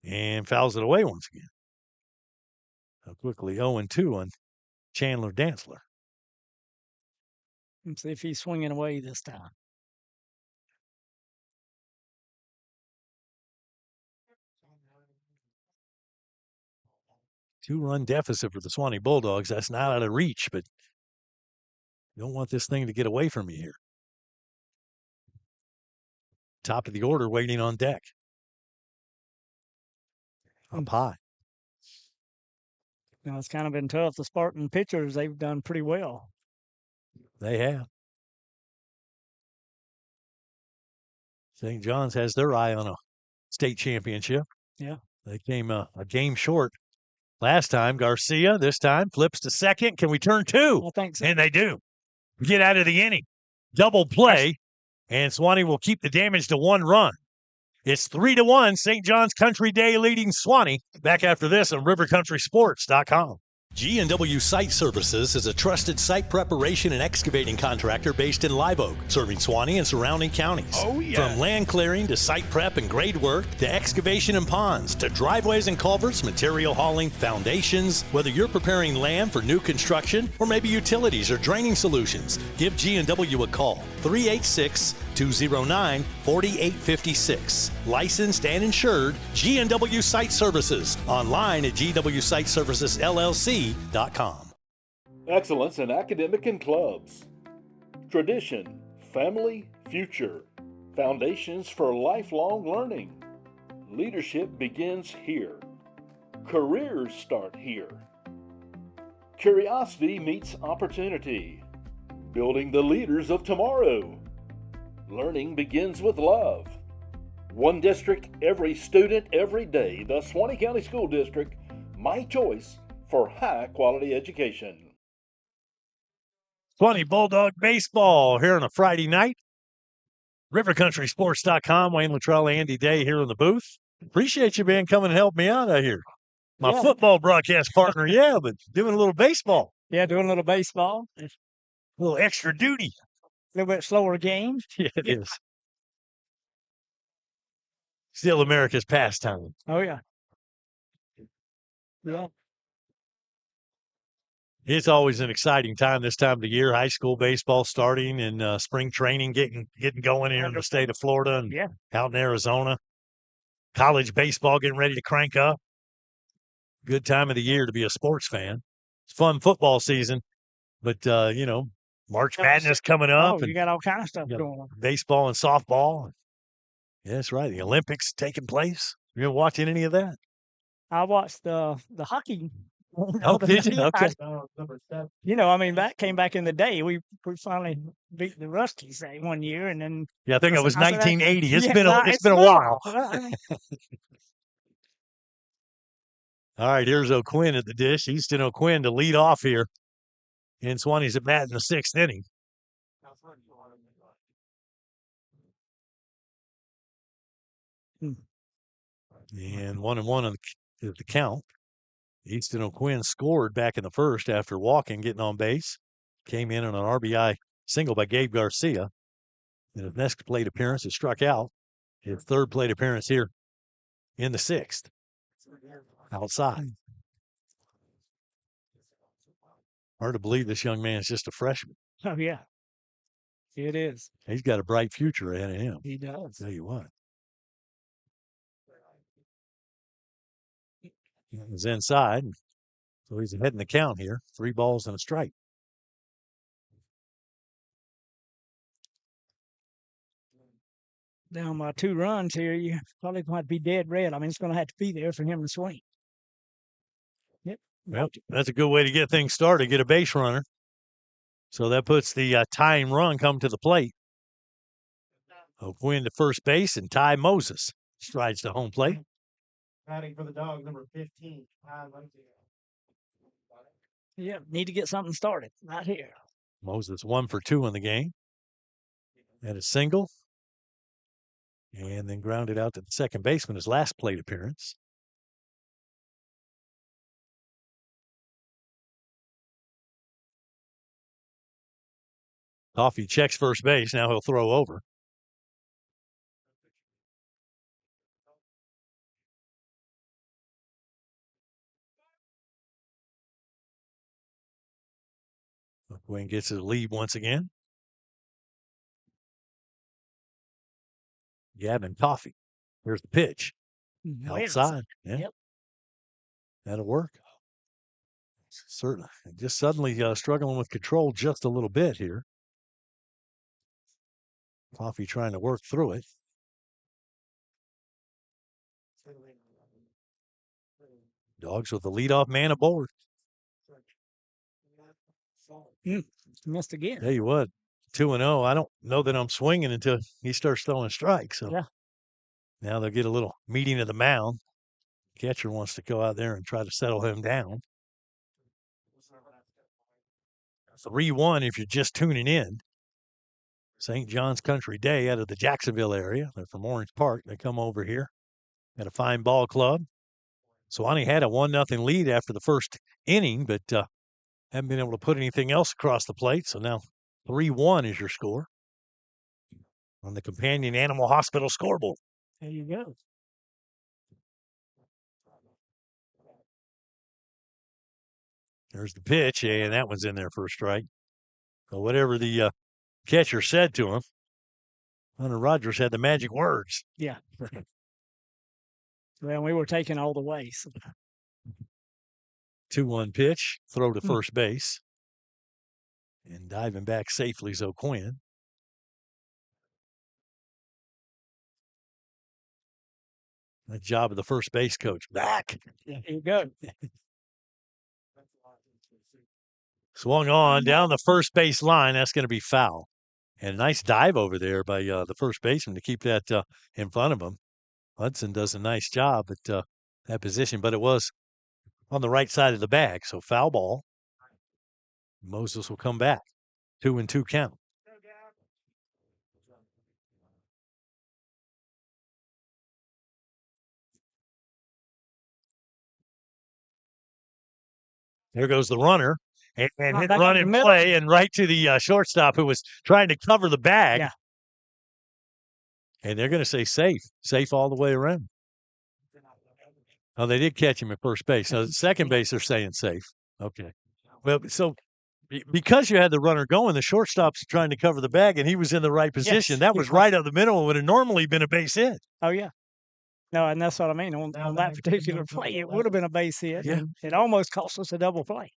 S1: and fouls it away once again. So quickly 0-2 on Chandler Dantzler.
S2: Let's see if he's swinging away this time.
S1: Two-run deficit for the Suwannee Bulldogs. That's not out of reach, but you don't want this thing to get away from you here. Top of the order waiting on deck. Up high.
S2: Now, it's kind of been tough. The Spartan pitchers, they've done pretty well.
S1: They have. St. John's has their eye on a state championship.
S2: Yeah.
S1: They came a game short last time. Garcia this time flips to second. Can we turn 2?
S2: I think so.
S1: And they do. Get out of the inning. Double play, and Suwannee will keep the damage to 1 run. It's 3-1. St. John's Country Day leading Suwannee. Back after this on rivercountrysports.com.
S8: G&W Site Services is a trusted site preparation and excavating contractor based in Live Oak, serving Suwannee and surrounding counties.
S4: Oh, yeah.
S8: From land clearing to site prep and grade work to excavation and ponds to driveways and culverts, material hauling, foundations. Whether you're preparing land for new construction or maybe utilities or draining solutions, give G&W a call. 386-209-4856. Licensed and insured, G&W Site Services. Online at gwsitesservicesllc.com.
S4: Excellence in academic and clubs. Tradition, family, future. Foundations for lifelong learning. Leadership begins here. Careers start here. Curiosity meets opportunity. Building the leaders of tomorrow. Learning begins with love. One district, every student, every day. The Suwannee County School District, my choice for high-quality education.
S1: Suwannee Bulldog Baseball here on a Friday night. RiverCountrySports.com. Wayne Luttrell, Andy Day here in the booth. Appreciate you, man, coming and helping me out here. My football broadcast partner, yeah, but doing a little baseball.
S2: Yeah, doing a little baseball.
S1: A little extra duty.
S2: A little bit slower game.
S1: Yeah, it is. Still America's pastime.
S2: Oh, yeah. Yeah.
S1: It's always an exciting time this time of the year. High school baseball starting and spring training getting going here in the state of Florida and out in Arizona. College baseball getting ready to crank up. Good time of the year to be a sports fan. It's fun football season, but March Madness coming up.
S2: Oh, you got all kind of stuff going on.
S1: Baseball and softball. Yeah, that's right. The Olympics taking place. You been watching any of that?
S2: I watched the hockey.
S1: Oh, did you? Okay.
S2: That came back in the day. We finally beat the Ruskies that one year, and then
S1: I think it was 1980. It's been a while. All right, here's O'Quinn at the dish. Easton O'Quinn to lead off here. And Suwannee's at bat in the 6th inning. And 1-1 on the count. Easton O'Quinn scored back in the first after walking, getting on base. Came in on an RBI single by Gabe Garcia. And his next plate appearance is struck out. His third plate appearance here in the 6th. Outside. Hard to believe this young man is just a freshman.
S2: Oh, yeah. It is.
S1: He's got a bright future ahead of him.
S2: He does.
S1: Tell you what. He's inside. So he's ahead in the count here. 3 balls and a strike.
S2: Down by 2 runs here, you probably going to be dead red. It's going to have to be there for him to swing. Yep.
S1: Well, that's a good way to get things started, get a base runner. So that puts the tying run come to the plate. O'Quinn to first base, and Ty Moses strides to home plate.
S3: Batting for the Dogs, number 15.
S2: Yeah, need to get something started right here.
S1: Moses 1 for 2 in the game. Had a single. And then grounded out to the second baseman, his last plate appearance. Coffee checks first base. Now he'll throw over. Wayne gets his lead once again. Gavin Coffee. Here's the pitch. Outside. Yeah.
S2: Yep.
S1: That'll work. Certainly. Just suddenly struggling with control just a little bit here. Coffee trying to work through it. Dogs with the leadoff man aboard.
S2: Missed again.
S1: Tell you what, 2-0. I don't know that I'm swinging until he starts throwing strikes. So now they'll get a little meeting of the mound. Catcher wants to go out there and try to settle him down. 3-1 if you're just tuning in. St. John's Country Day out of the Jacksonville area. They're from Orange Park. They come over here. Got a fine ball club. Suwannee had a 1-0 lead after the first inning, but haven't been able to put anything else across the plate. So now 3-1 is your score on the Companion Animal Hospital scoreboard.
S2: There you go.
S1: There's the pitch, and that one's in there for a strike. So whatever the catcher said to him, Hunter Rogers had the magic words.
S2: Yeah. Well, we were taking all the way. So.
S1: 2-1 pitch, throw to first base. And diving back safely is O'Quinn. That job of the first base coach. Back.
S2: There you go.
S1: Swung on down the first base line. That's going to be foul. And a nice dive over there by the first baseman to keep that in front of him. Hudson does a nice job at that position, but it was on the right side of the bag. So foul ball. Moses will come back. 2-2 count. There goes the runner. And hit run and play, and right to the shortstop who was trying to cover the bag.
S2: Yeah.
S1: And they're going to say safe. Safe all the way around. Oh, they did catch him at first base. So second base, they're saying safe. Okay. Well, so because you had the runner going, the shortstop's trying to cover the bag, and he was in the right position.
S2: Yes,
S1: that was right up the middle and would have normally been a base hit.
S2: Oh, yeah. No, and that's what I mean. On that particular play, it would have been a base hit.
S1: Yeah.
S2: And it almost cost us a double play.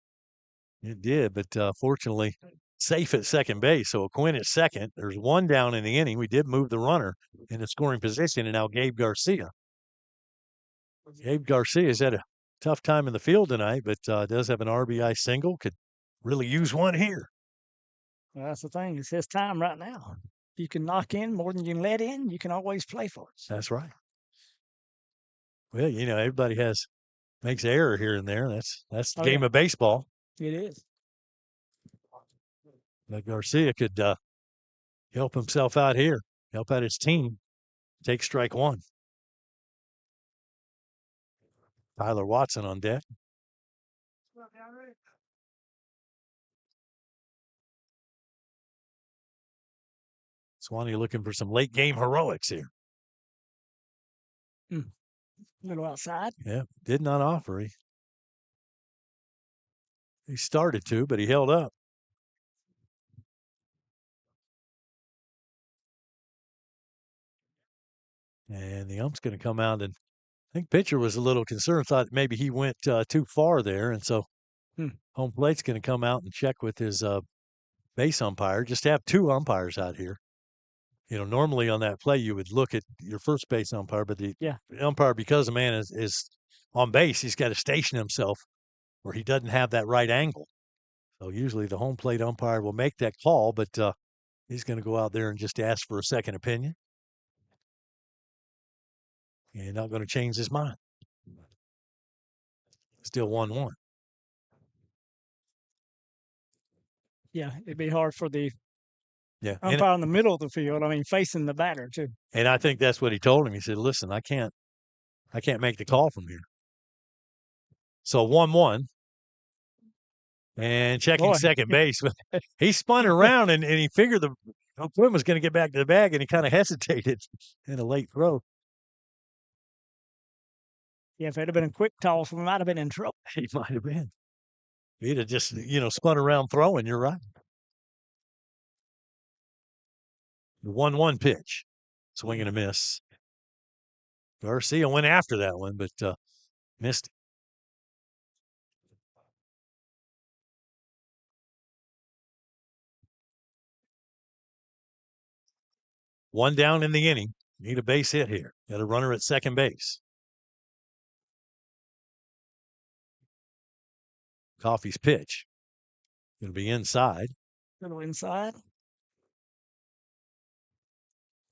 S1: It did, but fortunately, safe at second base. So a Quinn at second. There's one down in the inning. We did move the runner in the scoring position, and now Gabe Garcia. Gabe Garcia's had a tough time in the field tonight, but does have an RBI single. Could really use one here.
S2: Well, that's the thing. It's his time right now. If you can knock in more than you can let in, you can always play for us.
S1: That's right. Well, everybody makes error here and there. That's the game of baseball.
S2: It is.
S1: But Garcia could help himself out here, help out his team. Take strike one. Tyler Watson on deck. Suwannee looking for some late game heroics here.
S2: A little outside.
S1: Yeah, did not offer. He started to, but he held up. And the ump's going to come out, and I think pitcher was a little concerned, thought maybe he went too far there. And so home plate's going to come out and check with his base umpire. Just have two umpires out here. Normally on that play, you would look at your first base umpire, but the umpire, because the man is on base, he's got to station himself where he doesn't have that right angle. So usually the home plate umpire will make that call, but he's going to go out there and just ask for a second opinion. And not going to change his mind. Still 1-1.
S2: Yeah, it'd be hard for the
S1: umpire
S2: in the middle of the field. I mean, facing the batter too.
S1: And I think that's what he told him. He said, "Listen, I can't make the call from here." So 1-1. And checking second base. He spun around and he figured the Quinn was going to get back to the bag, and he kind of hesitated in a late throw.
S2: Yeah, if it had been a quick toss, we might have been in trouble.
S1: He might have been. He'd have just, spun around throwing. You're right. The 1-1 pitch. Swing and a miss. Garcia went after that one, but missed it. One down in the inning. Need a base hit here. Got a runner at second base. Coffey's pitch. Going to be inside.
S2: A little inside.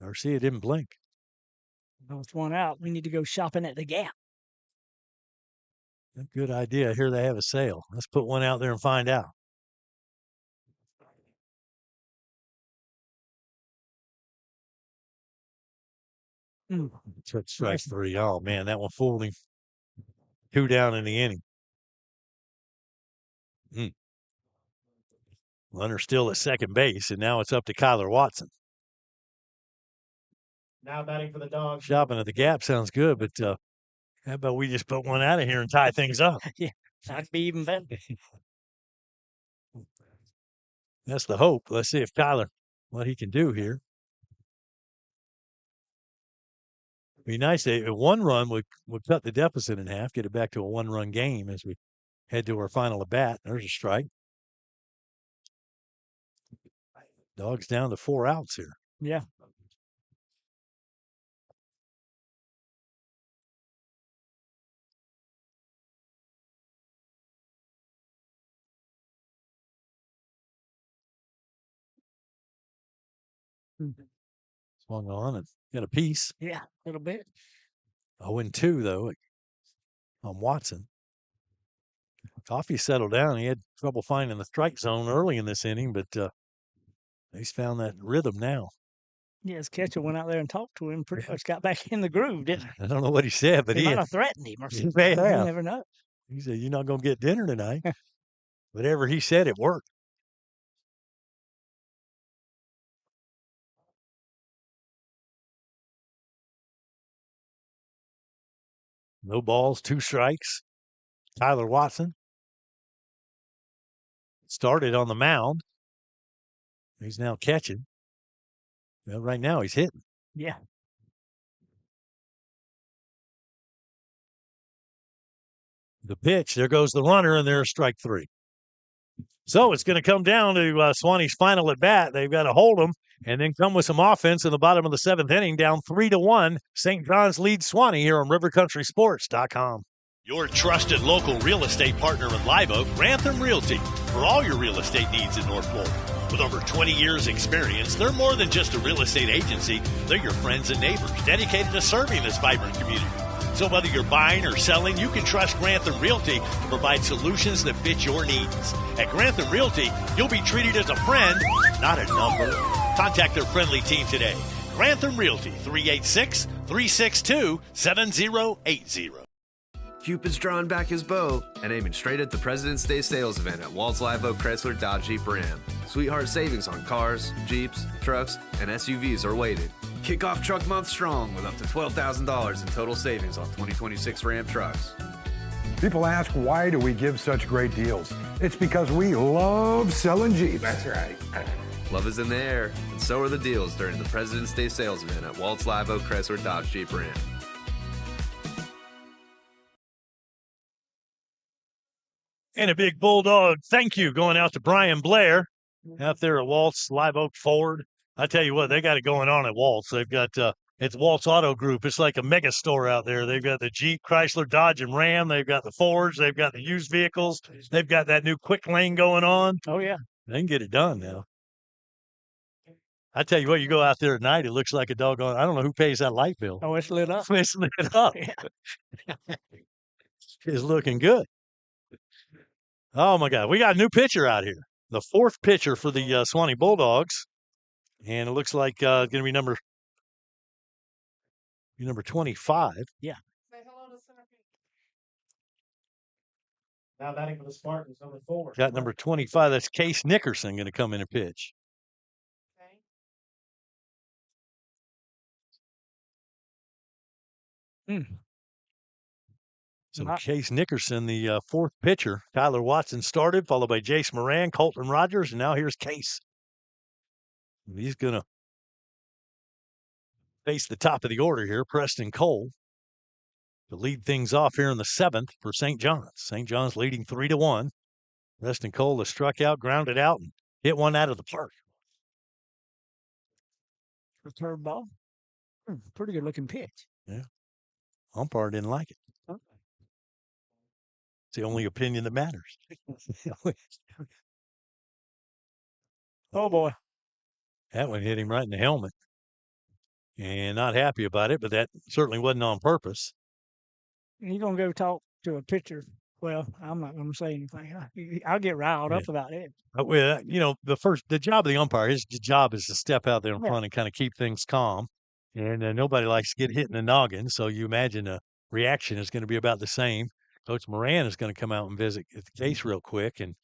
S1: Garcia didn't blink.
S2: With one out, we need to go shopping at the Gap.
S1: Good idea. Here they have a sale. Let's put one out there and find out. Strike three. Oh, man, that one fooled him. Two down in the inning. Runner still at second base, and now it's up to Kyler Watson.
S3: Now batting for the Dogs.
S1: Shopping at the Gap sounds good, but how about we just put one out of here and tie things up?
S2: Yeah, that'd be even better.
S1: That's the hope. Let's see if Kyler, what he can do here. Be nice. One run would cut the deficit in half, get it back to a one-run game as we head to our final at bat. There's a strike. Dogs down to 4 outs here.
S2: Yeah.
S1: Swung on and got a piece.
S2: Yeah, a little bit.
S1: 0-2, though, on Watson. Coffey settled down. He had trouble finding the strike zone early in this inning, but He's found that rhythm now.
S2: Yeah, his catcher went out there and talked to him. Pretty much got back in the groove, didn't he?
S1: I don't know what he said, but
S2: He
S1: he
S2: might have threatened him or
S1: he
S2: something.
S1: may
S2: You
S1: have.
S2: never know.
S1: He said, "You're not going to get dinner tonight." Whatever he said, it worked. No balls, 2 strikes. Tyler Watson started on the mound. He's now catching. Well, right now he's hitting.
S2: Yeah.
S1: The pitch, there goes the runner, and there's strike 3. So it's going to come down to Suwannee's final at bat. They've got to hold them and then come with some offense in the bottom of the 7th inning, down 3-1. St. John's leads Suwannee here on RiverCountrySports.com.
S8: Your trusted local real estate partner in Live Oak, Grantham Realty, for all your real estate needs in North Florida. With over 20 years experience, they're more than just a real estate agency. They're your friends and neighbors, dedicated to serving this vibrant community. So whether you're buying or selling, you can trust Grantham Realty to provide solutions that fit your needs. At Grantham Realty, you'll be treated as a friend, not a number. Contact their friendly team today. Grantham Realty, 386-362-7080.
S10: Cupid's drawing back his bow and aiming straight at the President's Day sales event at Walt's Live Oak Chrysler Dodge Jeep Ram. Sweetheart savings on cars, Jeeps, trucks, and SUVs are waiting. Kick off truck month strong with up to $12,000 in total savings on 2026 Ram trucks.
S11: People ask, why do we give such great deals? It's because we love selling Jeeps.
S10: That's right. Love is in the air, and so are the deals during the President's Day sales event at Walt's Live Oak Chrysler Dodge Jeep Ram.
S1: And a big Bulldog thank you going out to Brian Blair out there at Walt's Live Oak Ford. I tell you what, they got it going on at Walt's. They've got it's Walt's Auto Group. It's like a mega store out there. They've got the Jeep, Chrysler, Dodge, and Ram. They've got the Fords. They've got the used vehicles. They've got that new quick lane going on.
S2: Oh, yeah.
S1: They can get it done now. I tell you what, you go out there at night, it looks like a doggone. I don't know who pays that light bill.
S2: Oh, it's lit up.
S1: It's lit up. It's looking good. Oh, my God. We got a new pitcher out here. The 4th pitcher for the Suwannee Bulldogs. And it looks like going to be number 25.
S2: Yeah.
S3: Now batting for the Spartans, number 4.
S1: Got number 25. That's Case Nickerson going to come in and pitch. So Case Nickerson, the 4th pitcher. Tyler Watson started, followed by Jace Moran, Colton Rogers, and now here's Case. He's going to face the top of the order here, Preston Cole, to lead things off here in the 7th for St. John's. St. John's leading 3-1. Preston Cole has struck out, grounded out, and hit one out of the park.
S2: Curve ball. Pretty good looking pitch.
S1: Yeah. Umpire didn't like it. It's the only opinion that matters.
S2: Oh, boy.
S1: That one hit him right in the helmet. And not happy about it, but that certainly wasn't on purpose.
S2: You're going to go talk to a pitcher. Well, I'm not going to say anything. I'll get riled up about it.
S1: Well, you know, the job of the umpire, his job is to step out there in front and kind of keep things calm. And nobody likes to get hit in the noggin. So you imagine the reaction is going to be about the same. Coach Moran is going to come out and visit the case real quick, and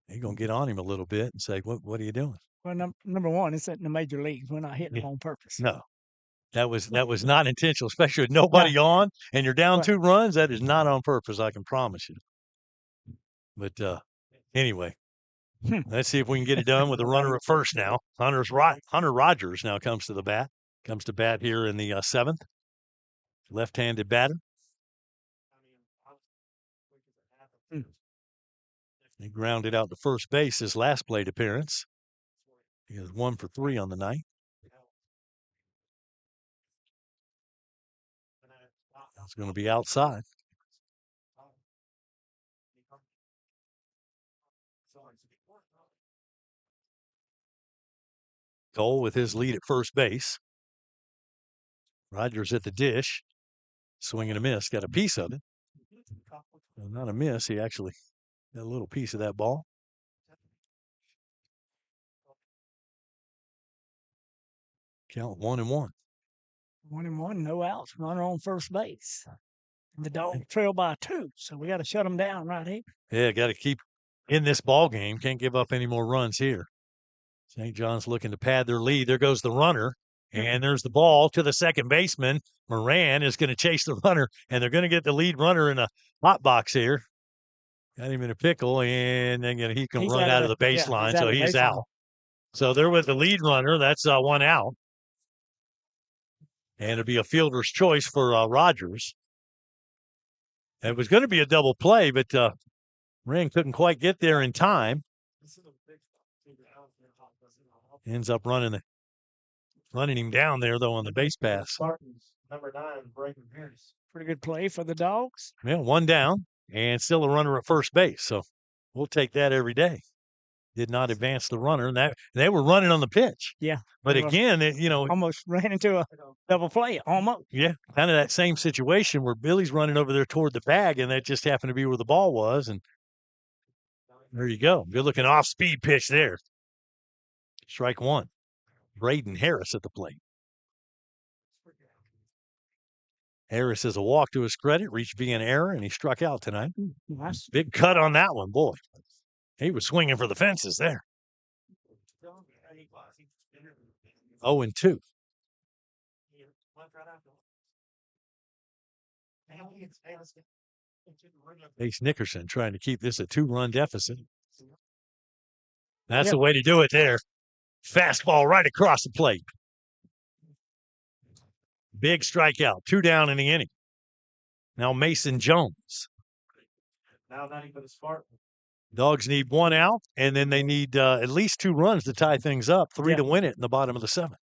S1: he's going to get on him a little bit and say, what are you doing?
S2: Well, number one, it's in the major leagues. We're not hitting them on purpose.
S1: No, that was not intentional, especially with nobody on and you're down 2 runs. That is not on purpose, I can promise you. But anyway, let's see if we can get it done with the runner at first now. Hunter Rogers now comes to bat here in the 7th. Left-handed batter. He grounded out to first base his last plate appearance. He is 1 for 3 on the night. It's going to be outside. Cole with his lead at first base. Rogers at the dish. Swing and a miss. Got a piece of it. Well, not a miss. He actually got a little piece of that ball. Count 1-1.
S2: 1-1, no outs, runner on first base. The Dogs trail by 2, so we got to shut them down right here.
S1: Yeah, got to keep in this ball game. Can't give up any more runs here. St. John's looking to pad their lead. There goes the runner, and there's the ball to the second baseman. Moran is going to chase the runner, and they're going to get the lead runner in a hot box here. Got him in a pickle, and then he can run out of the baseline, so he's out. So they're with the lead runner. That's 1 out. And it'll be a fielder's choice for Rogers. It was going to be a double play, but Ring couldn't quite get there in time. Ends up running him down there, though, on the base pass.
S3: Number 9, Braden Harris.
S2: Pretty good play for the Dogs.
S1: Yeah, 1 down and still a runner at first base. So we'll take that every day. Did not advance the runner, and they were running on the pitch.
S2: Yeah.
S1: But again,
S2: almost ran into a double play, almost.
S1: Yeah, kind of that same situation where Billy's running over there toward the bag, and that just happened to be where the ball was. And there you go. Good looking off-speed pitch there. Strike 1. Braden Harris at the plate. Harris has a walk to his credit, reached via an error, and he struck out tonight.
S2: Nice.
S1: Big cut on that one, boy. He was swinging for the fences there. 0-2. Ace Nickerson trying to keep this a 2-run deficit. That's the way to do it there. Fastball right across the plate. Big strikeout. 2 down in the inning. Now Mason Jones.
S3: Now not even a Spartan.
S1: Dogs need 1 out, and then they need at least 2 runs to tie things up, 3 to win it in the bottom of the 7th.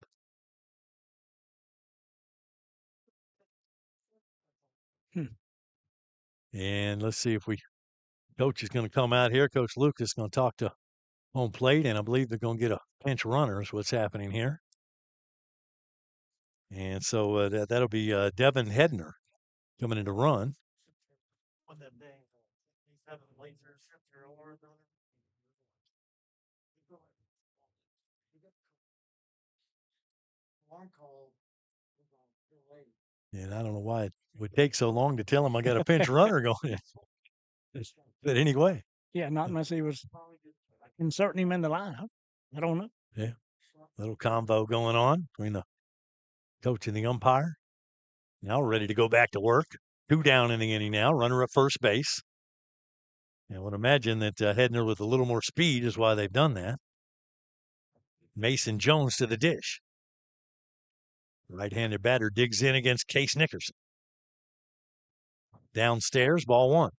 S1: And let's see if Coach is going to come out here. Coach Lucas is going to talk to home plate, and I believe they're going to get a pinch runner is what's happening here. And so that'll be Devin Hedner coming in to run. And I don't know why it would take so long to tell him I got a pinch runner going. But anyway.
S2: Yeah, not unless he was inserting him in the lineup. I don't know.
S1: Yeah. Little combo going on between the coach and the umpire. Now ready to go back to work. 2 down in the inning now. Runner at first base. I would imagine that Hedner with a little more speed is why they've done that. Mason Jones to the dish. Right-handed batter digs in against Case Nickerson. Downstairs, ball 1.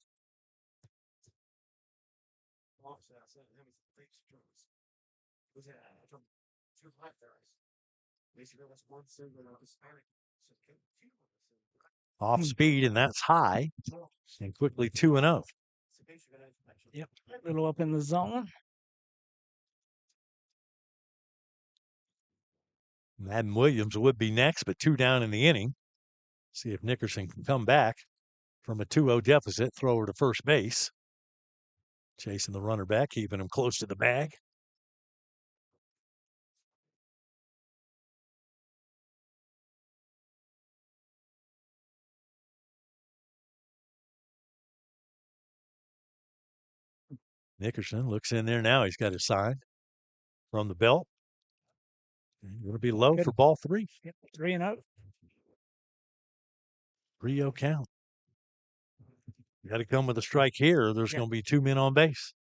S1: Off speed, and that's high. And quickly 2-0.
S2: Yep, a little up in the zone.
S1: Madden Williams would be next, but 2 down in the inning. See if Nickerson can come back from a 2-0 deficit. Thrower to first base. Chasing the runner back, keeping him close to the bag. Nickerson looks in there now. He's got his sign from the belt. Going to be low for ball 3.
S2: Yep, 3-0.
S1: 3-0 count. You got to come with a strike here. There's going to be 2 men on base.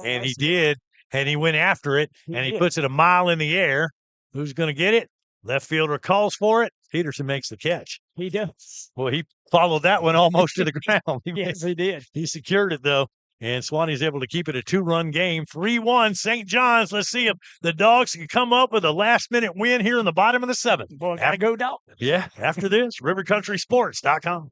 S1: And he did, and he went after it, and he puts it a mile in the air. Who's going to get it? Left fielder calls for it. Peterson makes the catch.
S2: He does.
S1: Well, he followed that one almost to the ground.
S2: Yes, he did.
S1: He secured it, though. And Suwannee's able to keep it a 2-run game. 3-1 St. John's. Let's see if the Dogs can come up with a last-minute win here in the bottom of the 7th.
S2: Boy, gotta go Dogs.
S1: Yeah, after this, rivercountrysports.com.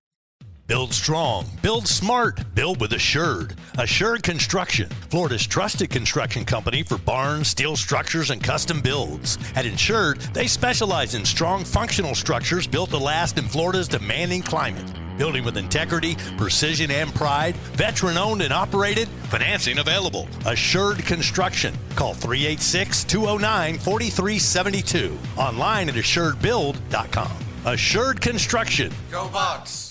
S8: Build strong, build smart, build with Assured. Assured Construction, Florida's trusted construction company for barns, steel structures, and custom builds. At Assured, they specialize in strong, functional structures built to last in Florida's demanding climate. Building with integrity, precision, and pride. Veteran-owned and operated. Financing available. Assured Construction. Call 386-209-4372. Online at assuredbuild.com. Assured Construction.
S12: Go Bucks!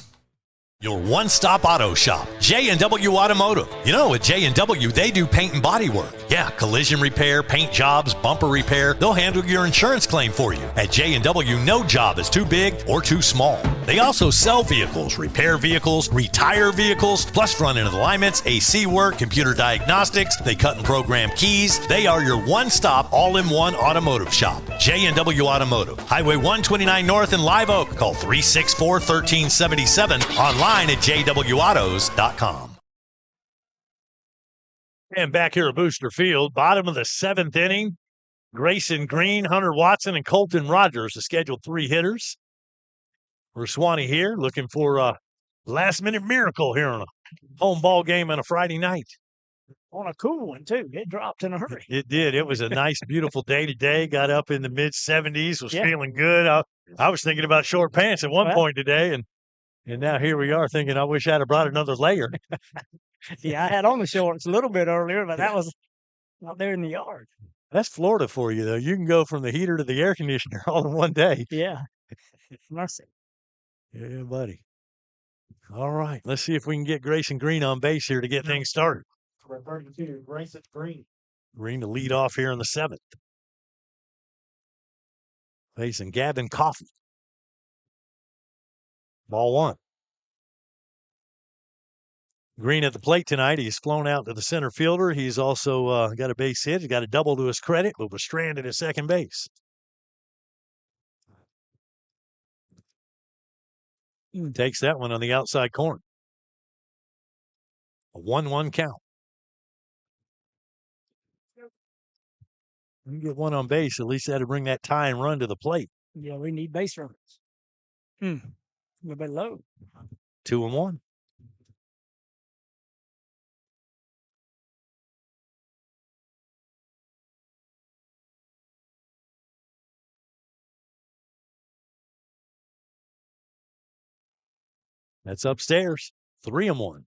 S8: Your one-stop auto shop, J&W Automotive. You know, at J&W, they do paint and body work. Yeah, collision repair, paint jobs, bumper repair. They'll handle your insurance claim for you. At J&W, no job is too big or too small. They also sell vehicles, repair vehicles, retire vehicles, plus front-end alignments, AC work, computer diagnostics. They cut and program keys. They are your one-stop, all-in-one automotive shop. J&W Automotive. Highway 129 North in Live Oak. Call 364-1377. Online at jwautos.com.
S1: And back here at Booster Field, bottom of the 7th inning, Grayson Green, Hunter Watson, and Colton Rogers, the scheduled 3 hitters. For Suwannee here, looking for a last-minute miracle here on a home ball game on a Friday night.
S2: On a cool one, too. It dropped in a hurry.
S1: It did. It was a nice, beautiful day today. Got up in the mid-70s, was
S2: Yeah.
S1: feeling good. I was thinking about short pants at one point today, and now here we are thinking, I wish I'd have brought another layer.
S2: Yeah, I had on the shorts a little bit earlier, but that was out there in the yard.
S1: That's Florida for you, though. You can go from the heater to the air conditioner all in one day.
S2: Yeah. Mercy.
S1: Yeah, buddy. All right. Let's see if we can get Grayson Green on base here to get things started.
S3: Number 32, Grayson Green.
S1: Green to lead off here in the 7th. Facing Gavin Coffey. Ball 1. Green at the plate tonight. He's flown out to the center fielder. He's also got a base hit. He's got a double to his credit, but was stranded at second base. Takes that one on the outside corner. A 1-1 count. You get one on base, at least that'll bring that tie and run to the plate.
S2: Yeah, we need base runners. A little bit low.
S1: 2-1. That's upstairs. 3-1.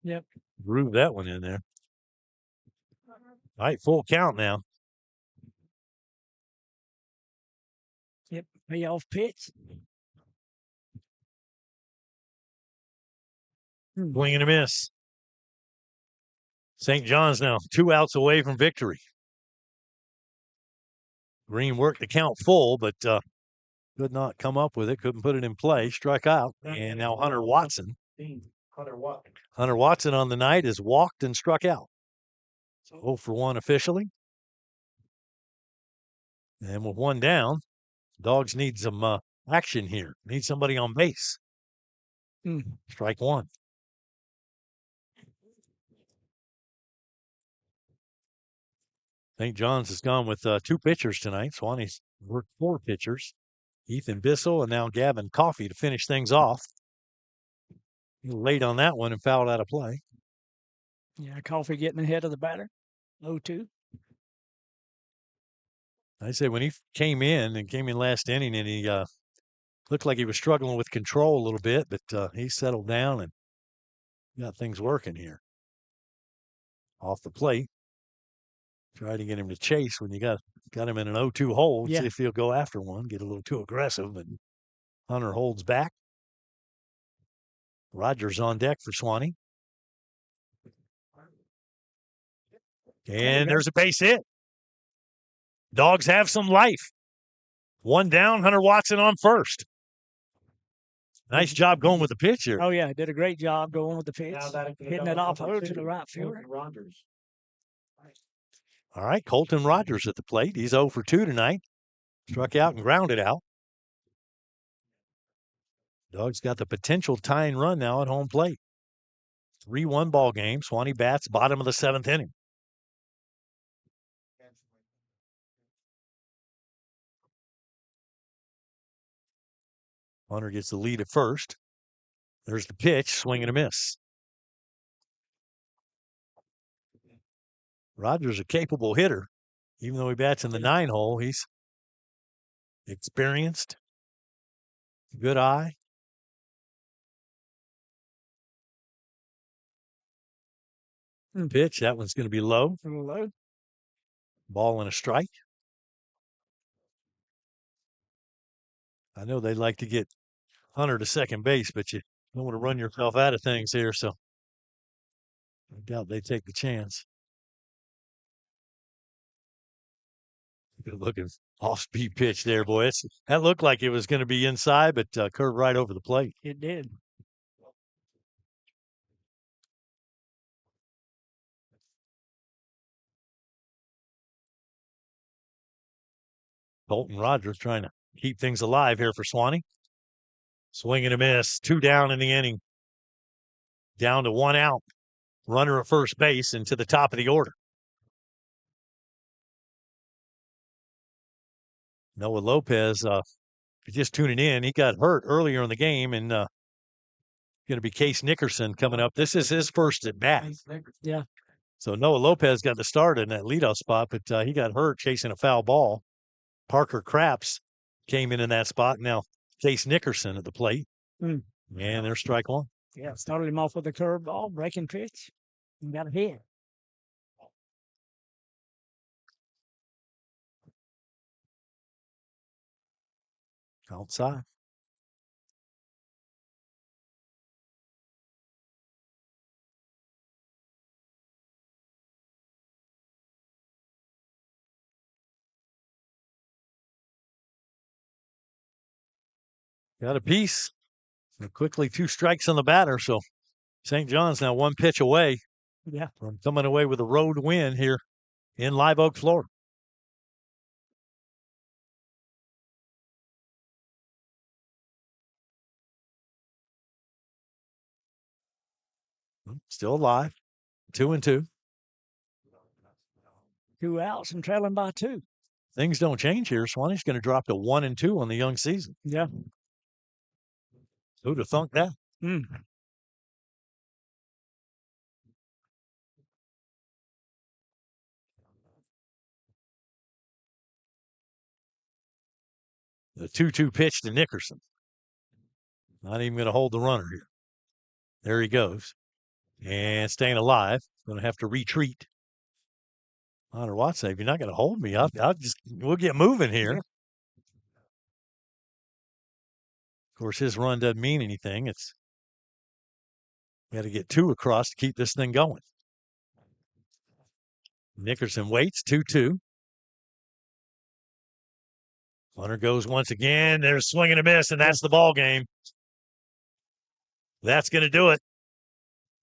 S2: Yep.
S1: Groove that one in there. All right, full count now.
S2: Yep. Way off pitch.
S1: Swing and a miss. St. John's now 2 outs away from victory. Green worked the count full, but could not come up with it. Couldn't put it in play. Struck out. And now Hunter Watson. Hunter Watson on the night is walked and struck out. So 0 for 1 officially. And with 1 down, Dogs need some action here. Need somebody on base. Strike 1. St. John's has gone with 2 pitchers tonight. Suwannee's worked 4 pitchers. Ethan Bissell and now Gavin Coffey to finish things off. He late on that one and fouled out of play.
S2: Yeah, Coffey getting ahead of the batter. 0-2.
S1: I say when he came in last inning and he looked like he was struggling with control a little bit, but he settled down and got things working here. Off the plate. Try to get him to chase when you got him in an 0-2 hold.
S2: Yeah.
S1: See if he'll go after one, get a little too aggressive, but Hunter holds back. Rogers on deck for Suwannee. And there's a base hit. Dogs have some life. 1 down, Hunter Watson on first. Nice job going with the pitch here.
S2: Oh, yeah, did a great job going with the pitch. Hitting it off over to the right fielder.
S1: All right, Colton Rogers at the plate. He's 0 for 2 tonight. Struck out and grounded out. Dogs got the potential tying run now at home plate. 3-1 ball game. Suwannee bats bottom of the 7th inning. Hunter gets the lead at first. There's the pitch, swing and a miss. Rogers a capable hitter. Even though he bats in the 9-hole, he's experienced. Good eye. Pitch. That one's going to be low.
S2: Low.
S1: Ball and a strike. I know they'd like to get Hunter to second base, but you don't want to run yourself out of things here, so I doubt they take the chance. Good looking off-speed pitch there, boy. That looked like it was going to be inside, but curved right over the plate.
S2: It did.
S1: Colton Rogers trying to keep things alive here for Suwannee. Swing and a miss. 2 down in the inning. Down to 1 out. Runner at first base and to the top of the order. Noah Lopez, if you're just tuning in, he got hurt earlier in the game, and going to be Case Nickerson coming up. This is his first at bat.
S2: Yeah.
S1: So Noah Lopez got the start in that leadoff spot, but he got hurt chasing a foul ball. Parker Craps came in that spot. Now Case Nickerson at the plate. And there's strike one.
S2: Yeah, started him off with a curveball, breaking pitch, and got a hit.
S1: Outside. Got a piece. And quickly 2 strikes on the batter, so St. John's now 1 pitch away from coming away with a road win here in Live Oak, Florida. Still alive. 2-2.
S2: 2 outs and trailing by 2.
S1: Things don't change here. Swanee's going to drop to 1-2 on the young season.
S2: Yeah.
S1: Who'd have thunk that? The 2-2 pitch to Nickerson. Not even going to hold the runner here. There he goes. And staying alive. Going to have to retreat. Hunter Watson, if you're not going to hold me up, we'll get moving here. Of course, his run doesn't mean anything. It's got to get 2 across to keep this thing going. Nickerson waits, 2-2. Hunter goes once again. There's a swing and a miss, and that's the ball game. That's going to do it.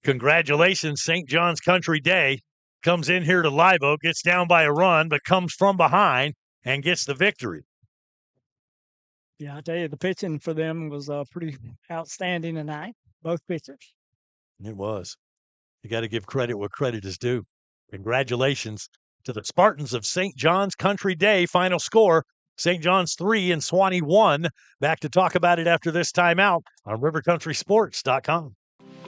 S1: Congratulations, St. John's Country Day. Comes in here to Live Oak, gets down by a run, but comes from behind and gets the victory.
S2: Yeah, I tell you, the pitching for them was pretty outstanding tonight, both pitchers.
S1: It was. You got to give credit where credit is due. Congratulations to the Spartans of St. John's Country Day. Final score, St. John's 3 and Suwannee 1. Back to talk about it after this timeout on rivercountrysports.com.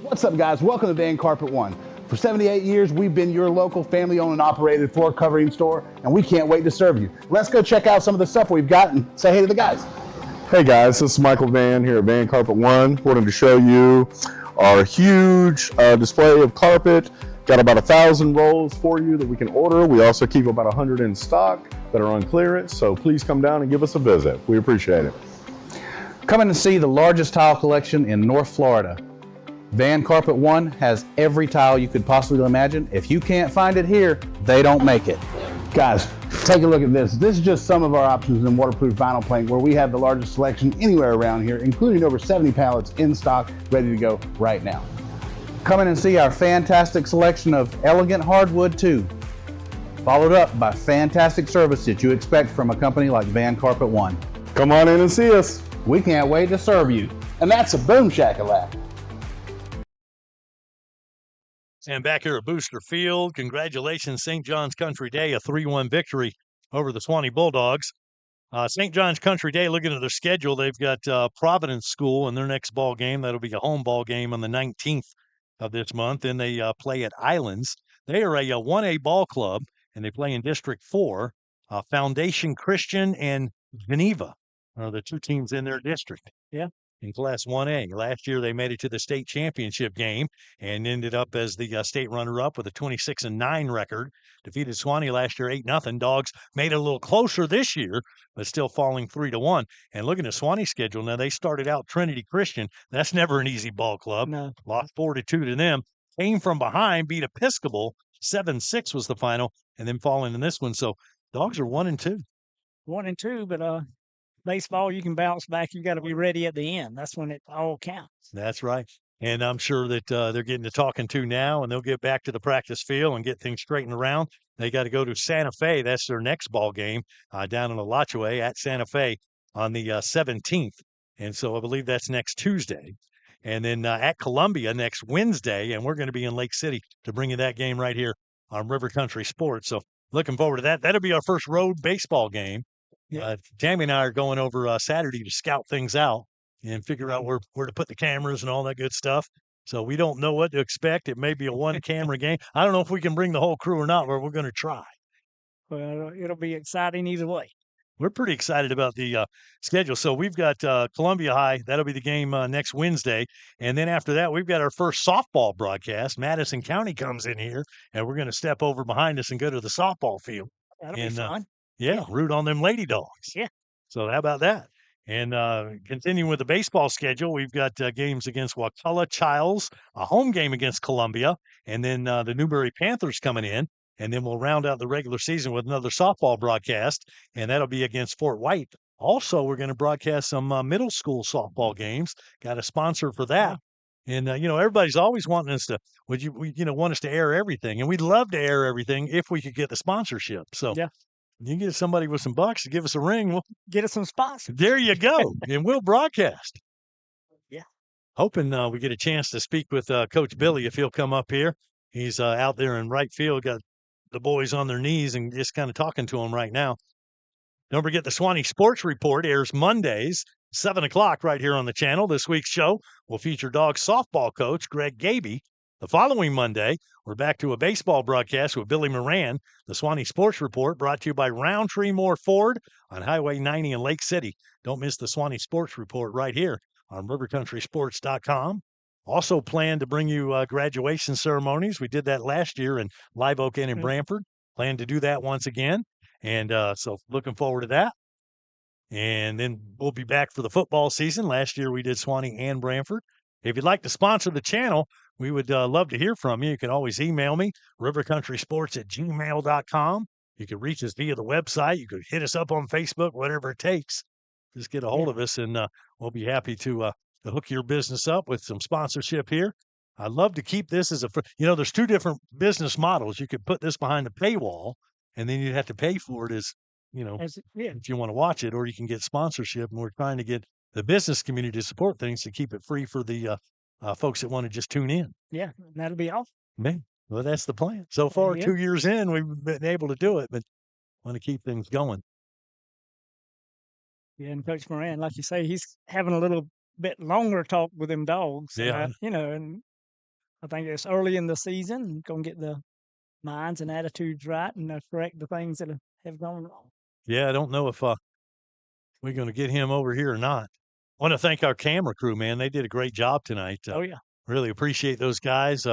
S6: What's up, guys? Welcome to Van Carpet One. For 78 years, we've been your local family-owned and operated floor covering store, and we can't wait to serve you. Let's go check out some of the stuff we've got and say hey to the guys.
S7: Hey guys, this is Michael Van here at Van Carpet One. Wanted to show you our huge display of carpet. Got about 1,000 rolls for you that we can order. We also keep about 100 in stock that are on clearance, so please come down and give us a visit. We appreciate it.
S6: Come in and see the largest tile collection in North Florida. Van Carpet One has every tile you could possibly imagine. If you can't find it here, they don't make it. Guys, take a look at this. This is just some of our options in waterproof vinyl plank, where we have the largest selection anywhere around here, including over 70 pallets in stock, ready to go right now. Come in and see our fantastic selection of elegant hardwood too, followed up by fantastic service that you expect from a company like Van Carpet One.
S7: Come on in and see us.
S6: We can't wait to serve you. And that's a boom shakalaka.
S1: And back here at Booster Field, congratulations, St. John's Country Day, a 3-1 victory over the Suwannee Bulldogs. St. John's Country Day, looking at their schedule, they've got Providence School in their next ball game. That'll be a home ball game on the 19th of this month. Then they play at Islands They are a 1A ball club, and they play in District 4. Foundation Christian and Geneva are the two teams in their district.
S2: Yeah.
S1: In Class 1A. Last year, they made it to the state championship game and ended up as the state runner-up with a 26-9 record. Defeated Suwannee last year 8-0. Dogs made it a little closer this year, but still falling 3-1. And looking at Suwannee's schedule, now they started out Trinity Christian. That's never an easy ball club.
S2: No.
S1: Lost 4-2 to them. Came from behind, beat Episcopal. 7-6 was the final, and then falling in this one. So Dogs are 1-2.
S2: 1-2, but baseball, you can bounce back. You got to be ready at the end. That's when it all counts.
S1: That's right. And I'm sure that they're getting to talking to now, and they'll get back to the practice field and get things straightened around. They got to go to Santa Fe. That's their next ball game down in Alachua at Santa Fe on the 17th. And so I believe that's next Tuesday. And then at Columbia next Wednesday, and we're going to be in Lake City to bring you that game right here on River Country Sports. So looking forward to that. That'll be our first road baseball game.
S2: Yeah.
S1: Tammy and I are going over Saturday to scout things out and figure out where to put the cameras and all that good stuff. So we don't know what to expect. It may be a one-camera game. I don't know if we can bring the whole crew or not, but we're going to try.
S2: Well, it'll be exciting either way.
S1: We're pretty excited about the schedule. So we've got Columbia High. That'll be the game next Wednesday. And then after that, we've got our first softball broadcast. Madison County comes in here, and we're going to step over behind us and go to the softball field.
S2: That'll be fun.
S1: Yeah, root on them Lady Dogs.
S2: Yeah.
S1: So how about that? And continuing with the baseball schedule, we've got games against Wakulla Childs, a home game against Columbia, and then the Newberry Panthers coming in. And then we'll round out the regular season with another softball broadcast, and that'll be against Fort White. Also, we're going to broadcast some middle school softball games. Got a sponsor for that. And, everybody's always wanting us to, want us to air everything. And we'd love to air everything if we could get the sponsorship. So
S2: yeah.
S1: You get somebody with some bucks to give us a ring. We'll
S2: get us some sponsors.
S1: There you go. And we'll broadcast.
S2: Yeah.
S1: Hoping we get a chance to speak with Coach Billy if he'll come up here. He's out there in right field, got the boys on their knees and just kind of talking to them right now. Don't forget the Suwannee Sports Report airs Mondays, 7 o'clock right here on the channel. This week's show will feature Dogs softball coach Greg Gaby. The following Monday, we're back to a baseball broadcast with Billy Moran. The Suwannee Sports Report brought to you by Roundtree Moore Ford on Highway 90 in Lake City. Don't miss the Suwannee Sports Report right here on rivercountrysports.com. Also plan to bring you graduation ceremonies. We did that last year in Live Oak and in Brantford. Plan to do that once again. And so looking forward to that. And then we'll be back for the football season. Last year we did Suwannee and Brantford. If you'd like to sponsor the channel, we would love to hear from you. You can always email me, rivercountrysports@gmail.com. You can reach us via the website. You could hit us up on Facebook, whatever it takes. Just get a hold of us, and we'll be happy to hook your business up with some sponsorship here. I'd love to keep this as there's two different business models. You could put this behind the paywall, and then you'd have to pay for it if you want to watch it, or you can get sponsorship. And we're trying to get the business community to support things to keep it free for the folks that want to just tune in.
S2: Yeah, that'll be awesome.
S1: Man, well, that's the plan. So far, 2 years in, we've been able to do it, but want to keep things going.
S2: Yeah, and Coach Moran, like you say, he's having a little bit longer talk with them dogs.
S1: Yeah.
S2: And I think it's early in the season. Going to get the minds and attitudes right and correct the things that have gone wrong.
S1: Yeah, I don't know if we're going to get him over here or not. I want to thank our camera crew, man. They did a great job tonight.
S2: Oh, yeah.
S1: Really appreciate those guys.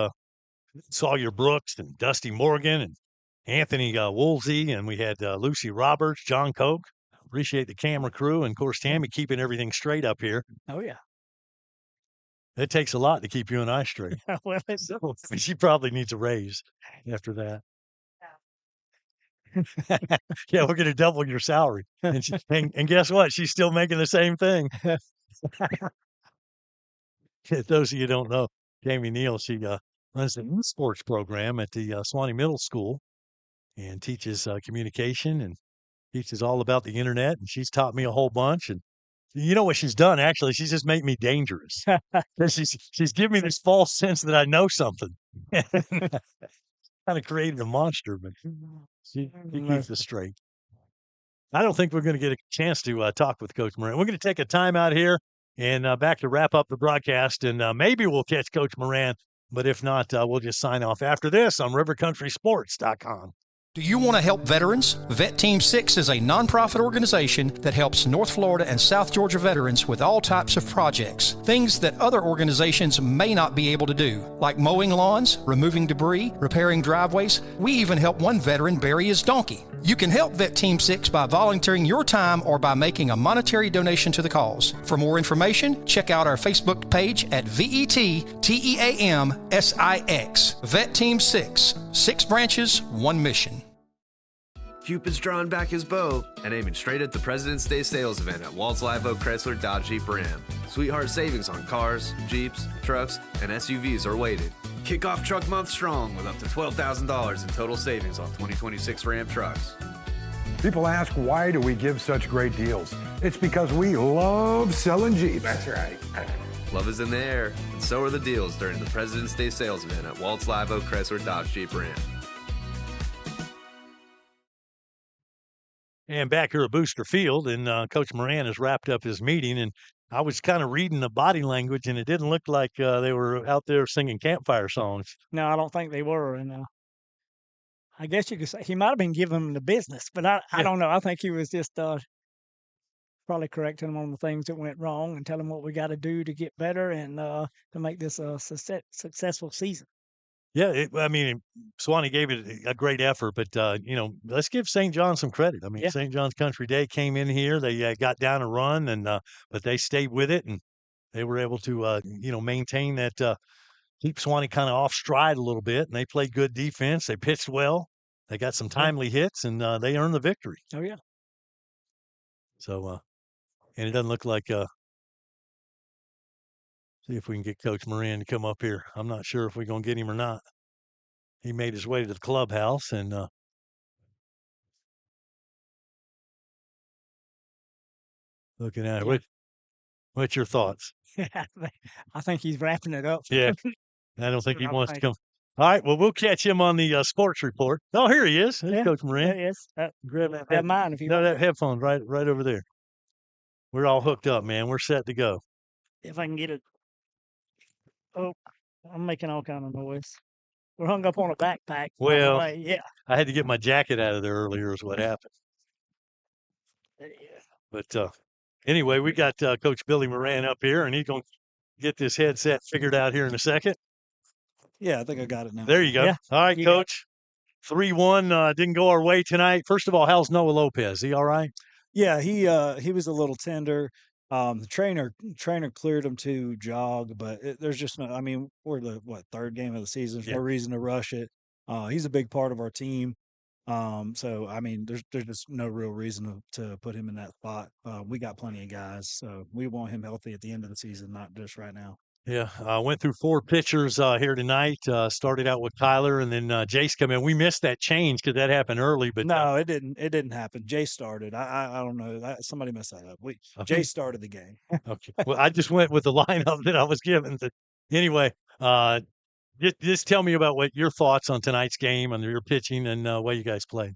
S1: Sawyer Brooks and Dusty Morgan and Anthony Woolsey, and we had Lucy Roberts, John Koch. Appreciate the camera crew, and, of course, Tammy keeping everything straight up here.
S2: Oh, yeah.
S1: It takes a lot to keep you and I straight.
S2: Well, it does.
S1: She probably needs a raise after that. Yeah, we're going to double your salary. And guess what? She's still making the same thing. Those of you who don't know, Jamie Neal, she runs the youth sports program at the Suwannee Middle School and teaches communication and teaches all about the internet. And she's taught me a whole bunch. And you know what she's done, actually? She's just made me dangerous. she's given me this false sense that I know something. Kind of created a monster, but she keeps us straight. I don't think we're going to get a chance to talk with Coach Moran. We're going to take a time out here and back to wrap up the broadcast, and maybe we'll catch Coach Moran But if not, we'll just sign off after this on rivercountrysports.com.
S9: Do you want to help veterans? Vet Team 6 is a nonprofit organization that helps North Florida and South Georgia veterans with all types of projects, things that other organizations may not be able to do, like mowing lawns, removing debris, repairing driveways. We even help one veteran bury his donkey. You can help Vet Team 6 by volunteering your time or by making a monetary donation to the cause. For more information, check out our Facebook page at VETTEAMSIX. Vet Team 6. 6 branches, 1 mission.
S10: Cupid's drawing back his bow and aiming straight at the President's Day sales event at Walls Live Oak Chrysler Dodge Jeep Ram. Sweetheart savings on cars, Jeeps, trucks, and SUVs are waiting. Kick off Truck Month strong with up to $12,000 in total savings on 2026 Ram trucks.
S11: People ask, why do we give such great deals? It's because we love selling Jeeps.
S10: That's right. Love is in the air, and so are the deals during the President's Day sales event at Waltz Live Oak Chrysler Dodge Jeep Ram.
S1: And back here at Booster Field, and Coach Moran has wrapped up his meeting, and I was kind of reading the body language, and it didn't look like they were out there singing campfire songs.
S2: No, I don't think they were. And I guess you could say he might have been giving them the business, but I don't know. I think he was just probably correcting them on the things that went wrong and telling them what we got to do to get better and to make this a successful season.
S1: Yeah, Suwannee gave it a great effort, but let's give St. John some credit. I mean,
S2: Yeah.
S1: St. John's Country Day came in here; they got down a run, and but they stayed with it, and they were able to maintain that, keep Suwannee kind of off stride a little bit, and they played good defense. They pitched well. They got some timely hits, and they earned the victory.
S2: Oh yeah.
S1: So, and it doesn't look like. See if we can get Coach Moran to come up here. I'm not sure if we're going to get him or not. He made his way to the clubhouse, and looking at it.
S2: Yeah.
S1: What's your thoughts?
S2: I think he's wrapping it up.
S1: Yeah, I don't think he
S2: I
S1: wants to
S2: think-
S1: come. All right, well, we'll catch him on the sports report. Oh, here he is. There's
S2: Yeah.
S1: Coach Moran.
S2: Yes.
S1: Grab that.
S2: Have mine if you
S1: No,
S2: want.
S1: that headphone's right over there. We're all hooked up, man. We're set to go.
S2: If I can get it. Oh, I'm making all kind of noise. We're hung up on a backpack. by the
S1: Well,
S2: way. Yeah.
S1: I had to get my jacket out of there earlier is what happened.
S2: Yeah.
S1: But anyway, we got Coach Billy Moran up here, and he's going to get this headset figured out here in a second.
S12: Yeah, I think I got it now.
S1: There you go.
S2: Yeah,
S1: All right,
S2: you got it.
S1: Coach. 3-1 didn't go our way tonight. First of all, how's Noah Lopez? He all right?
S12: Yeah, he was a little tender. The trainer cleared him to jog, but there's just no. I mean, we're the third game of the season. There's
S1: Yeah.
S12: no reason to rush it. He's a big part of our team. So I mean, there's just no real reason to put him in that spot. We got plenty of guys, so we want him healthy at the end of the season, not just right now.
S1: Yeah, I went through 4 pitchers here tonight. Started out with Kyler, and then Jace come in. We missed that change because that happened early. But
S12: No, it didn't. It didn't happen. Jay started. I don't know. Somebody messed that up. Jay started the game.
S1: okay. Well, I just went with the lineup that I was given. Anyway, just tell me about what your thoughts on tonight's game and your pitching and way you guys played.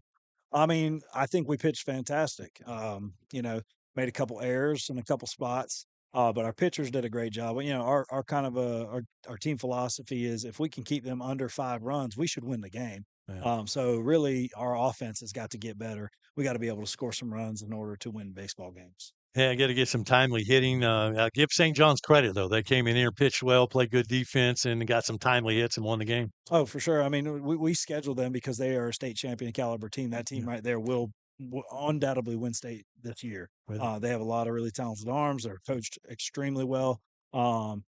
S12: I mean, I think we pitched fantastic. Made a couple errors in a couple spots, but our pitchers did a great job. Our kind of our team philosophy is if we can keep them under 5 runs, we should win the game.
S1: Yeah.
S12: So really, our offense has got to get better. We got to be able to score some runs in order to win baseball games.
S1: Yeah, I got to get some timely hitting. Give St. John's credit, though. They came in here, pitched well, played good defense, and got some timely hits and won the game.
S12: Oh, for sure. I mean, we scheduled them because they are a state champion caliber team. That team right there will undoubtedly win state this year. They have a lot of really talented arms. They're coached extremely well. And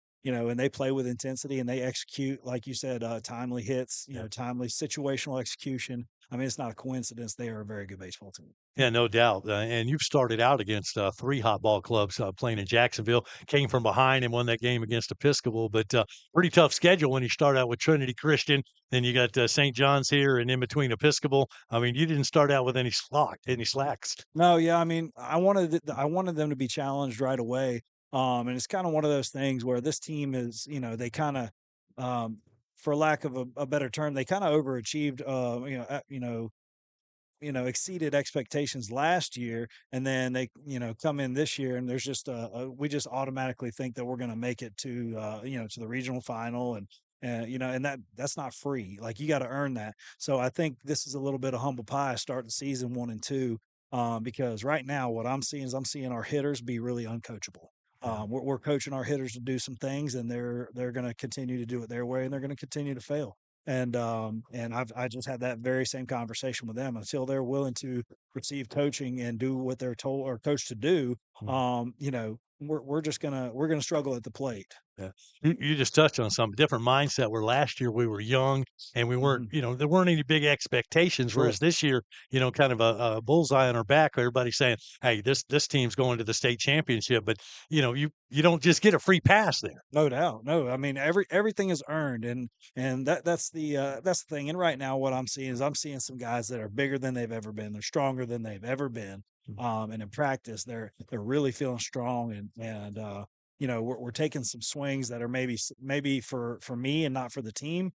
S12: they play with intensity and they execute, like you said, timely hits, timely situational execution. I mean, it's not a coincidence. They are a very good baseball team.
S1: Yeah, no doubt. And you've started out against 3 hot ball clubs playing in Jacksonville. Came from behind and won that game against Episcopal. But pretty tough schedule when you start out with Trinity Christian. Then you got St. John's here and in between Episcopal. I mean, you didn't start out with any slacks.
S12: No, yeah. I mean, I wanted them to be challenged right away. And it's kind of one of those things where this team is, they kind of, for lack of a better term, they kind of overachieved, exceeded expectations last year. And then they, come in this year and there's just we just automatically think that we're going to make it to, to the regional final And and that's not free. Like, you got to earn that. So I think this is a little bit of humble pie starting the season 1 and 2, because right now what I'm seeing is I'm seeing our hitters be really uncoachable. We're coaching our hitters to do some things, and they're going to continue to do it their way, and they're going to continue to fail. And I just had that very same conversation with them. Until they're willing to receive coaching and do what they're told or coached to do, we're gonna struggle at the plate.
S1: Yeah. You just touched on some different mindset where last year we were young and we weren't, there weren't any big expectations.
S12: Sure.
S1: Whereas this year, kind of a bullseye on our back. Everybody's saying, "Hey, this team's going to the state championship," but you don't just get a free pass there.
S12: No doubt. No, I mean everything is earned, and that's the thing. And right now, what I'm seeing is I'm seeing some guys that are bigger than they've ever been. They're stronger than they've ever been. And in practice, they're really feeling strong, and we're taking some swings that are maybe for me and not for the team.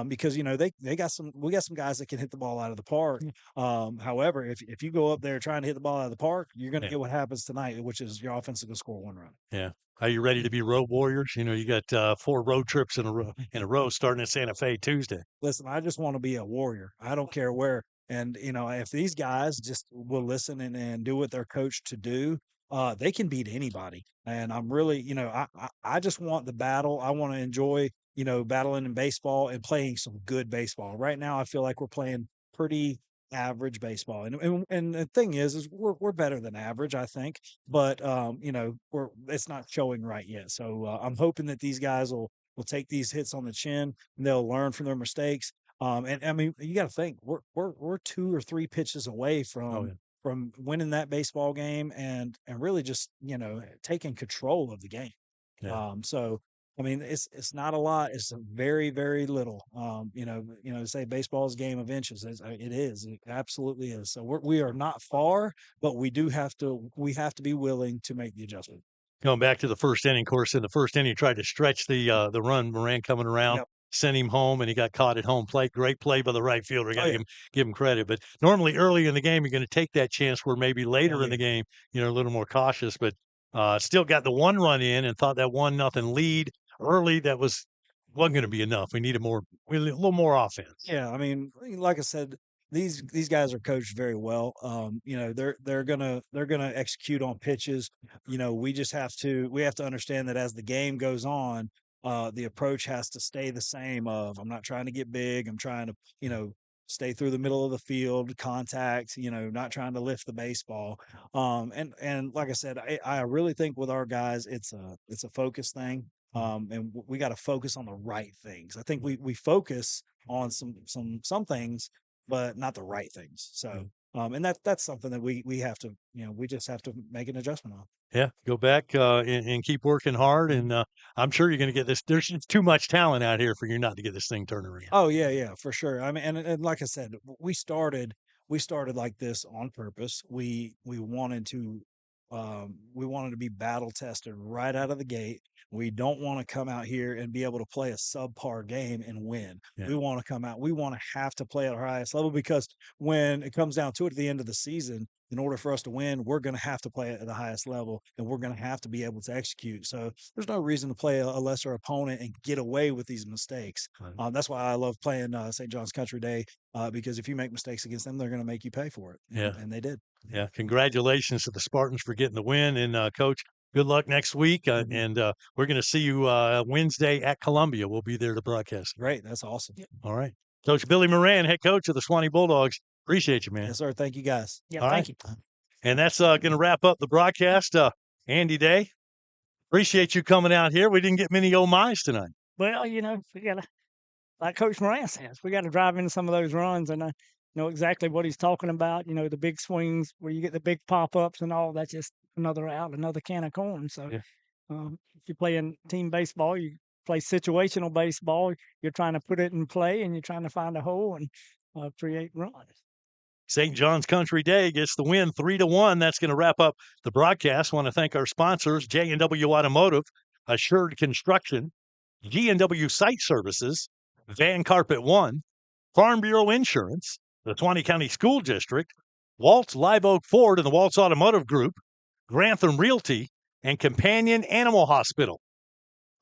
S12: Because we got some guys that can hit the ball out of the park. However, if you go up there trying to hit the ball out of the park, you're going to get what happens tonight, which is your offense is going to score 1 run.
S1: Yeah. Are you ready to be road warriors? You got 4 road trips in a row starting in Santa Fe Tuesday.
S12: Listen, I just want to be a warrior. I don't care where. And if these guys just will listen and do what they're coached to do, they can beat anybody. And I'm really, I just want the battle. I want to enjoy, battling in baseball and playing some good baseball. Right now, I feel like we're playing pretty average baseball. And the thing is we're better than average, I think. But it's not showing right yet. So I'm hoping that these guys will take these hits on the chin and they'll learn from their mistakes. And I mean, you got to think we're 2 or 3 pitches away from winning that baseball game and really just taking control of the game.
S1: Yeah.
S12: So I mean, it's not a lot. It's a very, very little. To say baseball is a game of inches. It is. It absolutely is. So we are not far, but we have to be willing to make the adjustment.
S1: Going back to the first inning, of course, in the first inning, he tried to stretch the run. Moran coming around, sent him home, and he got caught at home plate. Great play by the right fielder. Got to give him credit. But normally early in the game, you're going to take that chance where maybe later in the game, a little more cautious. But still got the 1 run in and thought that 1-0 lead early wasn't going to be enough. We needed a little more offense.
S12: Yeah, I mean, like I said, these guys are coached very well. They're gonna execute on pitches. We have to understand that as the game goes on, the approach has to stay the same. I'm not trying to get big. I'm trying to stay through the middle of the field, contact. Not trying to lift the baseball. And like I said, I really think with our guys, it's a focus thing. And we got to focus on the right things. I think we focus on some things, but not the right things. So, and that's something that we have to, we just have to make an adjustment on.
S1: Yeah, go back and keep working hard, and I'm sure you're going to get this. There's too much talent out here for you not to get this thing turned around.
S12: Oh yeah, for sure. I mean, and like I said, we started like this on purpose. We wanted to be battle tested right out of the gate. We don't want to come out here and be able to play a subpar game and win.
S1: Yeah.
S12: We want to come out. We want to have to play at our highest level, because when it comes down to it at the end of the season, in order for us to win, we're going to have to play at the highest level, and we're going to have to be able to execute. So there's no reason to play a lesser opponent and get away with these mistakes.
S1: Right.
S12: That's why I love playing St. John's Country Day, because if you make mistakes against them, they're going to make you pay for it.
S1: Yeah.
S12: And they did.
S1: Yeah. Congratulations to the Spartans for getting the win. And Coach, good luck next week. And we're going to see you Wednesday at Columbia. We'll be there to broadcast.
S12: Great. That's awesome.
S1: All right. Coach Billy Moran, head coach of the Suwannee Bulldogs. Appreciate you, man.
S12: Yes, sir. Thank you, guys.
S2: Yeah,
S1: All
S2: thank
S1: right.
S2: you.
S1: And that's going to wrap up the broadcast. Andy Day, appreciate you coming out here. We didn't get many oh my's tonight.
S2: Well, we got to, like Coach Moran says, we got to drive into some of those runs, and I know exactly what he's talking about. The big swings where you get the big pop-ups and all. That's just another can of corn. So if you're playing team baseball, you play situational baseball. You're trying to put it in play, and you're trying to find a hole and create runs.
S1: St. John's Country Day gets the win 3-1. That's going to wrap up the broadcast. I want to thank our sponsors, J&W Automotive, Assured Construction, G&W Site Services, Van Carpet One, Farm Bureau Insurance, the Suwannee County School District, Waltz Live Oak Ford and the Waltz Automotive Group, Grantham Realty, and Companion Animal Hospital.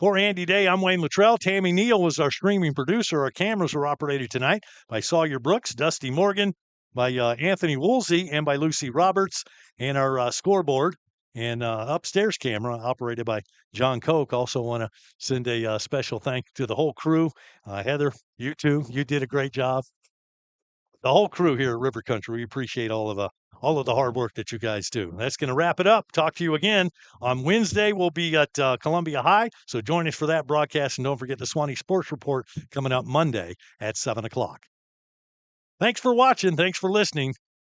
S1: For Andy Day, I'm Wayne Luttrell. Tammy Neal was our streaming producer. Our cameras were operated tonight by Sawyer Brooks, Dusty Morgan, by Anthony Woolsey, and by Lucy Roberts. And our scoreboard and upstairs camera operated by John Koch. Also want to send a special thank you to the whole crew. Heather, you too. You did a great job. The whole crew here at River Country, we appreciate all of the hard work that you guys do. That's going to wrap it up. Talk to you again on Wednesday. We'll be at Columbia High, so join us for that broadcast, and don't forget the Suwannee Sports Report coming up Monday at 7 o'clock. Thanks for watching. Thanks for listening.